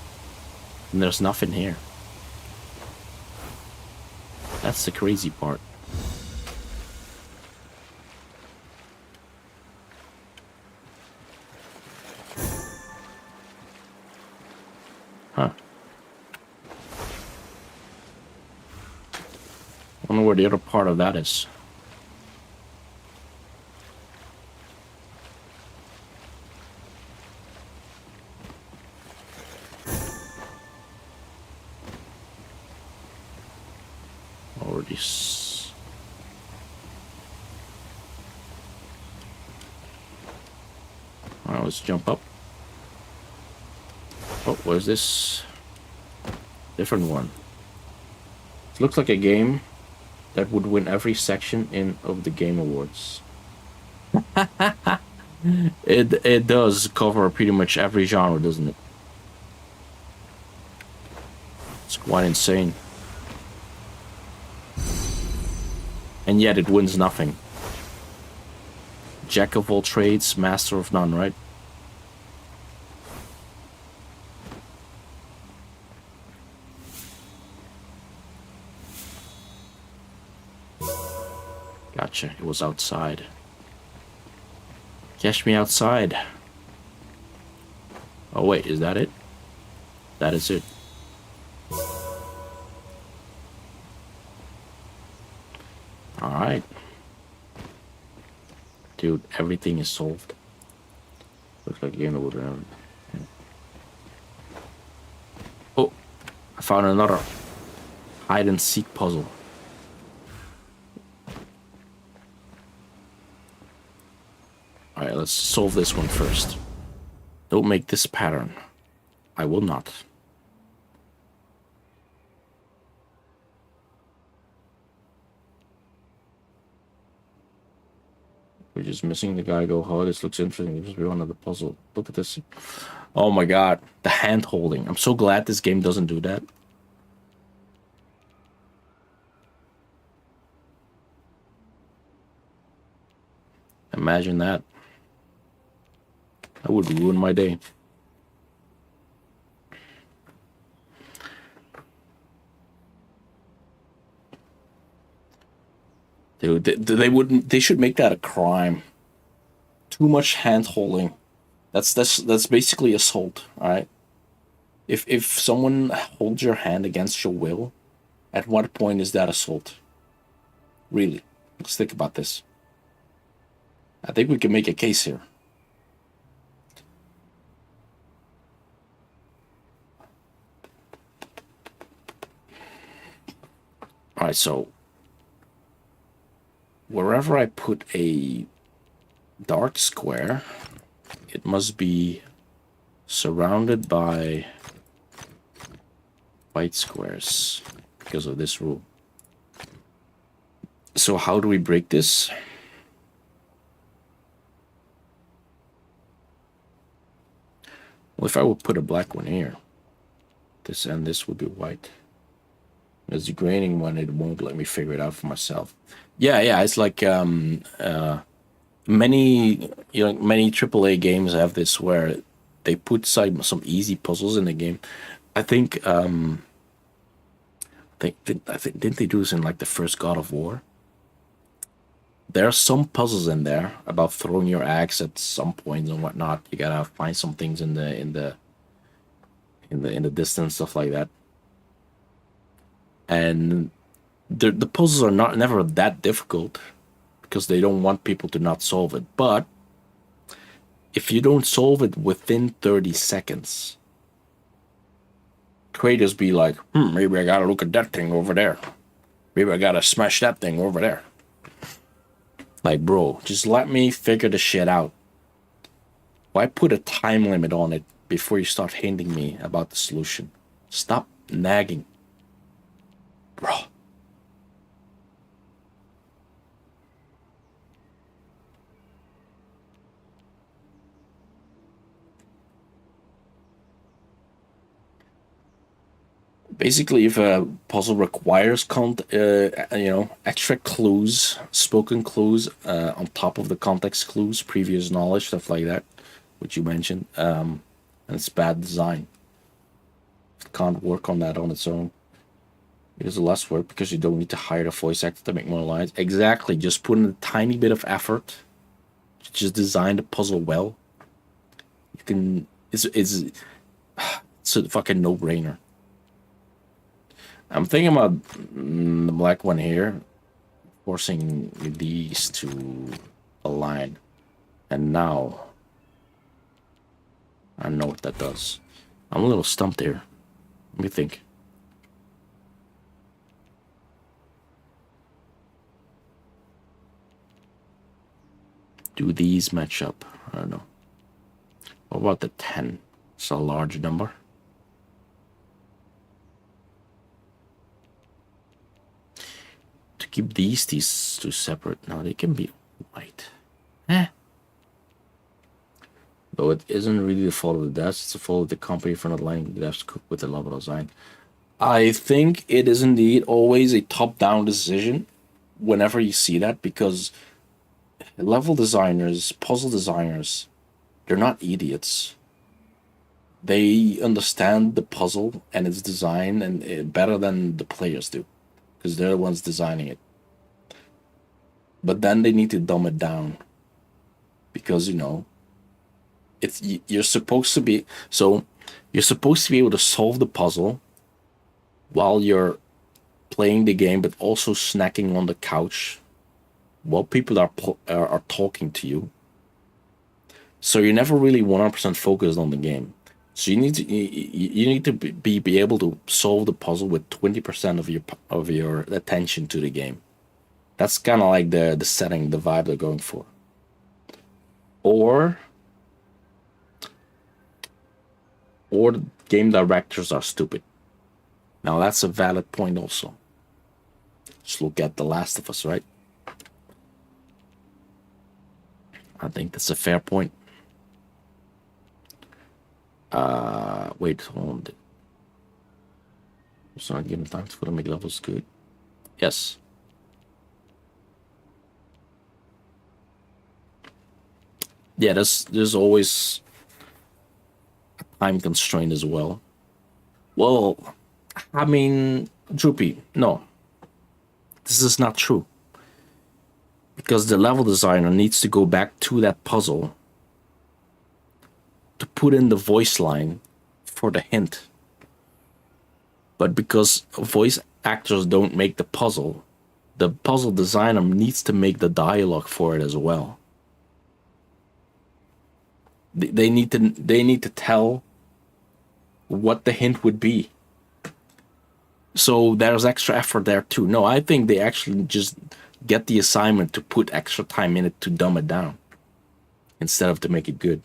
Speaker 1: And there's nothing here. That's the crazy part. Huh. Wonder where the other part of that is. Already. Alright, let's jump up. Oh, what is this? Different one. It looks like a game that would win every section of the Game Awards. It does cover pretty much every genre, doesn't it? It's quite insane. And yet it wins nothing. Jack of all trades, master of none, right? Gotcha, it was outside. Catch me outside. Oh wait, is that it? That is it. Alright. Dude, everything is solved. Looks like a game that would have. Oh, I found another hide and seek puzzle. Alright, let's solve this one first. Don't make this pattern. I will not. We're just missing the guy go, oh, this looks interesting. This must be one of the puzzle. Look at this. Oh my god. The hand holding. I'm so glad this game doesn't do that. Imagine that. That would ruin my day. Dude, they wouldn't. They should make that a crime to too much hand holding. That's basically assault, all right? If someone holds your hand against your will, at what point is that assault? Really? Let's think about this. I think we can make a case here. All right, so wherever I put a dark square, it must be surrounded by white squares because of this rule. So how do we break this? Well, if I would put a black one here, this and this would be white. There's the graining one, it won't let me figure it out for myself. Yeah, it's like many many AAA games have this where they put some easy puzzles in the game. I think didn't they do this in like the first God of War? There are some puzzles in there about throwing your axe at some points and whatnot. You gotta find some things in the distance, stuff like that. And the puzzles are never that difficult because they don't want people to not solve it. But if you don't solve it within 30 seconds, creators be like, maybe I gotta look at that thing over there. Maybe I gotta smash that thing over there. Like, bro, just let me figure the shit out. Why put a time limit on it before you start hinting me about the solution? Stop nagging. Bro. Basically, if a puzzle requires extra clues, spoken clues on top of the context clues, previous knowledge, stuff like that, which you mentioned, and it's bad design. It can't work on that on its own. It is less work because you don't need to hire a voice actor to make more lines. Exactly, just put in a tiny bit of effort. Just design the puzzle well. You can. It's a fucking no-brainer. I'm thinking about the black one here, forcing these to align. And now, I know what that does. I'm a little stumped here. Let me think. Do these match up? I don't know. What about the 10? It's a large number. To keep these two separate. No, they can be white. Though it isn't really the fault of the devs, it's the fault of the company for not letting the devs cook with the level design. I think it is indeed always a top-down decision whenever you see that, because level designers, puzzle designers, they're not idiots. They understand the puzzle and its design and better than the players do, because they're the ones designing it. But then they need to dumb it down, because you're supposed to be able to solve the puzzle while you're playing the game, but also snacking on the couch while people are talking to you. So you're never really 100% focused on the game. So you need to be able to solve the puzzle with 20% of your attention to the game. That's kind of like the setting, the vibe they're going for. Or the game directors are stupid. Now that's a valid point also. Just look at The Last of Us, right? I think that's a fair point. Wait, hold on. So not given time to make levels good. Yes. Yeah, there's always a time constraint as well. Well, I mean, Droopy, no. This is not true. Because the level designer needs to go back to that puzzle put in the voice line for the hint. But because voice actors don't make the puzzle designer needs to make the dialogue for it as well. They need to tell what the hint would be. So there's extra effort there too. No, I think they actually just get the assignment to put extra time in it to dumb it down instead of to make it good.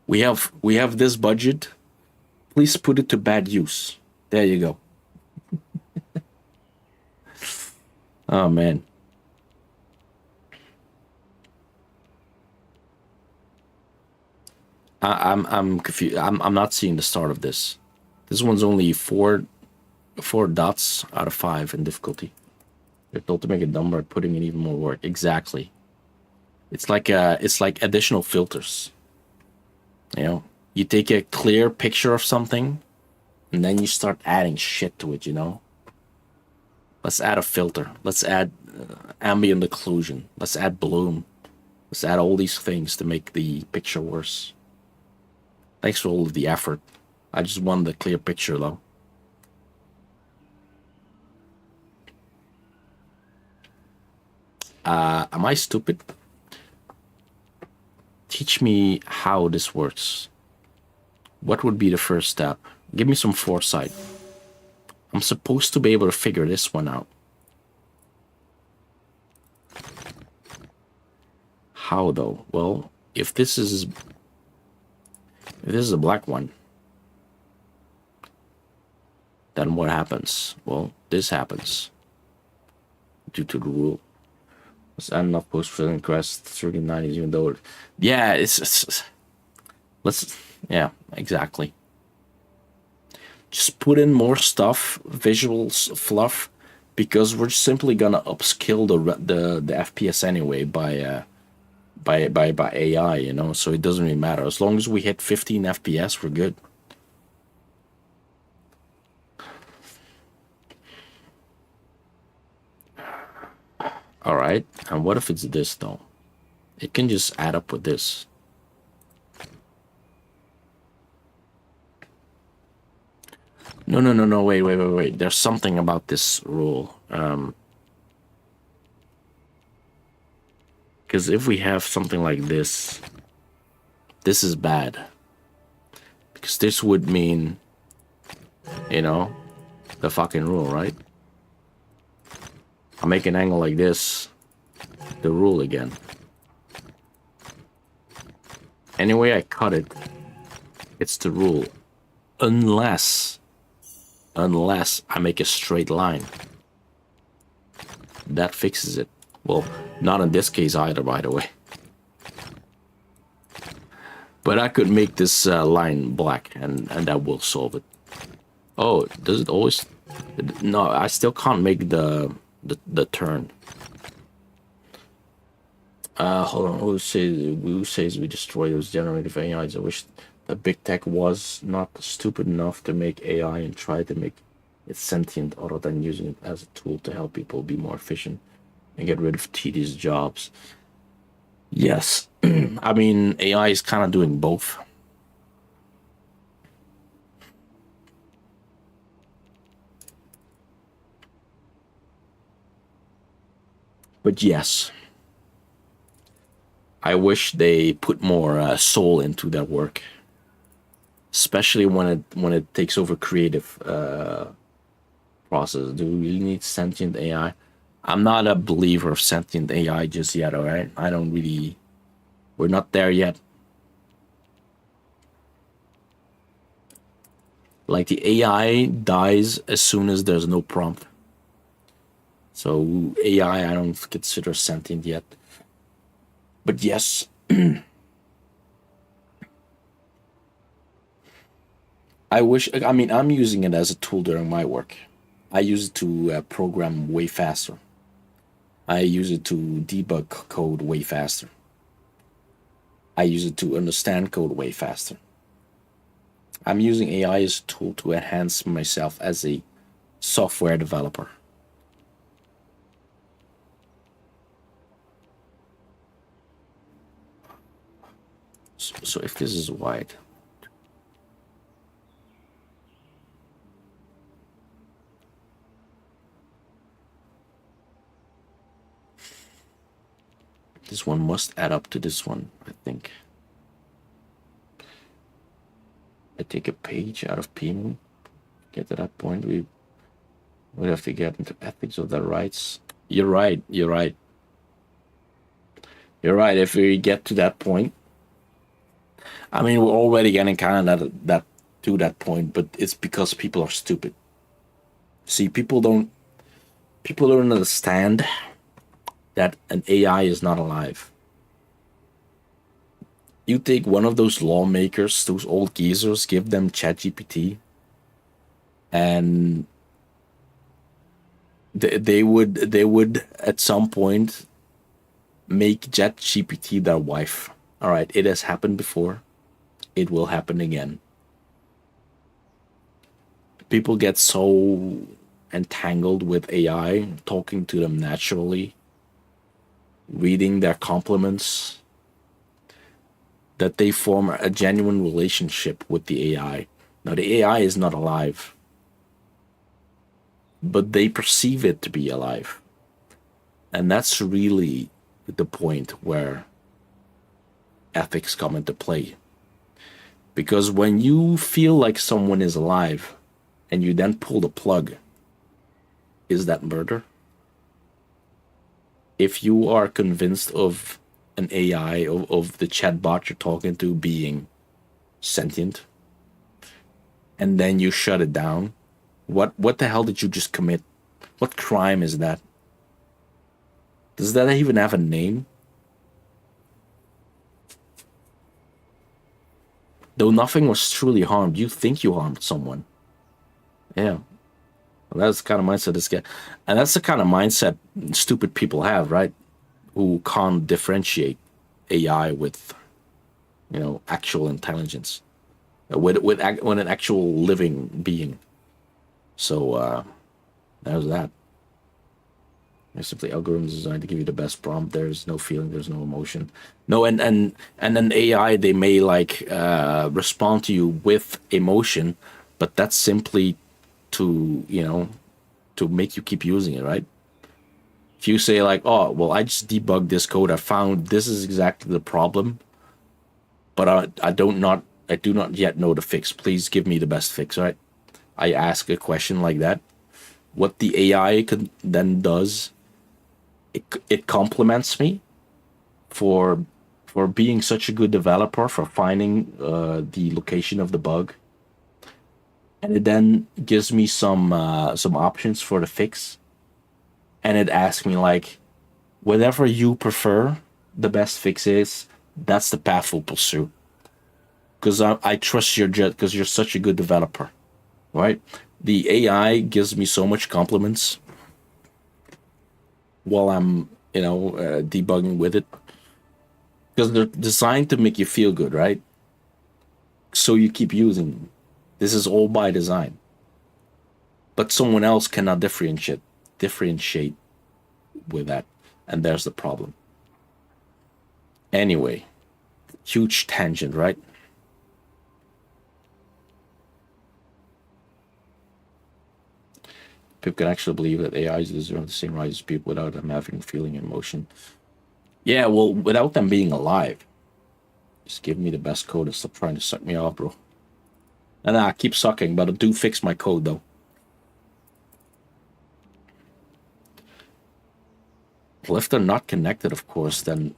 Speaker 1: We have this budget. Please put it to bad use. There you go. Oh man. I'm confused. I'm not seeing the start of this. This one's only four dots out of 5 in difficulty. They're told to make it dumber, putting in even more work. Exactly. It's like additional filters. You know, you take a clear picture of something, and then you start adding shit to it. You know. Let's add a filter. Let's add ambient occlusion. Let's add bloom. Let's add all these things to make the picture worse. Thanks for all of the effort. I just want the clear picture though. Am I stupid? Teach me how this works. What would be the first step? Give me some foresight. I'm supposed to be able to figure this one out. How though? Well, if this is a black one, then what happens? Well, this happens due to the rule. Let's add enough post-filling crest 39 even though yeah, yeah, exactly. Just put in more stuff, visuals, fluff, because we're simply gonna upskill the FPS anyway by AI, you know. So it doesn't really matter as long as we hit 15 FPS, we're good. All right, and what if it's this though? It can just add up with this. No, wait. There's something about this rule. Because if we have something like this is bad. Because this would mean, you know, the fucking rule, right? I make an angle like this, the rule again. Any way I cut it, it's the rule. Unless I make a straight line. That fixes it. Well, not in this case either, by the way. But I could make this line black, and that will solve it. Oh, does it always? No, I still can't make the turn. Hold on. Who says we destroy those generative AIs? I wish the big tech was not stupid enough to make AI and try to make it sentient, other than using it as a tool to help people be more efficient and get rid of tedious jobs. Yes, I mean AI is kind of doing both. But yes, I wish they put more soul into their work, especially when it takes over creative process. Do we really need sentient AI? I'm not a believer of sentient AI just yet. All right, I don't really. We're not there yet. Like the AI dies as soon as there's no prompt. So AI, I don't consider sentient yet. But yes. I wish, I mean, I'm using it as a tool during my work. I use it to program way faster. I use it to debug code way faster. I use it to understand code way faster. I'm using AI as a tool to enhance myself as a software developer. So if this is white, This one must add up to this one, I think. I take a page out of PMU. Get to that point, we would have to get into ethics of the rights. You're right. You're right. You're right. If we get to that point, I mean, we're already getting kind of to that point, but it's because people are stupid. See, people don't understand that an AI is not alive. You take one of those lawmakers, those old geezers, give them ChatGPT, and they would at some point make ChatGPT their wife. All right, it has happened before. It will happen again. People get so entangled with AI, talking to them naturally, reading their compliments, that they form a genuine relationship with the AI. Now, the AI is not alive, but they perceive it to be alive. And that's really the point where ethics come into play. Because when you feel like someone is alive and you then pull the plug, is that murder? If you are convinced of an AI, of the chatbot you're talking to being sentient, and then you shut it down, what the hell did you just commit? What crime is that? Does that even have a name? Though nothing was truly harmed, you think you harmed someone. Yeah. Well, that's the kind of mindset this guy, and that's the kind of mindset stupid people have, right? Who can't differentiate AI with, actual intelligence, with an actual living being. So there's that. There's simply algorithms designed to give you the best prompt. There's no feeling. There's no emotion. No, and then AI, they may respond to you with emotion, but that's simply to make you keep using it, right? If you say oh, well, I just debugged this code, I found this is exactly the problem, but I do not yet know the fix. Please give me the best fix, right? I ask a question like that. What the AI then does, it compliments me for being such a good developer, for finding the location of the bug, and it then gives me some options for the fix, and it asks me whatever you prefer, the best fix is, that's the path we'll pursue. Because I trust your jet, because you're such a good developer, right? The AI gives me so much compliments while I'm debugging with it, because they're designed to make you feel good, right? So you keep using them. This is all by design. But someone else cannot differentiate with that, and there's the problem. Anyway, huge tangent, right? People can actually believe that AIs deserve the same rights as people without them having feeling and emotion. Yeah, well, without them being alive. Just give me the best code and stop trying to suck me off, bro. And I keep sucking, but do fix my code, though. Well, if they're not connected, of course, then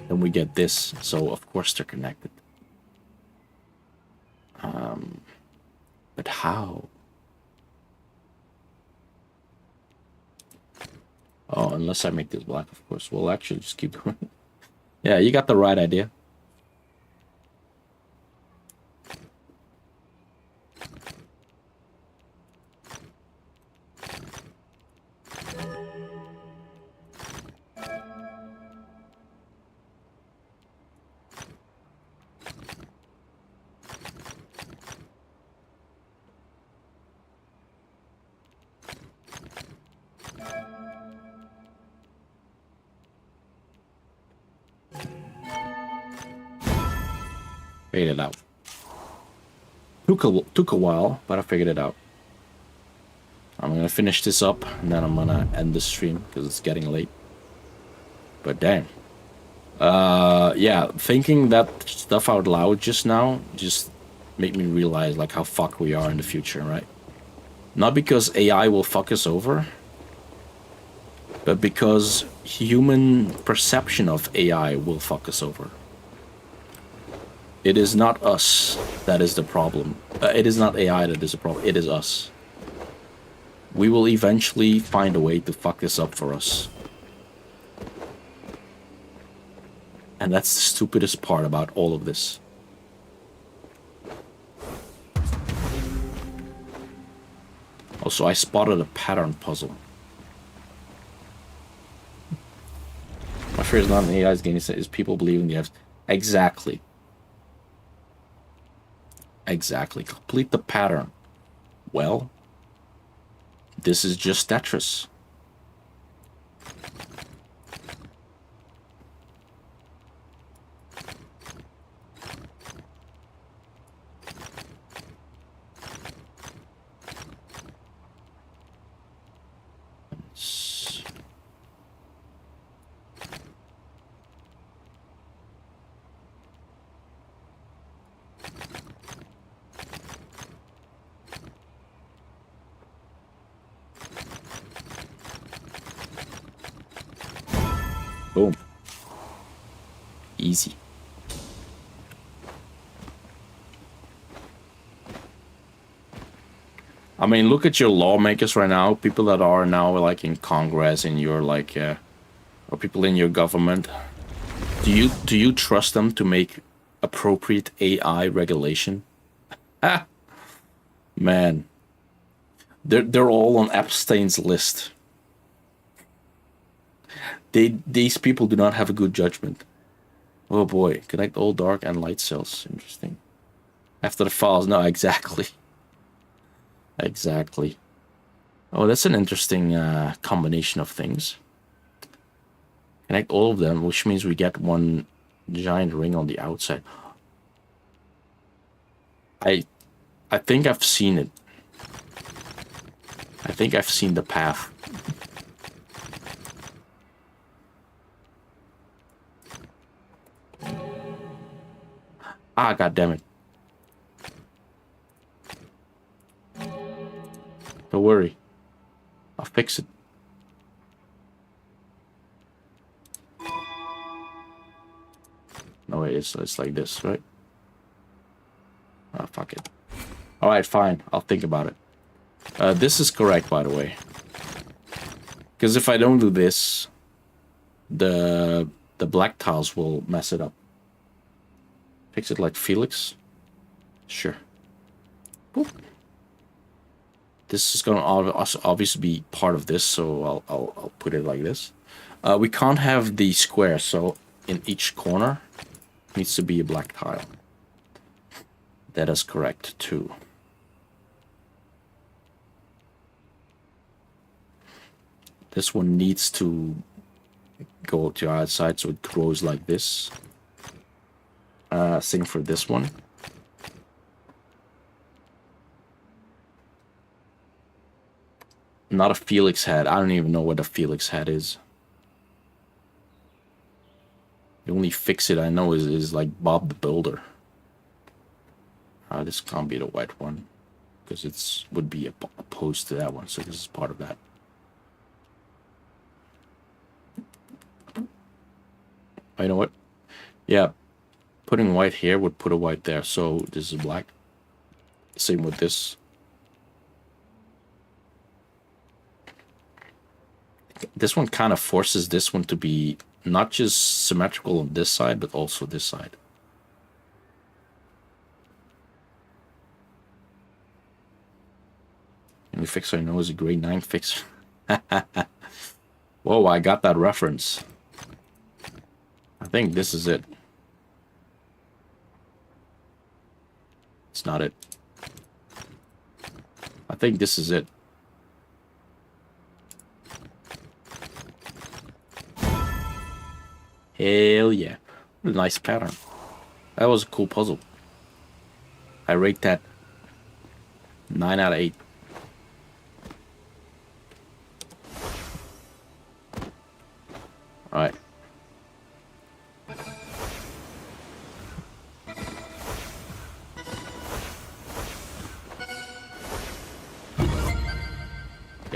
Speaker 1: we get this. So, of course, they're connected. But how? Oh, unless I make this black, of course. We'll actually just keep going. Yeah, you got the right idea. Figured it out. Took a while, but I figured it out. I'm gonna finish this up, and then I'm gonna end the stream because it's getting late. But damn, Yeah, thinking that stuff out loud just now just made me realize like how fucked we are in the future, right? Not because AI will fuck us over, but because human perception of AI will fuck us over. It is not us that is the problem. It is not AI that is the problem. It is us. We will eventually find a way to fuck this up for us. And that's the stupidest part about all of this. Also, I spotted a pattern puzzle. My fear is not an AI's game, is people believing the apps. Exactly. Exactly. Complete the pattern. Well, this is just Tetris. Boom. Easy. I mean, look at your lawmakers right now, people that are now like in Congress and you're like, or people in your government. Do you trust them to make appropriate AI regulation? Ah, man, they're all on Epstein's list. These people do not have a good judgment. Oh boy, connect all dark and light cells. Interesting. After the files, no, exactly. Exactly. Oh, that's an interesting combination of things. Connect all of them, which means we get one giant ring on the outside. I think I've seen it. I think I've seen the path. Ah, god damn it. Don't worry. I'll fix it. No, it's like this, right? Ah, fuck it. Alright, fine. I'll think about it. This is correct, by the way. Because if I don't do this, the black tiles will mess it up. Fix it like Felix? Sure. Boop. This is going to obviously be part of this, so I'll put it like this. We can't have the square, so in each corner needs to be a black tile. That is correct too. This one needs to go to the outside so it grows like this. Same for this one. Not a Felix head. I don't even know what a Felix head is. The only fix it I know is like Bob the Builder. This can't be the white one because it's would be opposed to that one, so this is part of that. Oh, you know what? Yeah, putting white here would put a white there, so this is black. Same with this. This one kind of forces this one to be not just symmetrical on this side, but also this side. The only fix I know is a grade 9 fix. Whoa, I got that reference. I think this is it. It's not it. I think this is it. Hell yeah. What a nice pattern. That was a cool puzzle. I rate that 9 out of 8. Alright.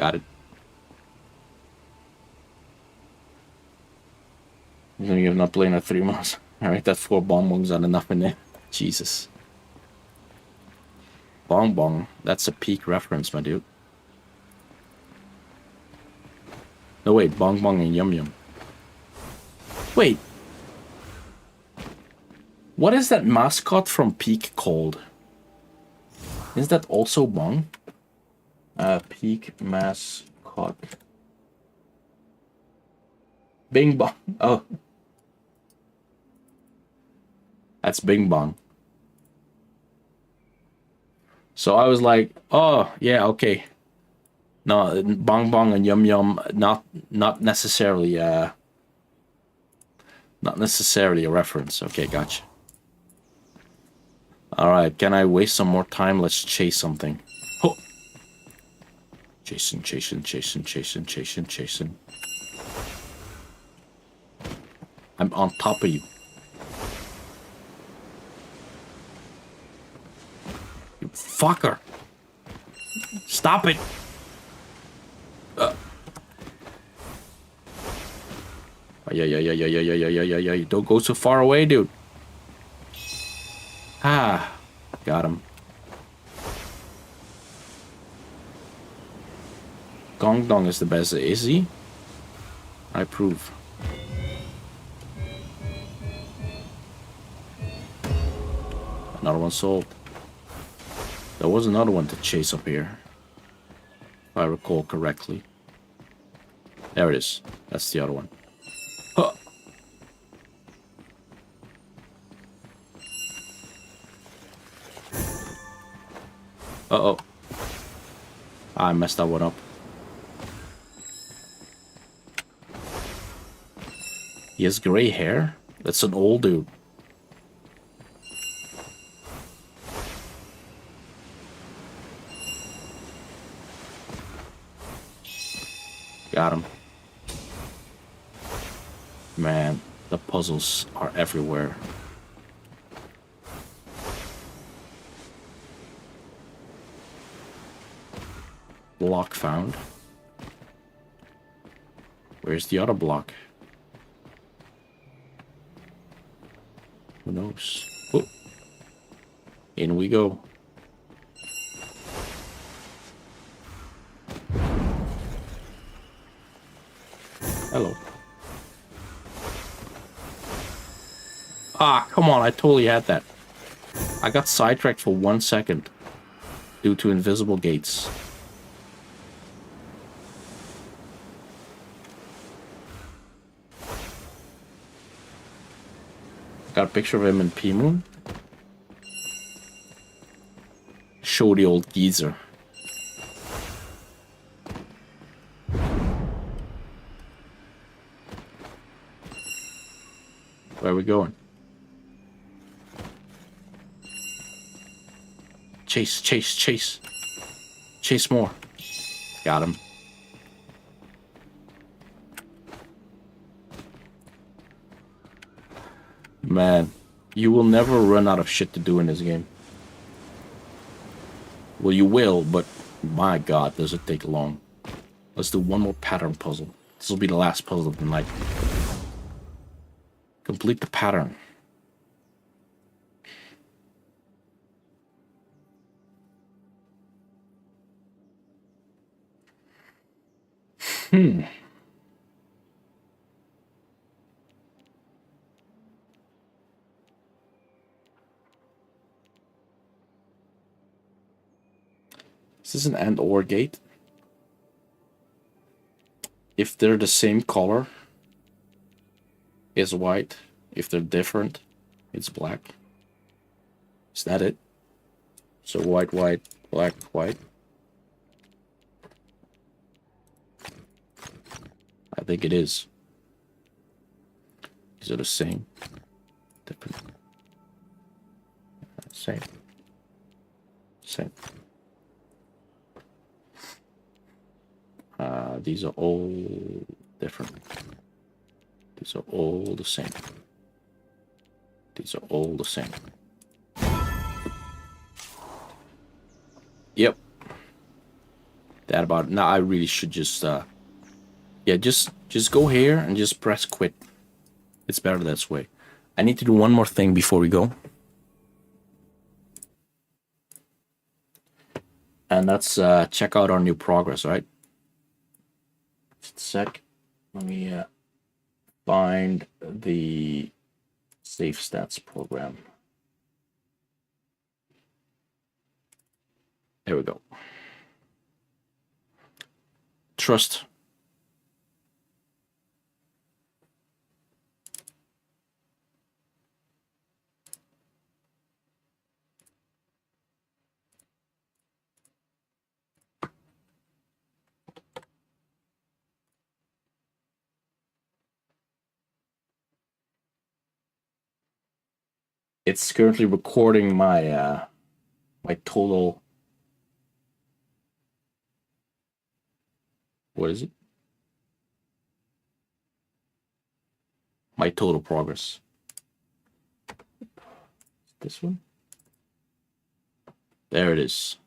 Speaker 1: Got it. You're not playing at 3 months. Alright, that 4 bonbons are enough in there. Jesus. Bong bong. That's a peak reference, my dude. No, wait. Bong bong and yum yum. Wait. What is that mascot from Peak called? Is that also Bong? Peak mascot. Bing Bong. Oh. That's Bing Bong. So I was like, oh, yeah, okay. No, Bong Bong and Yum Yum, not necessarily, not necessarily a reference. Okay, gotcha. Alright, can I waste some more time? Let's chase something. Oh. Chasing. I'm on top of you. You fucker. Stop it. Yeah. Don't go so far away, dude. Ah, got him. Gong Dong is the best, is he? I approve. Another one sold. There was another one to chase up here, if I recall correctly. There it is. That's the other one. Huh. Uh-oh. I messed that one up. He has gray hair? That's an old dude. Got him. Man, the puzzles are everywhere. Block found. Where's the other block? Who knows? Oh. In we go. Hello. Ah, come on, I totally had that. I got sidetracked for 1 second due to invisible gates. Got a picture of him in P-Moon. Show the old geezer. Where are we going? Chase. Chase more. Got him. Man, you will never run out of shit to do in this game. Well, you will, but my god, does it take long. Let's do one more pattern puzzle. This will be the last puzzle of the night. Complete the pattern. Is this an AND OR gate? If they're the same color, it's white. If they're different, it's black. Is that it? So white, black, white. I think it is. These are the same. Different. Same. These are all different. These are all the same. These are all the same. Yep. that about it. Now I really should just yeah, just go here and just press quit. It's better this way. I need to do one more thing before we go. And that's check out our new progress, right? Just a sec. Let me find the Safe Stats program. There we go. Trust. It's currently recording my my total. What is it? My total progress. This one? There it is.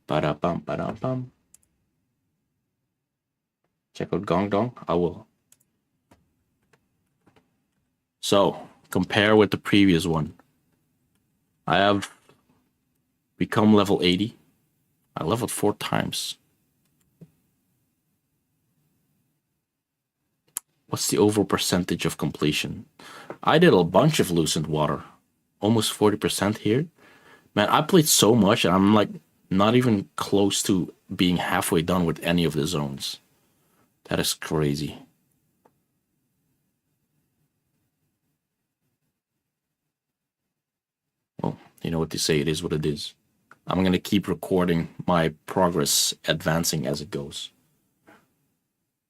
Speaker 1: Ba-da-bum, ba-da-bum. Check out Gongdong. I will. So, compare with the previous one. I have become level 80. I leveled 4 times. What's the overall percentage of completion? I did a bunch of Lucent Water. Almost 40% here. Man, I played so much and I'm like not even close to being halfway done with any of the zones. That is crazy. Well, you know what they say, it is what it is. I'm gonna keep recording my progress advancing as it goes.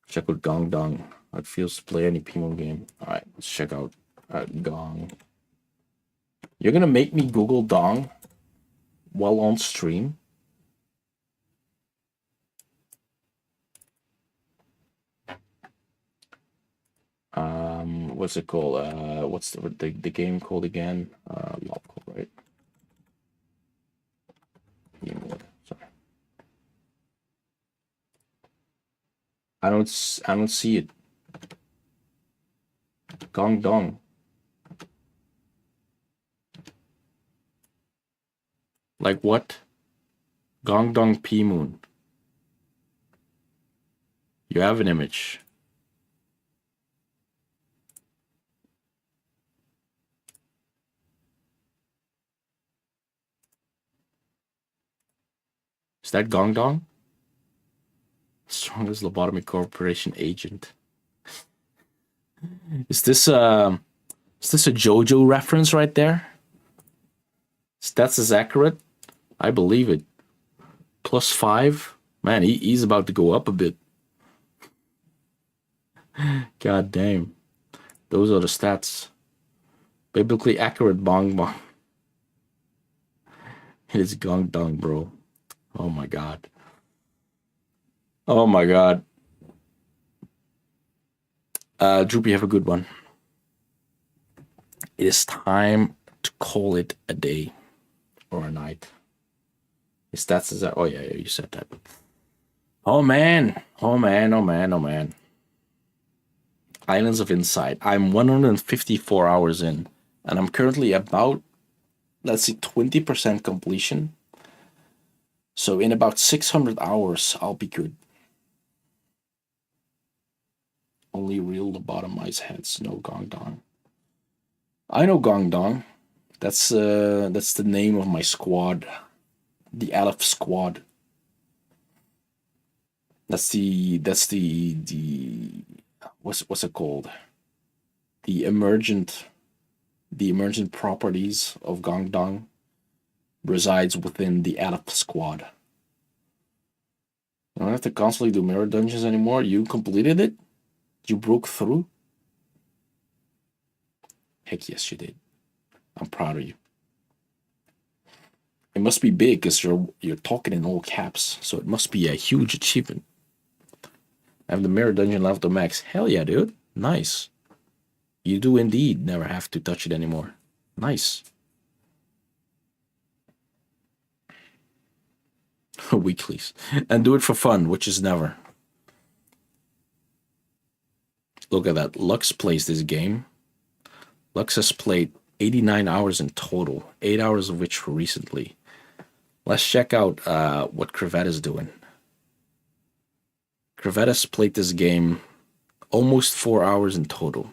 Speaker 1: Check out Gongdong. How it feels to play any Pimon game. Alright, let's check out Gong. You're gonna make me Google Dong while on stream? What's it called? What's the game called again? Lobco, right? Sorry. I don't see it. Gongdong. Like what? Gongdong Pimoon. You have an image. Is that Gongdong? Strongest Lobotomy Corporation agent. Is this a JoJo reference right there? Stats is accurate. I believe it. +5. Man, he's about to go up a bit. God damn. Those are the stats. Biblically accurate bong bong. It is Gongdong, bro. Oh my god. Oh my god. Droopy, have a good one. It is time to call it a day or a night. His stats is that. Oh yeah, you said that. Oh man. Oh man. Oh man. Oh man. Islands of Insight. I'm 154 hours in, and I'm currently about, let's see, 20% completion. So in about 600 hours, I'll be good. Only real lobotomized heads, no Gongdong. I know Gongdong. That's the name of my squad, the Aleph squad. That's the what's it called? The emergent properties of Gongdong resides within the Aleph squad. You don't have to constantly do mirror dungeons anymore. You completed it? You broke through? Heck yes, you did. I'm proud of you. It must be big because you're talking in all caps, so it must be a huge achievement. I have the mirror dungeon level to max. Hell yeah, dude. Nice. You do indeed never have to touch it anymore. Nice. Weeklies. And do it for fun, which is never. Look at that. Lux plays this game. Lux has played 89 hours in total, 8 hours of which were recently. Let's check out what Crevette is doing. Crevette has played this game almost 4 hours in total.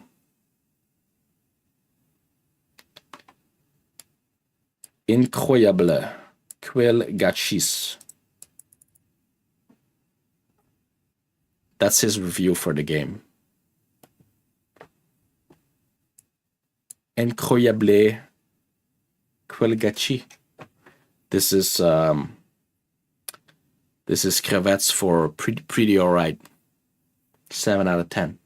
Speaker 1: Incroyable. Quel gachis. That's his review for the game. Incroyable. Quel gâchis. This is Crevette's for pretty alright. 7 out of 10.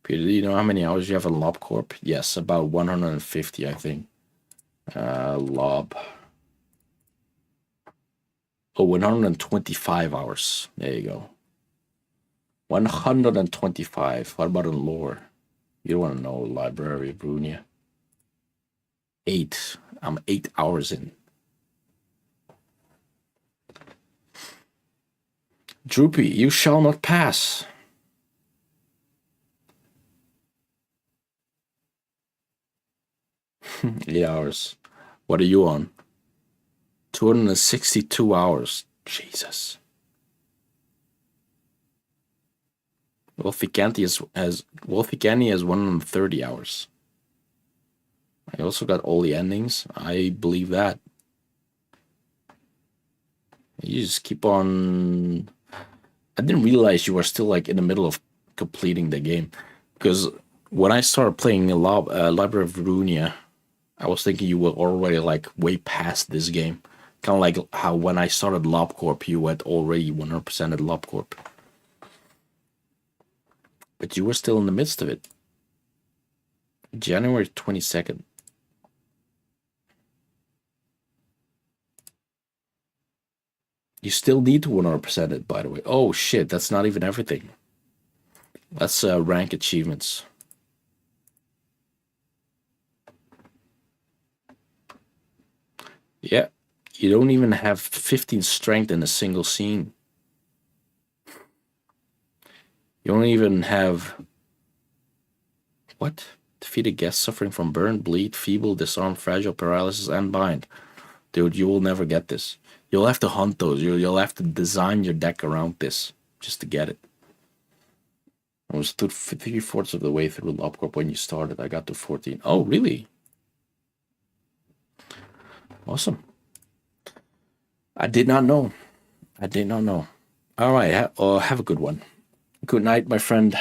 Speaker 1: Peter, do you know how many hours you have in LobCorp? Yes, about 150, I think. Lob. Oh, 125 hours. There you go. 125. What about in lore? You don't want to know. Library of Runia. 8. I'm 8 hours in. Droopy, you shall not pass. Eight hours. What are you on? 262 hours. Jesus. Wolfie Candy has 130 hours. I also got all the endings. I believe that. You just keep on. I didn't realize you were still like in the middle of completing the game, because when I started playing the Library of Runia, I was thinking you were already like way past this game. Kind of like how when I started LobCorp, you had already 100% at LobCorp. But you were still in the midst of it. January 22nd. You still need to 100% it, by the way. Oh shit, that's not even everything. That's rank achievements. Yeah, you don't even have 15 strength in a single scene. You don't even have... What? Defeated guests suffering from burn, bleed, feeble, disarm, fragile, paralysis, and bind. Dude, you will never get this. You'll have to hunt those. You'll have to design your deck around this just to get it. I was 3/4 of the way through LobCorp when you started. I got to 14. Oh, really? Awesome. I did not know. I did not know. All right. Have a good one. Good night, my friend.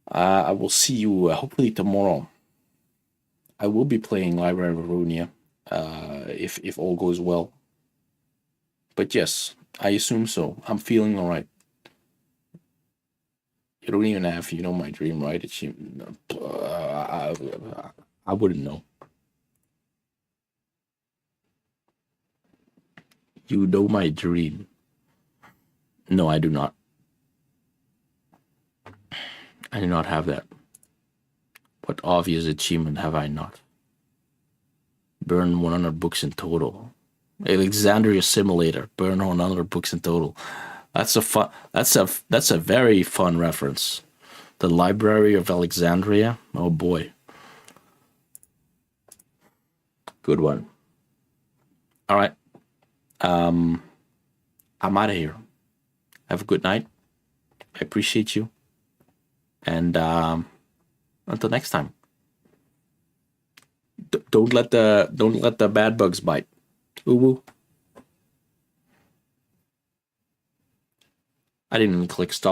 Speaker 1: I will see you hopefully tomorrow. I will be playing Library of Runia if all goes well. But yes, I assume so. I'm feeling all right. You don't even have, my dream, right? I wouldn't know. You know my dream. No, I do not. I do not have that. What obvious achievement have I not? Burn 100 books in total. Alexandria Simulator. Burn 100 books in total. That's a very fun reference. The Library of Alexandria. Oh boy. Good one. All right. I'm out of here. Have a good night. I appreciate you. And until next time. Don't let the bad bugs bite. Ooh. I didn't even click stop.